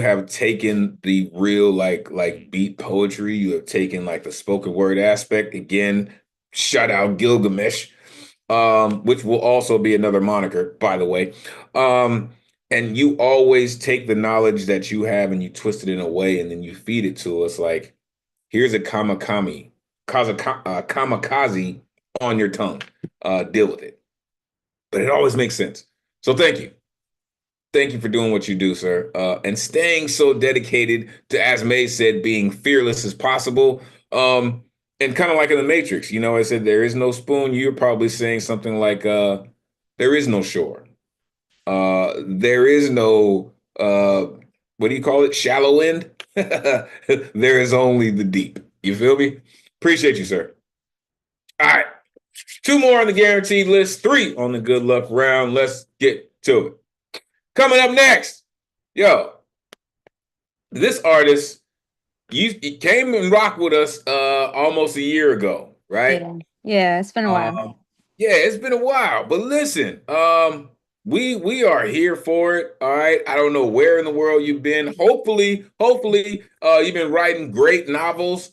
have taken the real like beat poetry. You have taken like the spoken word aspect. Again, shout out Gilgamesh, which will also be another moniker, by the way. And you always take the knowledge that you have and you twist it in a way, and then you feed it to us like, here's a kamikaze on your tongue. Deal with it. But it always makes sense. So thank you. Thank you for doing what you do, sir. And staying so dedicated to, as May said, being fearless as possible. And kind of like in the Matrix, I said, there is no spoon. You're probably saying something like, there is no shore. There is no, what do you call it? Shallow end. There is only the deep. You feel me? Appreciate you, sir. All right. 2 more on the guaranteed list, 3 on the good luck round. Let's get to it. Coming up next, this artist, you came and rocked with us almost a year ago, right?
Yeah, it's been a while.
Yeah, it's been a while. But listen, we are here for it. All right. I don't know where in the world you've been. Hopefully, you've been writing great novels,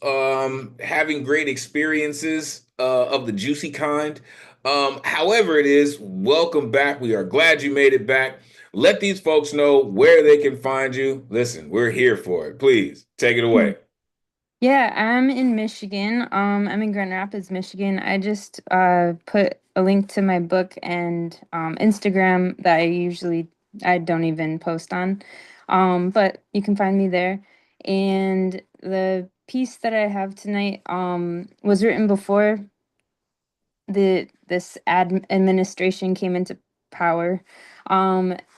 having great experiences of the juicy kind. However it is, welcome back. We are glad you made it back. Let these folks know where they can find you. Listen, we're here for it. Please take it away.
Yeah, I'm in Michigan. I'm in Grand Rapids, Michigan. I just put a link to my book and Instagram that I don't even post on. But you can find me there. And the piece that I have tonight was written before this administration came into power.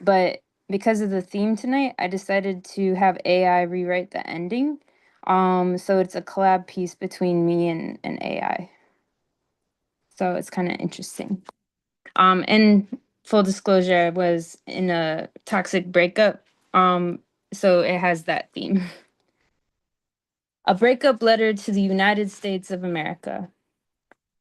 But because of the theme tonight, I decided to have AI rewrite the ending. So it's a collab piece between me and AI. So it's kind of interesting. And full disclosure, I was in a toxic breakup. So it has that theme. A breakup letter to the United States of America.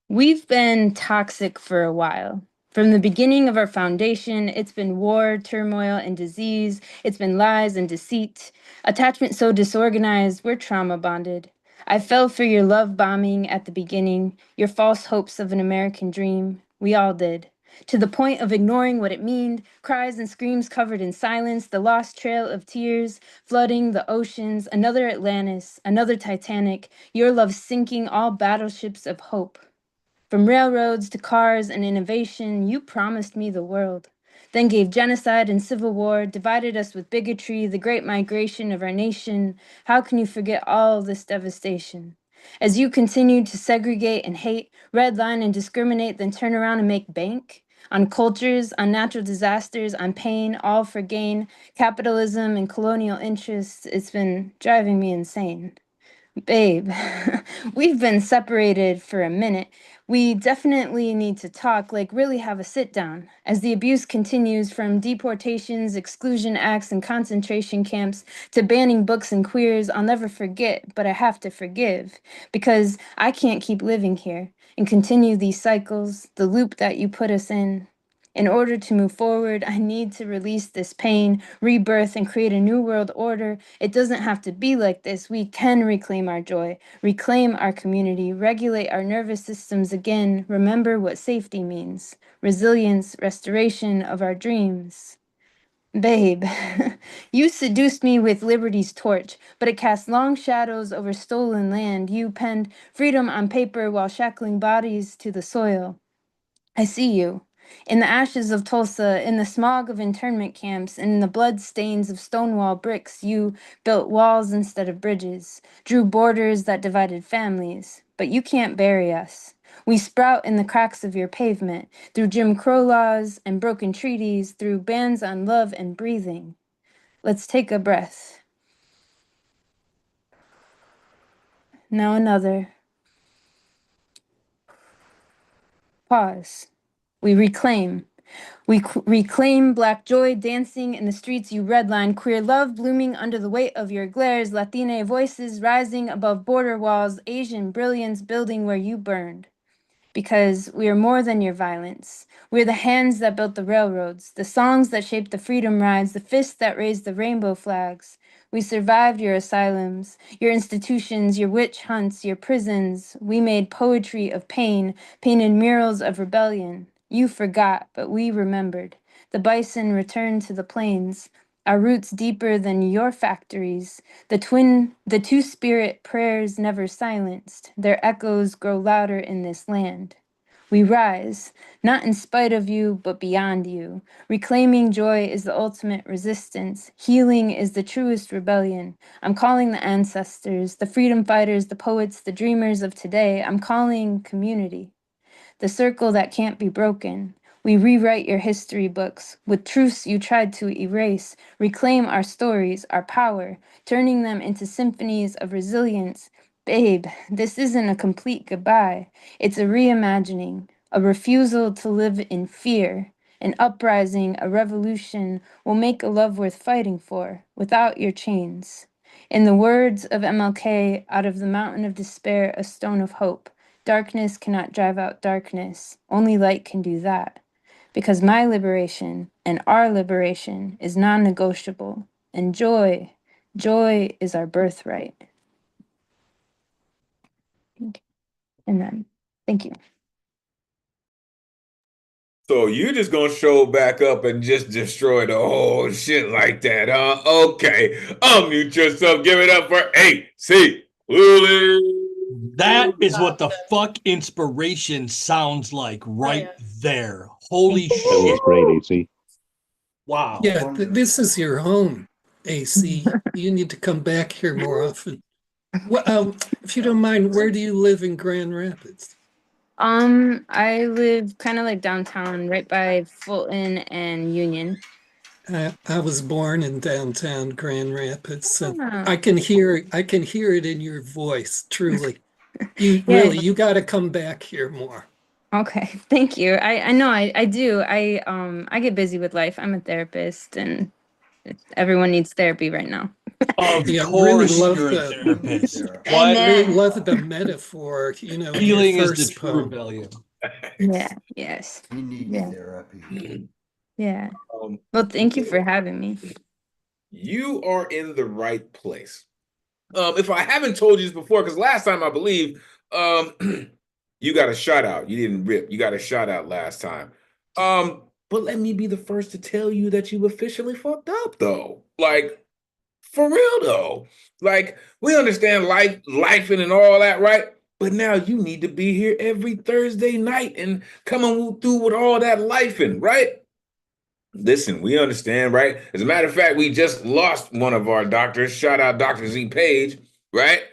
We've been toxic for a while. From the beginning of our foundation, it's been war, turmoil, and disease. It's been lies and deceit. Attachment so disorganized, we're trauma bonded. I fell for your love bombing at the beginning, your false hopes of an American dream. We all did. To the point of ignoring what it meant, cries and screams covered in silence, the lost trail of tears, flooding the oceans, another Atlantis, another Titanic, your love sinking all battleships of hope. From railroads to cars and innovation, you promised me the world. Then gave genocide and civil war, divided us with bigotry, the great migration of our nation. How can you forget all this devastation? As you continued to segregate and hate, redline and discriminate, then turn around and make bank? On cultures, on natural disasters, on pain, all for gain, capitalism and colonial interests, it's been driving me insane. Babe, we've been separated for a minute. We definitely need to talk, like really have a sit down. As the abuse continues from deportations, exclusion acts, and concentration camps to banning books and queers, I'll never forget, but I have to forgive because I can't keep living here and continue these cycles, the loop that you put us in. In order to move forward, I need to release this pain, rebirth, and create a new world order. It doesn't have to be like this. We can reclaim our joy, reclaim our community, regulate our nervous systems again, remember what safety means, resilience, restoration of our dreams. Babe, you seduced me with liberty's torch, but it cast long shadows over stolen land. You penned freedom on paper while shackling bodies to the soil. I see you. In the ashes of Tulsa, in the smog of internment camps, and in the blood stains of Stonewall bricks, you built walls instead of bridges, drew borders that divided families. But you can't bury us. We sprout in the cracks of your pavement, through Jim Crow laws and broken treaties, through bans on love and breathing. Let's take a breath. now another. Pause. We reclaim. We reclaim black joy dancing in the streets you redline, queer love blooming under the weight of your glares, Latina voices rising above border walls, Asian brilliance building where you burned. Because we are more than your violence. We're the hands that built the railroads, the songs that shaped the freedom rides, the fists that raised the rainbow flags. We survived your asylums, your institutions, your witch hunts, your prisons. We made poetry of pain, painted murals of rebellion. You forgot, but we remembered. The bison returned to the plains, our roots deeper than your factories. The two-spirit prayers never silenced. Their echoes grow louder in this land. We rise, not in spite of you, but beyond you. Reclaiming joy is the ultimate resistance. Healing is the truest rebellion. I'm calling the ancestors, the freedom fighters, the poets, the dreamers of today. I'm calling community, the circle that can't be broken. We rewrite your history books with truths you tried to erase, reclaim our stories, our power, turning them into symphonies of resilience. Babe, this isn't a complete goodbye. It's a reimagining, a refusal to live in fear. An uprising, a revolution will make a love worth fighting for without your chains. In the words of MLK, out of the mountain of despair, a stone of hope. Darkness cannot drive out darkness. Only light can do that. Because my liberation and our liberation is non negotiable. And joy is our birthright. Amen. Thank you.
So you just gonna show back up and just destroy the whole shit like that, huh? Okay. Unmute yourself. Give it up for AC Lily.
That is what the fuck inspiration sounds like right there. Holy shit.
That was great, AC.
Wow.
Yeah, this is your home, AC. You need to come back here more often. Well, if you don't mind, where do you live in Grand Rapids?
I live kind of like downtown, right by Fulton and Union.
I was born in downtown Grand Rapids, so
Ah.
I can hear it in your voice, truly. You
Yeah.
really, you got to come back here more.
Okay, thank you. I know I do. I get busy with life. I'm a therapist, and everyone needs therapy right now.
Of
Yeah,
course,
really love
you're a
the
therapist.
What?
really love the metaphor. You know, in your
Healing is the
first
true
poem.
rebellion.
Yeah. Yes.
He needs
Yeah.
therapy.
Yeah. Well, thank you for having me.
You are in the right place. If I haven't told you this before, because last time I believe you got a shout out. You didn't rip. You got a shout out last time. But let me be the first to tell you that you officially fucked up, though. Like, for real, though. Like, we understand life and all that, right? But now you need to be here every Thursday night and coming through with all that lifing, right? Listen, we understand, right? As a matter of fact, we just lost one of our doctors. Shout out Dr. Z Page, right?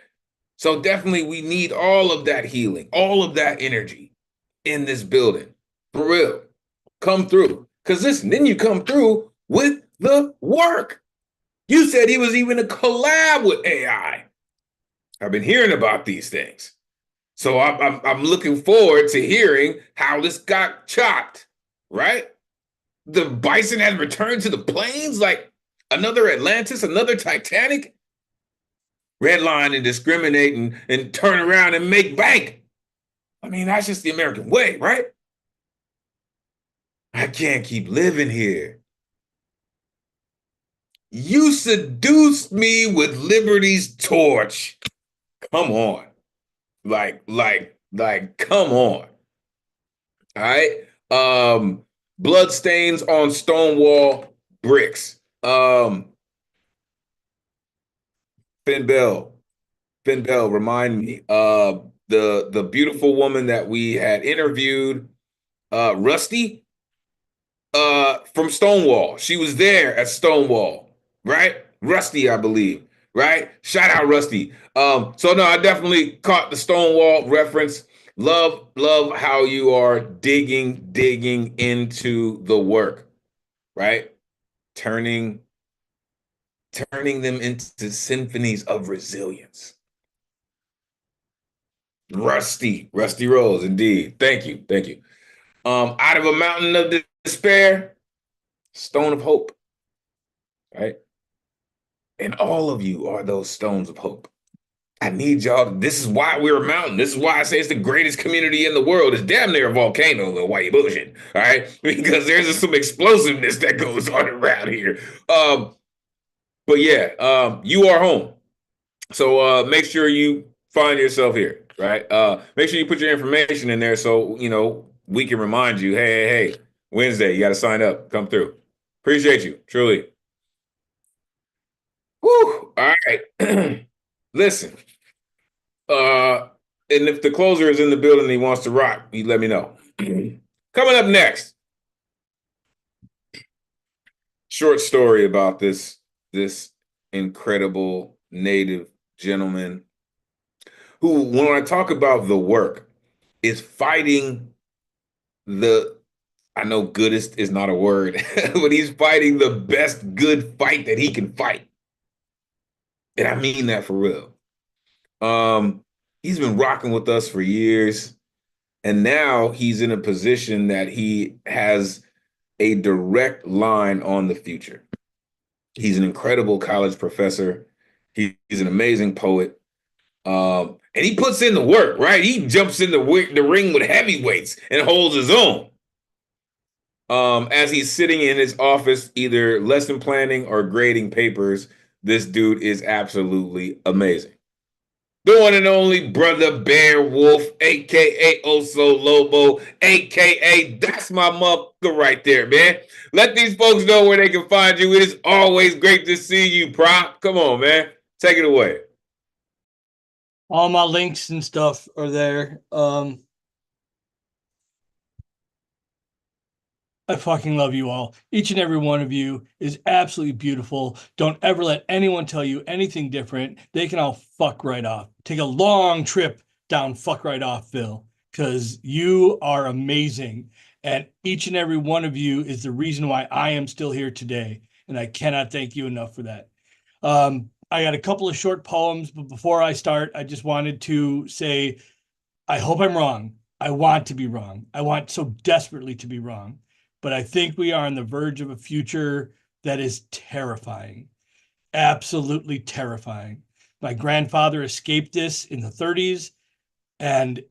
So definitely we need all of that healing, all of that energy in this building. For real. Come through. Because listen, then you come through with the work. You said he was even a collab with AI. I've been hearing about these things. So I'm looking forward to hearing how this got chopped, right? The bison has returned to the plains like another Atlantis, another Titanic. Redline and discriminate and turn around and make bank. I mean, that's just the American way, right? I can't keep living here. You seduced me with liberty's torch. Come on. Like, come on. All right. Bloodstains on Stonewall bricks. Finn Bell, remind me. The beautiful woman that we had interviewed, Rusty, from Stonewall. She was there at Stonewall, right? Rusty, I believe, right? Shout out Rusty. So no, I definitely caught the Stonewall reference. Love how you are digging into the work, right? Turning them into symphonies of resilience. Rusty Rose, indeed. Thank you. Out of a mountain of despair, stone of hope, right? And all of you are those stones of hope. I need y'all. This is why we're a mountain. This is why I say it's the greatest community in the world. It's damn near a volcano, little white bullshit. All right, because there's some explosiveness that goes on around here. But yeah, you are home. So make sure you find yourself here, right? Make sure you put your information in there so we can remind you. Hey, Wednesday, you got to sign up. Come through. Appreciate you, truly. Whew. All right. Listen. And if the closer is in the building and he wants to rock, you let me know. Coming up next, short story about this incredible native gentleman who, when I talk about the work, is fighting I know goodest is not a word, but he's fighting the best good fight that he can fight. And I mean that for real. He's been rocking with us for years. And now he's in a position that he has a direct line on the future. He's an incredible college professor. He's an amazing poet. And he puts in the work, right? He jumps in the ring with heavyweights and holds his own. As he's sitting in his office, either lesson planning or grading papers, this dude is absolutely amazing. The one and only Brother Bear Wolf, a.k.a. Oso Lobo, a.k.a. that's my motherfucker right there, man. Let these folks know where they can find you. It is always great to see you, Prop. Come on, man. Take it away.
All my links and stuff are there. I fucking love you all. Each and every one of you is absolutely beautiful. Don't ever let anyone tell you anything different. They can all fuck right off. Take a long trip down fuck right off, Phil, because you are amazing. And each and every one of you is the reason why I am still here today. And I cannot thank you enough for that. I got a couple of short poems, but before I start, I just wanted to say, I hope I'm wrong. I want to be wrong. I want so desperately to be wrong. But I think we are on the verge of a future that is terrifying, absolutely terrifying. My grandfather escaped this in the 30s, and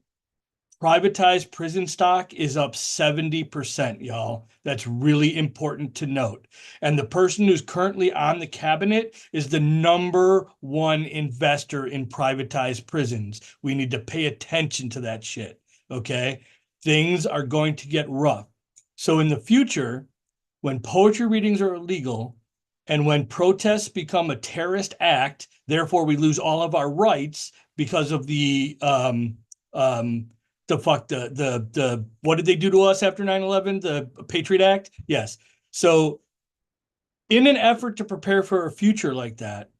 privatized prison stock is up 70%, y'all. That's really important to note. And the person who's currently on the cabinet is the #1 investor in privatized prisons. We need to pay attention to that shit, okay? Things are going to get rough. So in the future, when poetry readings are illegal and when protests become a terrorist act, therefore we lose all of our rights because of the what did they do to us after 9/11? The Patriot Act? Yes. So in an effort to prepare for a future like that,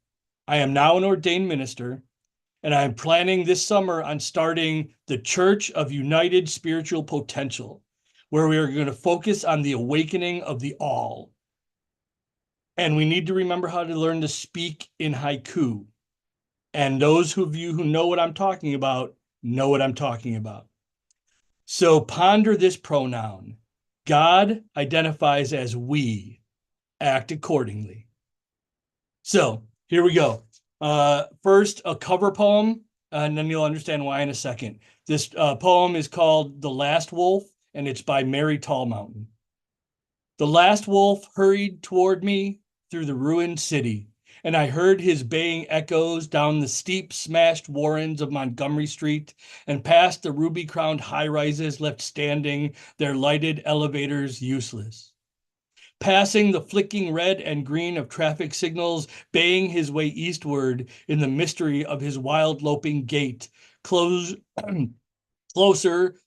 I am now an ordained minister, and I'm planning this summer on starting the Church of United Spiritual Potential, where we are going to focus on the awakening of the all. And we need to remember how to learn to speak in haiku. And those of you who know what I'm talking about know what I'm talking about. So ponder this pronoun. God identifies as we. Act accordingly. So here we go. First, a cover poem, and then you'll understand why in a second. This poem is called The Last Wolf, and it's by Mary Tallmountain. The last wolf hurried toward me through the ruined city, and I heard his baying echoes down the steep, smashed warrens of Montgomery Street and past the ruby-crowned high-rises left standing, their lighted elevators useless. Passing the flicking red and green of traffic signals, baying his way eastward in the mystery of his wild-loping gait, closer,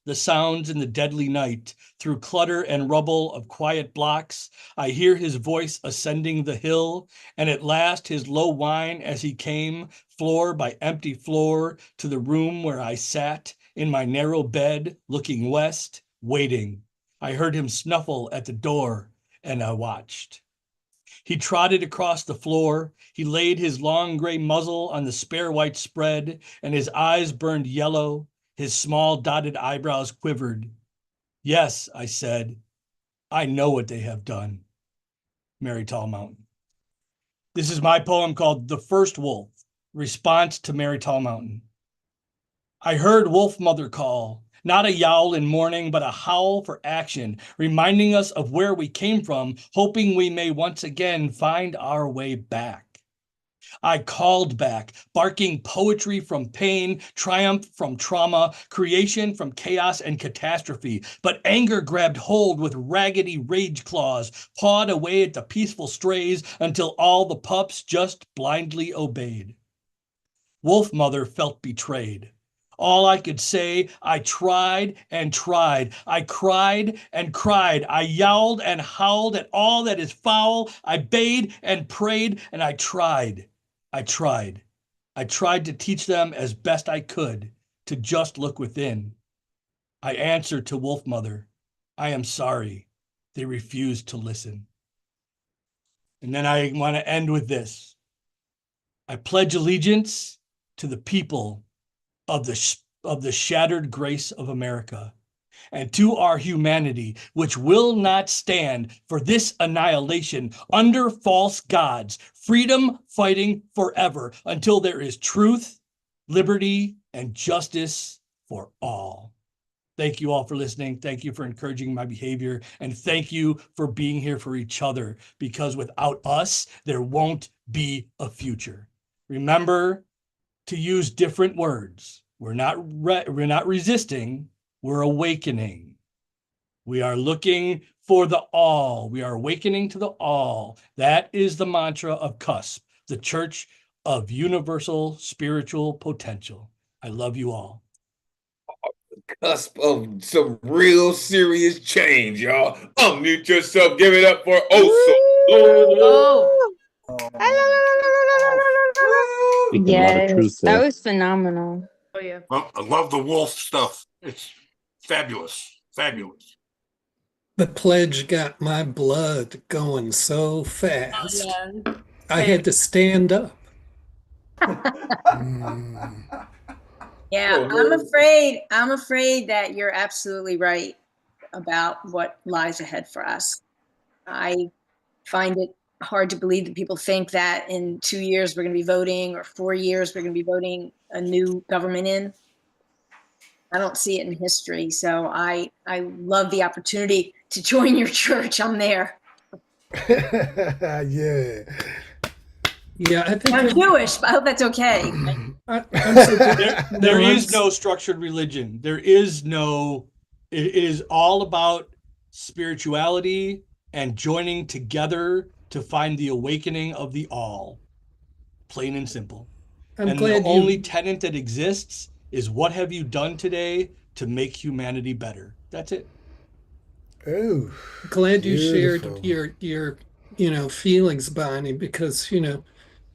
the sounds in the deadly night. Through clutter and rubble of quiet blocks, I hear his voice ascending the hill, and at last his low whine as he came, floor by empty floor, to the room where I sat in my narrow bed, looking west, waiting. I heard him snuffle at the door, and I watched. He trotted across the floor. He laid his long gray muzzle on the spare white spread, and his eyes burned yellow. His small dotted eyebrows quivered. Yes, I said, I know what they have done. Merry-Tall Mountain. This is my poem called The First Wolf, Response to Merry-Tall Mountain. I heard Wolf Mother call, not a yowl in mourning, but a howl for action, reminding us of where we came from, hoping we may once again find our way back. I called back, barking poetry from pain, triumph from trauma, creation from chaos and catastrophe. But anger grabbed hold with raggedy rage claws, pawed away at the peaceful strays until all the pups just blindly obeyed. Wolf Mother felt betrayed. All I could say, I tried and tried. I cried and cried. I yowled and howled at all that is foul. I bayed and prayed, and I tried. I tried. I tried to teach them as best I could to just look within. I answered to Wolf Mother, I am sorry. They refused to listen. And then I want to end with this. I pledge allegiance to the people of the shattered grace of America, and to our humanity, which will not stand for this annihilation under false gods, freedom fighting forever until there is truth, liberty, and justice for all. Thank you all for listening. Thank you for encouraging my behavior. And thank you for being here for each other, because without us, there won't be a future. Remember to use different words. We're not resisting, we're awakening. We are looking for the all. We are awakening to the all. That is the mantra of CUSP, the Church of Universal Spiritual Potential. I love you all.
Cusp of some real serious change, y'all. Unmute yourself. Give it up for Oso.
Yes, that was phenomenal.
Oh, yeah.
Well, I love the wolf stuff. It's fabulous. Fabulous.
The pledge got my blood going so fast.
Yeah.
I had to stand up.
Yeah, I'm afraid that you're absolutely right about what lies ahead for us. I find it hard to believe that people think that in 2 years we're going to be voting, or 4 years we're going to be voting a new government in. I don't see it in history. So I love the opportunity to join your church. I'm there.
Yeah.
Yeah, I think
I'm Jewish, but I hope that's okay.
There is no structured religion. There is no, it is all about spirituality and joining together to find the awakening of the all. Plain and simple. And the only tenet that exists is, what have you done today to make humanity better? That's it.
Oh,
glad you shared your feelings, Bonnie, because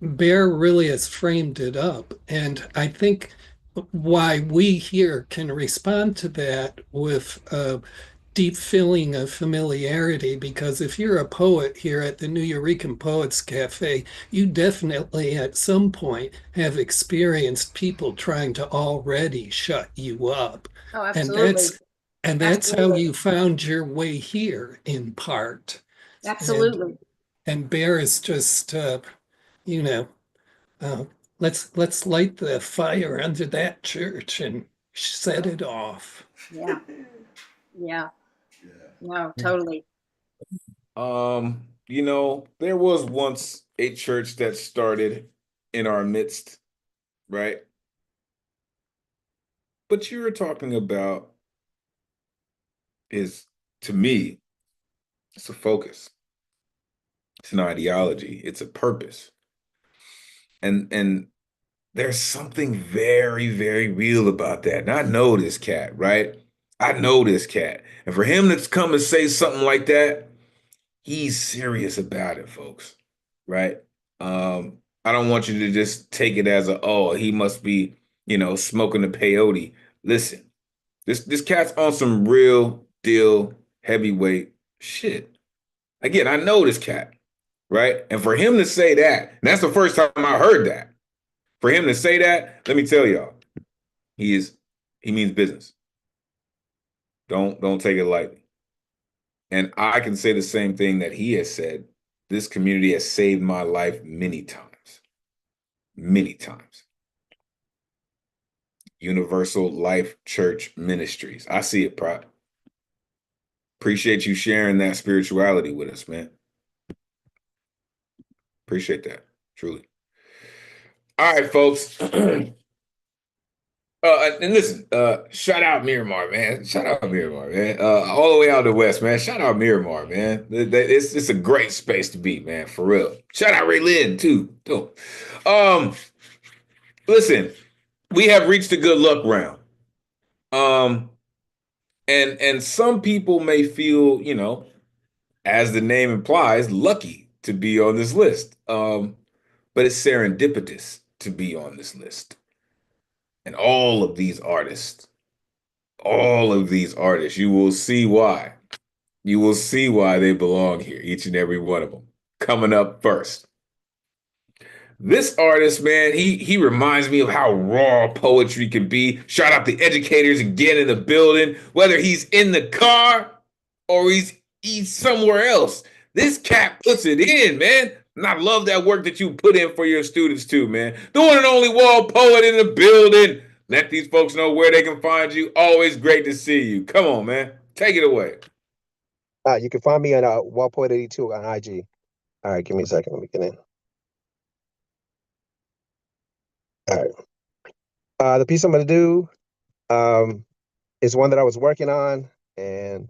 Bear really has framed it up, and I think why we here can respond to that with a deep feeling of familiarity, because if you're a poet here at the New Eurekan Poets Cafe, you definitely at some point have experienced people trying to already shut you up.
Oh, absolutely.
And that's how you found your way here, in part.
Absolutely.
And Bear is just, let's light the fire under that church and set it off.
Yeah. Yeah. No, totally.
There was once a church that started in our midst, right? But you're talking about is, to me, it's a focus. It's an ideology. It's a purpose. And there's something very, very real about that. And I know this cat, right? I know this cat. And for him to come and say something like that, he's serious about it, folks, right? I don't want you to just take it as he must be, smoking the peyote. Listen, this cat's on some real deal heavyweight shit. Again, I know this cat, right? And for him to say that, and that's the first time I heard that. For him to say that, let me tell y'all, he is He means business. Don't take it lightly. And I can say the same thing that he has said. This community has saved my life many times. Many times. Universal Life Church Ministries. I see it, Prop. Appreciate you sharing that spirituality with us, man. Appreciate that, truly. All right, folks. And listen, shout out Miramar, man. Shout out Miramar, man. All the way out the west, man. Shout out Miramar, man. It's a great space to be, man, for real. Shout out Ray Lynn, too. Listen, we have reached the good luck round. And some people may feel, as the name implies, lucky to be on this list. But it's serendipitous to be on this list. And all of these artists, you will see why. You will see why they belong here, each and every one of them. Coming up first. This artist, man, he reminds me of how raw poetry can be. Shout out the educators again in the building, whether he's in the car or he's somewhere else. This cat puts it in, man. And I love that work that you put in for your students too, man. The one and only wall poet in the building. Let these folks know where they can find you. Always great to see you. Come on, man. Take it away.
You can find me on wallpoet82 on IG. All right, give me a second. Let me get in. All right. The piece I'm going to do is one that I was working on, and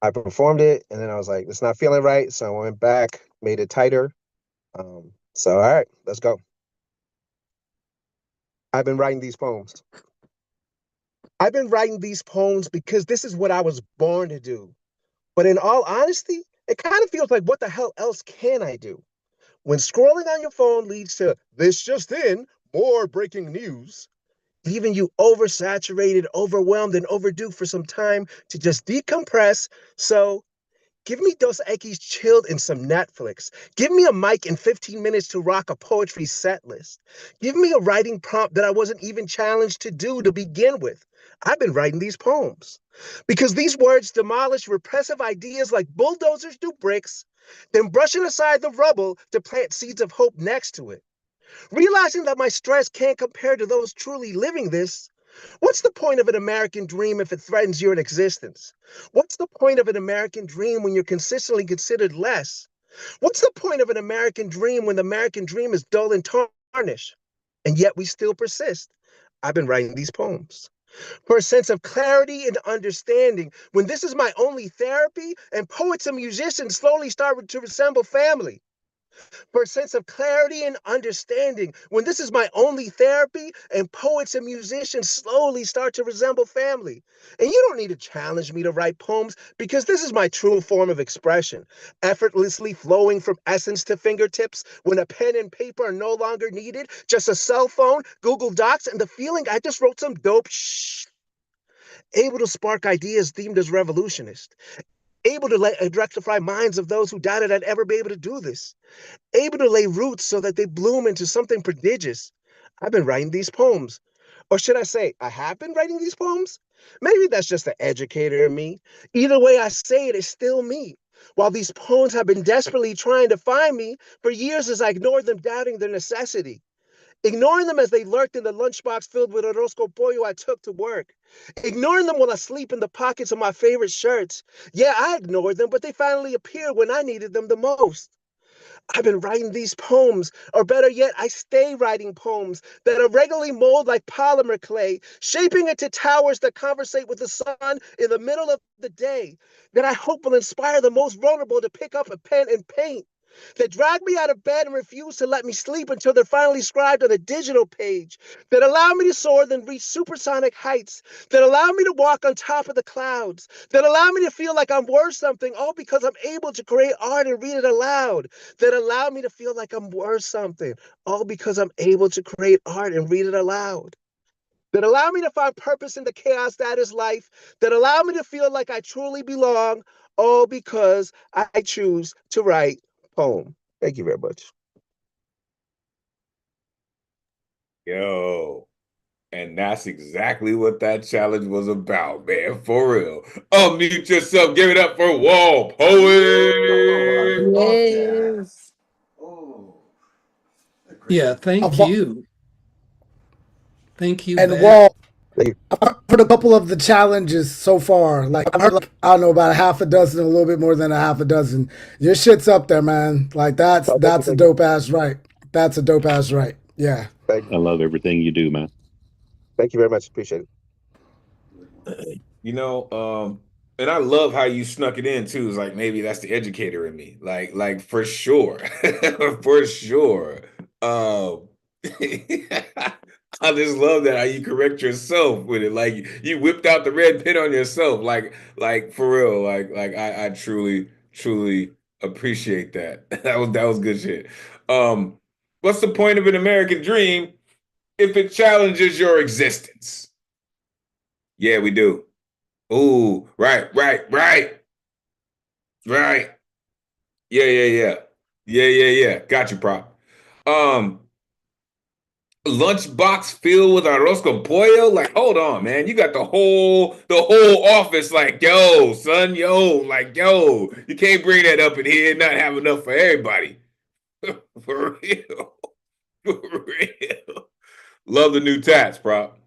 I performed it, and then I was like, it's not feeling right, so I went back, made it tighter. All right, let's go. I've been writing these poems. I've been writing these poems because this is what I was born to do. But in all honesty, it kind of feels like, what the hell else can I do? When scrolling on your phone leads to this just in, more breaking news, leaving you oversaturated, overwhelmed, and overdue for some time to just decompress. So give me Dos Equis chilled and some Netflix. Give me a mic and 15 minutes to rock a poetry set list. Give me a writing prompt that I wasn't even challenged to do to begin with. I've been writing these poems because these words demolish repressive ideas like bulldozers do bricks, then brushing aside the rubble to plant seeds of hope next to it. Realizing that my stress can't compare to those truly living this. What's the point of an American dream if it threatens your existence? What's the point of an American dream when you're consistently considered less? What's the point of an American dream when the American dream is dull and tarnished? And yet we still persist. I've been writing these poems for a sense of clarity and understanding when this is my only therapy and poets and musicians slowly start to resemble family. For a sense of clarity and understanding when this is my only therapy and poets and musicians slowly start to resemble family. And you don't need to challenge me to write poems because this is my true form of expression, effortlessly flowing from essence to fingertips when a pen and paper are no longer needed, just a cell phone, Google Docs, and the feeling I just wrote some dope shh. Able to spark ideas deemed as revolutionist, able to electrify minds of those who doubted I'd ever be able to do this, able to lay roots so that they bloom into something prodigious. I've been writing these poems. Or should I say, I have been writing these poems? Maybe that's just the educator in me. Either way I say it, it's still me. While these poems have been desperately trying to find me for years as I ignored them, doubting their necessity. Ignoring them as they lurked in the lunchbox filled with Orozco pollo I took to work. Ignoring them while I sleep in the pockets of my favorite shirts. Yeah, I ignored them, but they finally appeared when I needed them the most. I've been writing these poems, or better yet, I stay writing poems that are regularly molded like polymer clay, shaping into towers that conversate with the sun in the middle of the day, that I hope will inspire the most vulnerable to pick up a pen and paint, that drag me out of bed and refuse to let me sleep until they're finally scribed on a digital page, that allow me to soar then reach supersonic heights, that allow me to walk on top of the clouds, that allow me to feel like I'm worth something, all because I'm able to create art and read it aloud, that allow me to feel like I'm worth something, all because I'm able to create art and read it aloud, that allow me to find purpose in the chaos that is life, that allow me to feel like I truly belong, all because I choose to write poem. Thank you very much.
Yo, And that's exactly what that challenge was about, man. For real. Unmute yourself. Give it up for Wall Poet.
Yes. Yeah, thank you. Thank you,
And
back.
Wall, I've heard a couple of the challenges so far. Like I've heard, like, I don't know, about a half a dozen, a little bit more than a half a dozen. Your shit's up there, man. Like that's a dope ass right. That's a dope ass right. Yeah.
Thank
I love everything you do, man.
you very much. Appreciate
it. You know, and I love how you snuck it in too. It's like maybe that's the educator in me. Like for sure. For sure. I just love that how you correct yourself with it. Like you whipped out the red pen on yourself. Like for real. Like I truly appreciate that. That was good shit. What's the point of an American dream if it challenges your existence? Yeah, we do. Ooh, right. Yeah. Got you, prop. Lunchbox filled with arroz con pollo. Like, hold on, man. You got the whole office. Like, yo, son, yo, like, yo. You can't bring that up in here and not have enough for everybody. For real. For real. Love the new tats, prop.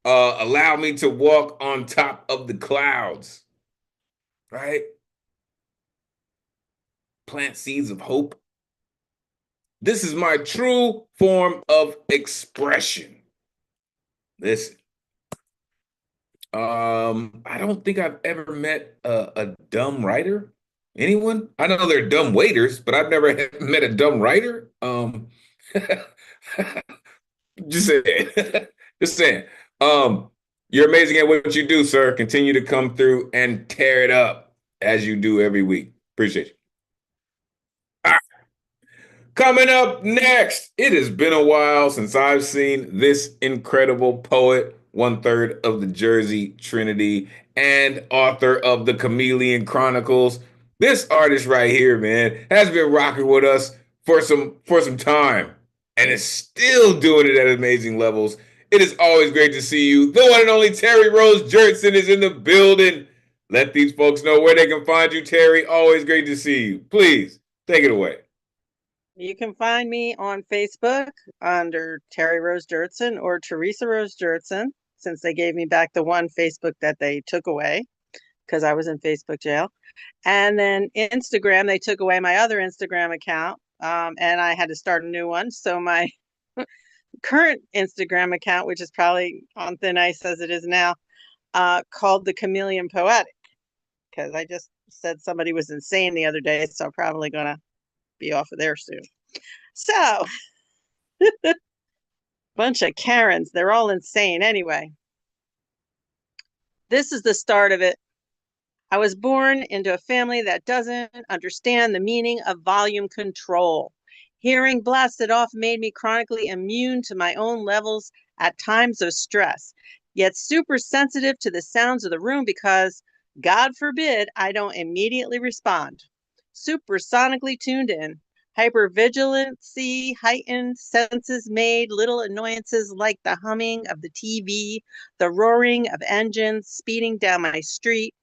Allow me to walk on top of the clouds. Right? Plant seeds of hope. This is my true form of expression. Listen, I don't think I've ever met a dumb writer. Anyone? I know they're dumb waiters, but I've never met a dumb writer. Just saying. Just saying. You're amazing at what you do, sir. Continue to come through and tear it up as you do every week. Appreciate you. Coming up next, it has been a while since I've seen this incredible poet, 1/3 of the Jersey Trinity, and author of the Chameleon Chronicles. This artist right here, man, has been rocking with us for some time and is still doing it at amazing levels. It is always great to see you. The one and only Terry Rose Jertson is in the building. Let these folks know where they can find you, Terry. Always great to see you. Please take it away.
You can find me on Facebook under Terry Rose Dirtson or Teresa Rose Dirtson, since they gave me back the one Facebook that they took away because I was in Facebook jail. And then Instagram, they took away my other Instagram account, and I had to start a new one. So my current Instagram account, which is probably on thin ice as it is now, called the Chameleon Poetic, because I just said somebody was insane the other day, so I'm probably going to be off of there soon. So, bunch of Karens. They're all insane. Anyway, this is the start of it. I was born into a family that doesn't understand the meaning of volume control. Hearing blasted off made me chronically immune to my own levels at times of stress, yet super sensitive to the sounds of the room because, God forbid, I don't immediately respond. Supersonically tuned in. Hypervigilancy, heightened senses made little annoyances like the humming of the TV, the roaring of engines speeding down my street,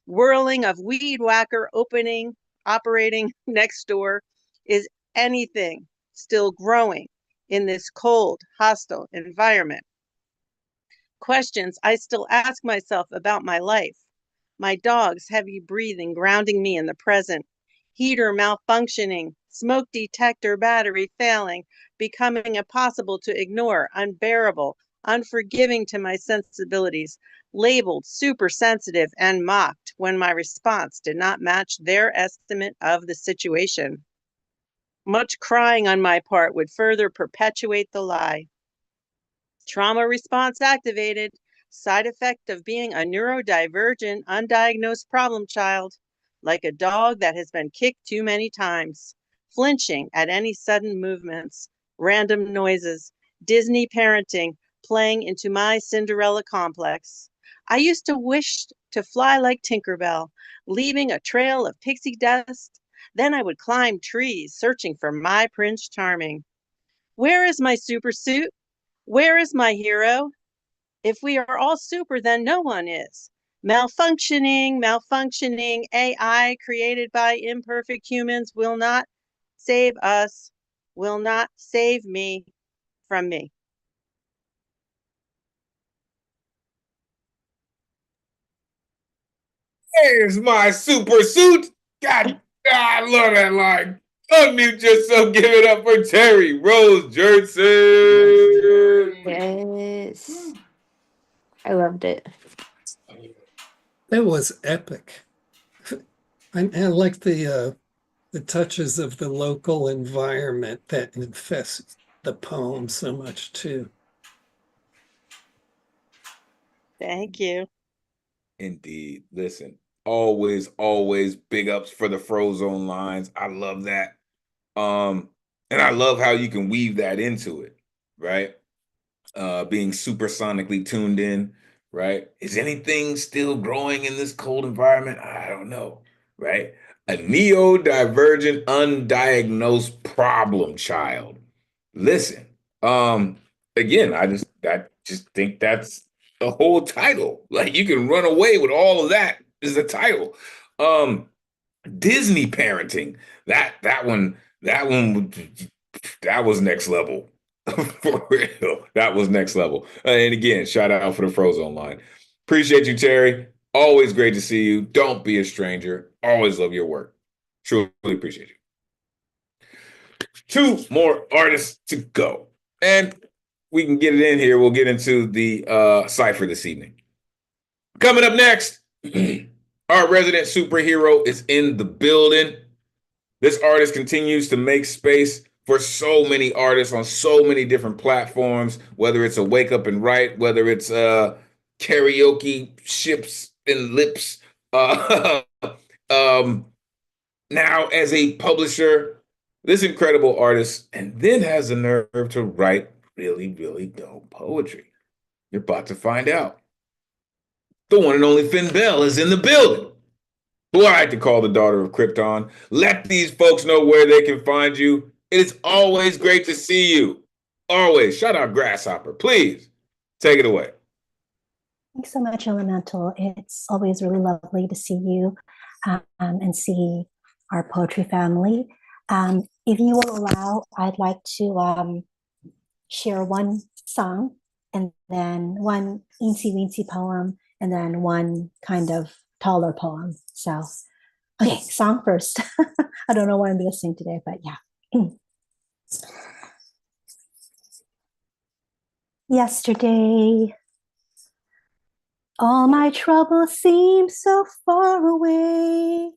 whirling of weed whacker operating next door is anything still growing in this cold, hostile environment. Questions I still ask myself about my life. My dog's heavy breathing grounding me in the present. Heater malfunctioning, smoke detector battery failing, becoming impossible to ignore, unbearable, unforgiving to my sensibilities, labeled super sensitive and mocked when my response did not match their estimate of the situation. Much crying on my part would further perpetuate the lie. Trauma response activated, side effect of being a neurodivergent, undiagnosed problem child, like a dog that has been kicked too many times, flinching at any sudden movements, random noises, Disney parenting playing into my Cinderella complex. I used to wish to fly like Tinkerbell, leaving a trail of pixie dust. Then I would climb trees, searching for my Prince Charming. Where is my super suit? Where is my hero? If we are all super, then no one is. Malfunctioning AI created by imperfect humans will not save us, will not save me from me.
There's my super suit. God, I love that line. Unmute yourself. Give it up for Terry Rose Jurgensen.
Yes. I loved it.
That was epic. I like the touches of the local environment that infest the poem so much too.
Thank you.
Indeed. Listen, always big ups for the Frozone lines. I love that. And I love how you can weave that into it, right? Being supersonically tuned in, right? Is anything still growing in this cold environment? I don't know, right? A neurodivergent, undiagnosed problem child. Listen, again, I just think that's the whole title. Like you can run away with all of that is the title. Disney parenting. That one that was next level. For real. That was next level. And again, shout out for the Frozone line. Appreciate you, Terry. Always great to see you. Don't be a stranger. Always love your work. Truly appreciate you. Two more artists to go. And we can get it in here. We'll get into the cipher this evening. Coming up next, our resident superhero is in the building. This artist continues to make space for so many artists on so many different platforms, whether it's a Wake Up and Write, whether it's karaoke, ships and lips. Now as a publisher, this incredible artist, and then has the nerve to write really dope poetry. You're about to find out. The one and only Finn Bell is in the building, who I like to call the daughter of Krypton. Let these folks know where they can find you. It is always great to see you. Always. Shout out Grasshopper. Please take it away.
Thanks so much, Elemental. It's always really lovely to see you and see our poetry family. If you will allow, I'd like to share one song and then one eensy weensy poem and then one kind of taller poem. So, okay, song first. I don't know what I'm going to sing today, but yeah. Yesterday, all my troubles seem so far away.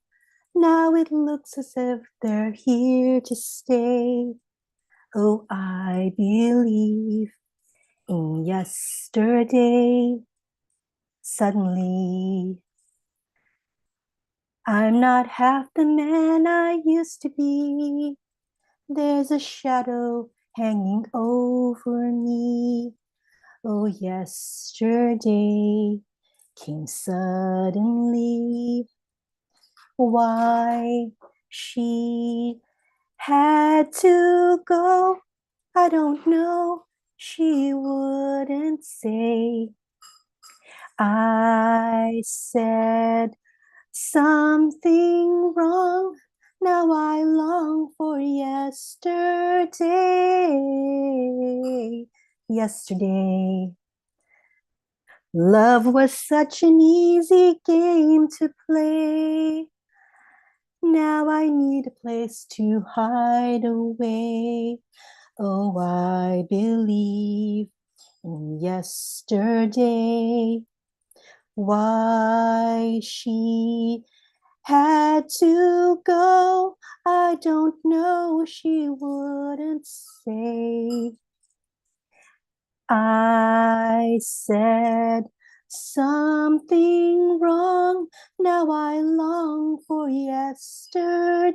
Now it looks as if they're here to stay. Oh, I believe in yesterday. Suddenly, I'm not half the man I used to be. There's a shadow hanging over me. Oh, yesterday came suddenly. Why she had to go, I don't know. She wouldn't say. I said something wrong. Now I long for yesterday. Yesterday. Love was such an easy game to play. Now I need a place to hide away. Oh, I believe in yesterday. Why she had to go, I don't know. She wouldn't say. I said something wrong. Now I long for yesterday.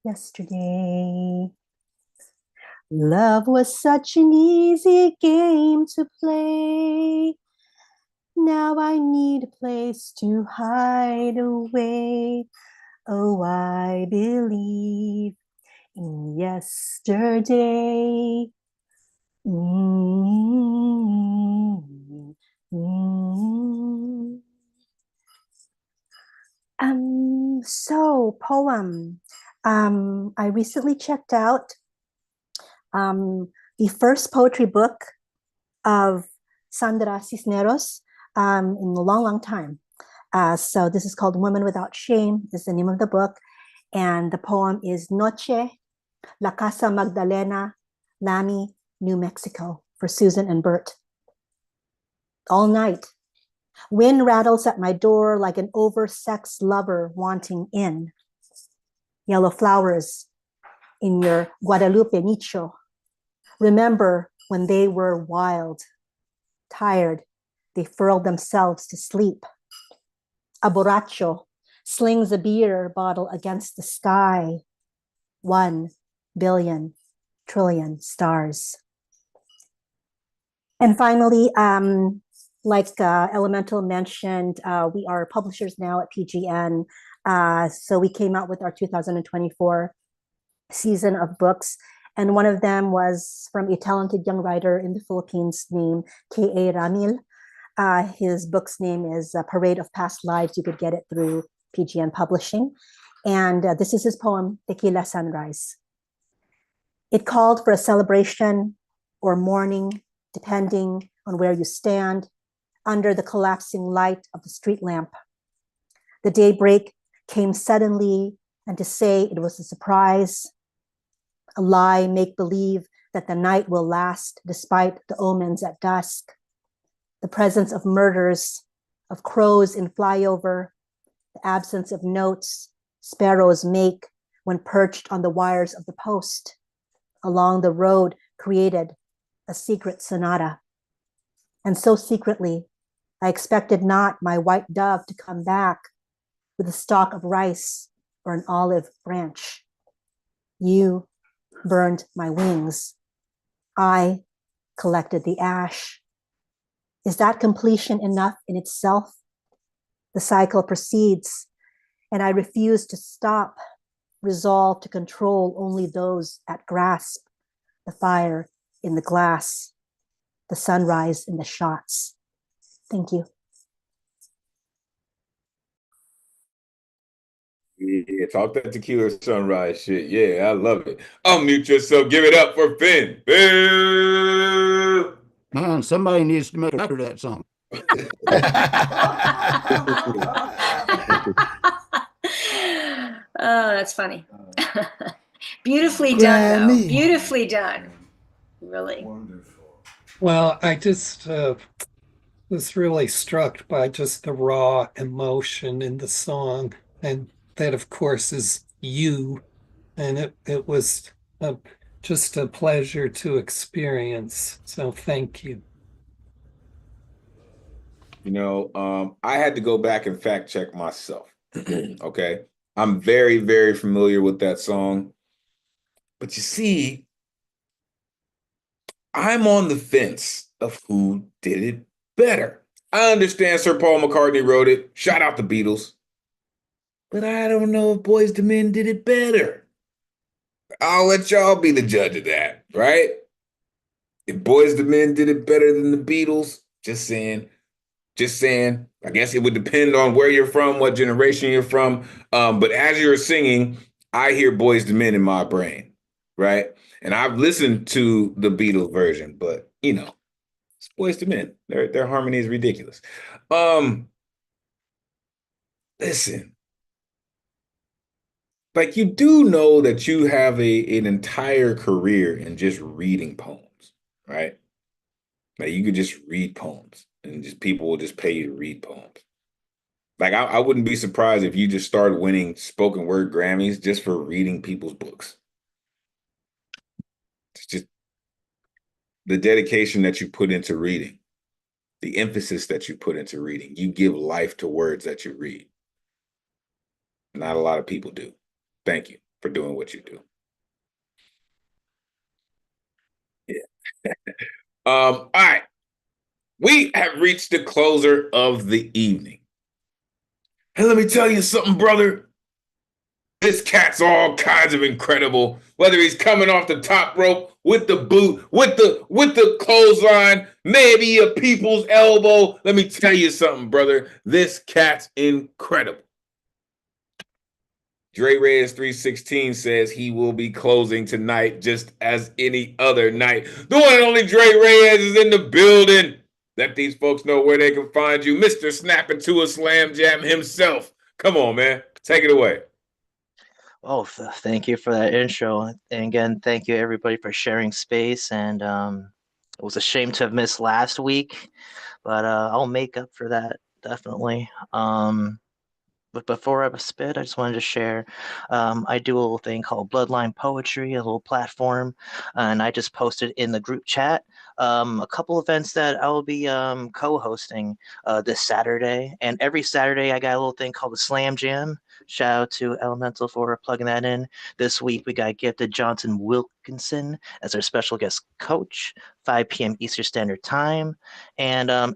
Yesterday. Love was such an easy game to play. Now I need a place to hide away. Oh, I believe in yesterday. So poem. I recently checked out the first poetry book of Sandra Cisneros in a long, long time. So this is called Women Without Shame, is the name of the book. And the poem is Noche, La Casa Magdalena, Lamy, New Mexico, for Susan and Bert. All night, wind rattles at my door like an oversexed lover wanting in. Yellow flowers in your Guadalupe nicho. Remember when they were wild, tired, they furled themselves to sleep. A borracho slings a beer bottle against the sky. 1 billion trillion stars. And finally, like Elemental mentioned, we are publishers now at PGN. So we came out with our 2024 season of books. And one of them was from a talented young writer in the Philippines named K.A. Ramil. His book's name is Parade of Past Lives. You could get it through PGN Publishing. And this is his poem, Tequila Sunrise. It called for a celebration or mourning, depending on where you stand, under the collapsing light of the street lamp. The daybreak came suddenly, and to say it was a surprise, a lie, make believe that the night will last despite the omens at dusk, the presence of murders, of crows in flyover, the absence of notes sparrows make when perched on the wires of the post, along the road created a secret sonata. And so secretly, I expected not my white dove to come back with a stalk of rice or an olive branch. You burned my wings. I collected the ash. Is that completion enough in itself? The cycle proceeds, and I refuse to stop, resolved to control only those at grasp, the fire in the glass, the sunrise in the shots. Thank you.
Yeah, talk that tequila sunrise shit. Yeah, I love it. Unmute yourself. Give it up for Finn. Boo!
Man, somebody needs to make a record of that song.
Oh, that's funny. Beautifully done, though. Beautifully done. Really.
Wonderful.
Well, I just was really struck by just the raw emotion in the song. And that, of course, is you. And it was just a pleasure to experience. So thank you.
You know, I had to go back and fact check myself. Okay. I'm very, very familiar with that song. But you see, I'm on the fence of who did it better. I understand Sir Paul McCartney wrote it. Shout out the Beatles. But I don't know if Boyz II Men did it better. I'll let y'all be the judge of that, right? If Boyz II Men did it better than the Beatles, just saying. Just saying. I guess it would depend on where you're from, what generation you're from. But as you're singing, I hear Boyz II Men in my brain, right? And I've listened to the Beatles version, but you know, it's Boyz II Men. Their harmony is ridiculous. Listen, like you do know that you have an entire career in just reading poems, right? Like you could just read poems and just people will just pay you to read poems. Like I wouldn't be surprised if you just started winning spoken word Grammys just for reading people's books. It's just the dedication that you put into reading, the emphasis that you put into reading. You give life to words that you read. Not a lot of people do. Thank you for doing what you do. Yeah. All right. We have reached the closer of the evening. Hey, let me tell you something, brother. This cat's all kinds of incredible. Whether he's coming off the top rope with the boot, with the clothesline, maybe a people's elbow. Let me tell you something, brother. This cat's incredible. Dre Reyes 316 says he will be closing tonight just as any other night. The one and only Dre Reyes is in the building. Let these folks know where they can find you. Mr. Snap into a Slam Jam himself. Come on, man. Take it away.
Oh, thank you for that intro. And again, thank you everybody for sharing space. And it was a shame to have missed last week, but I'll make up for that definitely. But before I spit, I just wanted to share. I do a little thing called Bloodline Poetry, a little platform, and I just posted in the group chat a couple events that I will be co-hosting this Saturday. And every Saturday, I got a little thing called the Slam Jam. Shout out to Elemen2al for plugging that in. This week, we got Gifted Johnson Wilkinson as our special guest coach, 5 p.m. Eastern Standard Time. And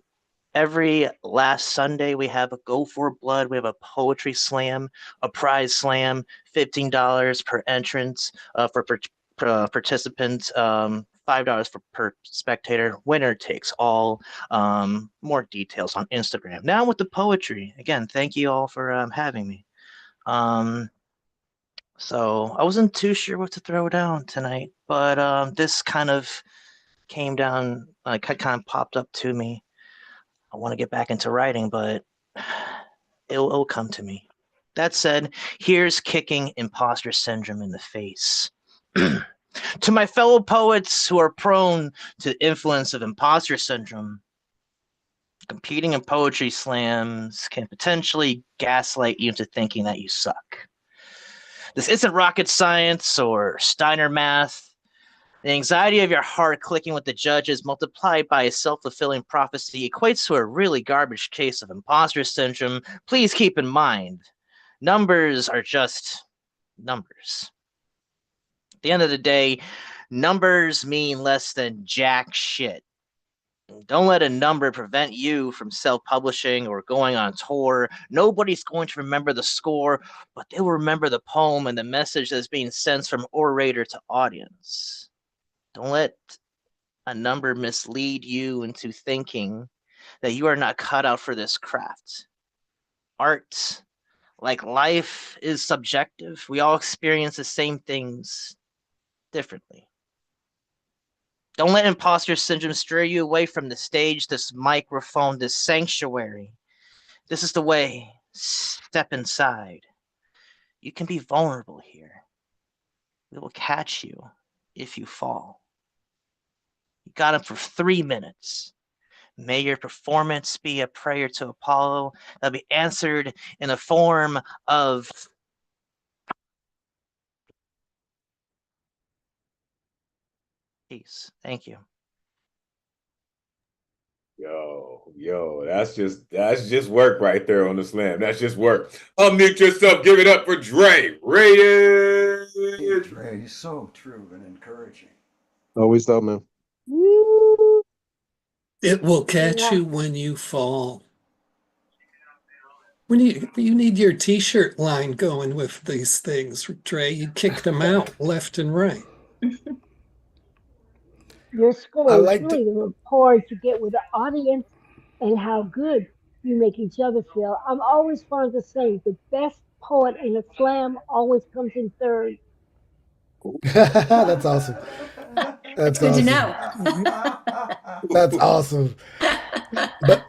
every last Sunday, we have a Go for Blood. We have a poetry slam, a prize slam, $15 per entrance for participants, $5 per spectator. Winner takes all. More details on Instagram. Now with the poetry. Again, thank you all for having me. So I wasn't too sure what to throw down tonight, but this kind of came down, kind of popped up to me. I want to get back into writing, but it'll come to me. That said, here's kicking imposter syndrome in the face. To my fellow poets who are prone to influence of imposter syndrome, competing in poetry slams can potentially gaslight you into thinking that you suck. This isn't rocket science or Steiner math. The anxiety of your heart clicking with the judges multiplied by a self-fulfilling prophecy equates to a really garbage case of imposter syndrome. Please keep in mind, numbers are just numbers. At the end of the day, numbers mean less than jack shit. Don't let a number prevent you from self-publishing or going on tour. Nobody's going to remember the score, but they will remember the poem and the message that's being sent from orator to audience. Don't let a number mislead you into thinking that you are not cut out for this craft. Art, like life, is subjective. We all experience the same things differently. Don't let imposter syndrome steer you away from the stage, this microphone, this sanctuary. This is the way. Step inside. You can be vulnerable here. We will catch you if you fall. You got him for 3 minutes. May your performance be a prayer to Apollo that'll be answered in the form of peace. Thank you.
Yo, that's just work right there on the slam. That's just work. Unmute yourself. Give it up for Dre Reyes.
Dre, so true and encouraging.
Always though, man.
It will catch you when you fall. You need your t-shirt line going with these things, Dre. You kicked them out left and right.
Your score is really the rapport you get with the audience and how good you make each other feel. I'm always fond of saying the best poet in a slam always comes in third.
That's awesome. That's
good
awesome.
to know.
That's awesome. But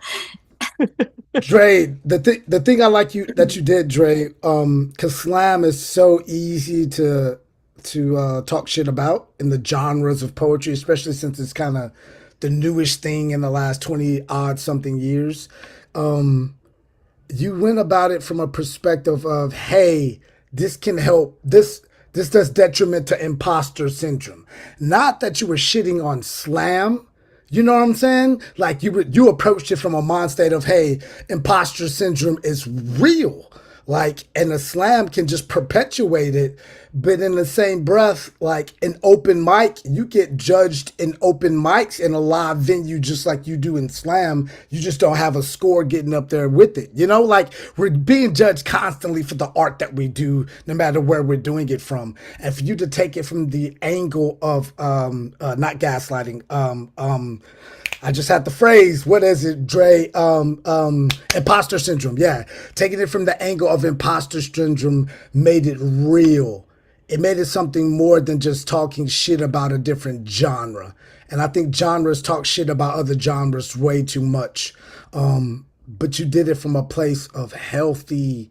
Dre, the thing I like that you did, Dre, because slam is so easy to talk shit about in the genres of poetry, especially since it's kind of the newest thing in the last 20 odd something years. You went about it from a perspective of, hey, this can help, this does detriment to imposter syndrome. Not that you were shitting on slam. You know what I'm saying? Like you approached it from a mind state of, hey, imposter syndrome is real. Like, and a slam can just perpetuate it. But in the same breath, like an open mic, you get judged in open mics in a live venue just like you do in slam. You just don't have a score getting up there with it. You know, like we're being judged constantly for the art that we do, no matter where we're doing it from. And for you to take it from the angle of not gaslighting, I just had the phrase, what is it, Dre? Imposter syndrome. Yeah. Taking it from the angle of imposter syndrome made it real. It made it something more than just talking shit about a different genre. And I think genres talk shit about other genres way too much. But you did it from a place of healthy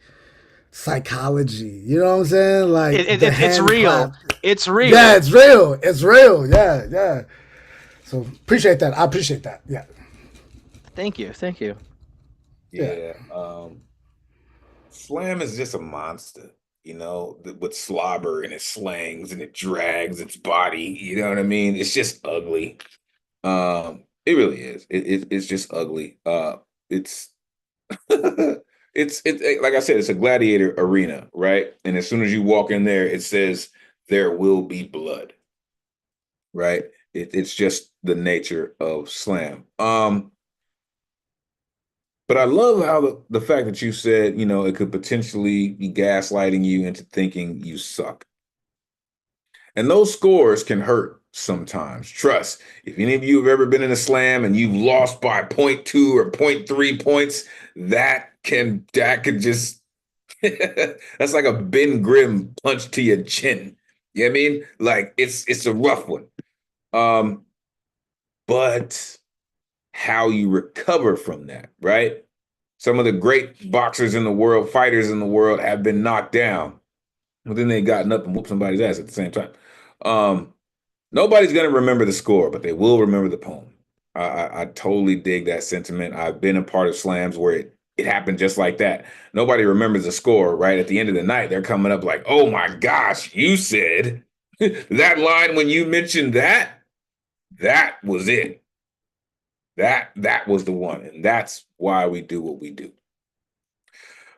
psychology. You know what I'm saying? Like
It's real. It's real.
Yeah, it's real. It's real. Yeah, yeah. So appreciate that. I appreciate that. Yeah.
Thank you. Thank you.
Yeah. Slam is just a monster, you know, with slobber and it slangs and it drags its body. You know what I mean? It's just ugly. It really is. It's just ugly. It's it's like I said, it's a gladiator arena, right? And as soon as you walk in there, it says there will be blood, right? It's just the nature of slam. But I love how the fact that you said, you know, it could potentially be gaslighting you into thinking you suck. And those scores can hurt sometimes. Trust, if any of you have ever been in a slam and you've lost by 0.2 or 0.3 points, that could just, that's like a Ben Grimm punch to your chin. You know what I mean? Like it's a rough one. But how you recover from that, right? Some of the great boxers in the world, fighters in the world have been knocked down, but then they gotten up and whooped somebody's ass at the same time. Nobody's going to remember the score, but they will remember the poem. I totally dig that sentiment. I've been a part of slams where it happened just like that. Nobody remembers the score, right? At the end of the night, they're coming up like, oh my gosh, you said that line when you mentioned that was it. That was the one, and that's why we do what we do.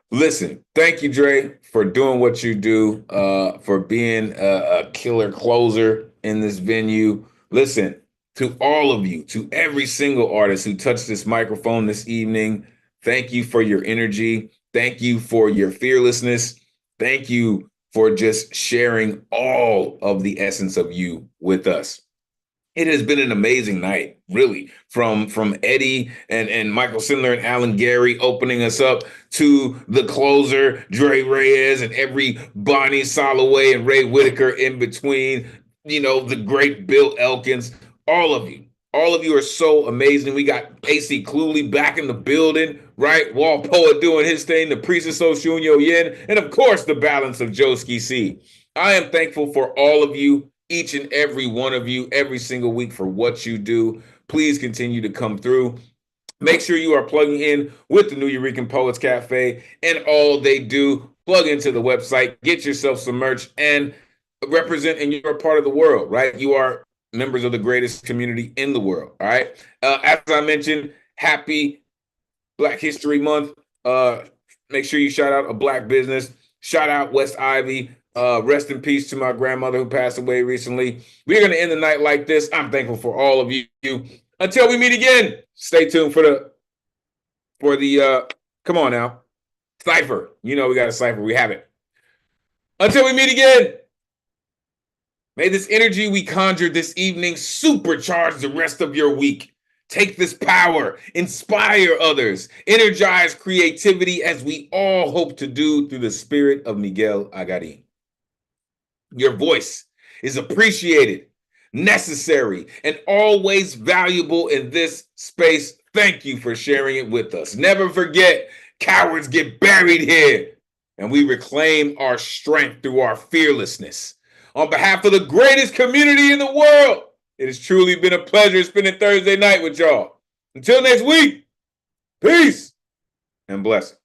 Listen, thank you, Dre, for doing what you do, for being a killer closer in this venue. Listen, to all of you, to every single artist who touched this microphone this evening, thank you for your energy. Thank you for your fearlessness. Thank you for just sharing all of the essence of you with us. It has been an amazing night, really, from Eddie and Michael Sindler and Alan Gary opening us up to the closer, Dre Reyes, and every Bonnie Soloway and Ray Whitaker in between, you know, the great Bill Elkins, all of you. All of you are so amazing. We got AC Cluley back in the building, right? Wall Poet doing his thing, the Priest of Soshunyo Yin, and of course, the balance of Joski C. I am thankful for all of you, each and every one of you, every single week for what you do. Please continue to come through. Make sure you are plugging in with the New Eurekan Poets Cafe and all they do. Plug into the website, get yourself some merch, and represent in your part of the world, right? You are members of the greatest community in the world, all right? As I mentioned, happy Black History Month. Make sure you shout out a Black business. Shout out West Ivy. Rest in peace to my grandmother who passed away recently. We're going to end the night like this. I'm thankful for all of you. Until we meet again, stay tuned for the come on now, cipher. You know we got a cipher. We have it. Until we meet again, may this energy we conjured this evening supercharge the rest of your week. Take this power, inspire others, energize creativity as we all hope to do through the spirit of Miguel Agarin. Your voice is appreciated, necessary, and always valuable in this space. Thank you for sharing it with us. Never forget, cowards get buried here, and we reclaim our strength through our fearlessness. On behalf of the greatest community in the world, it has truly been a pleasure spending Thursday night with y'all. Until next week, peace and blessings.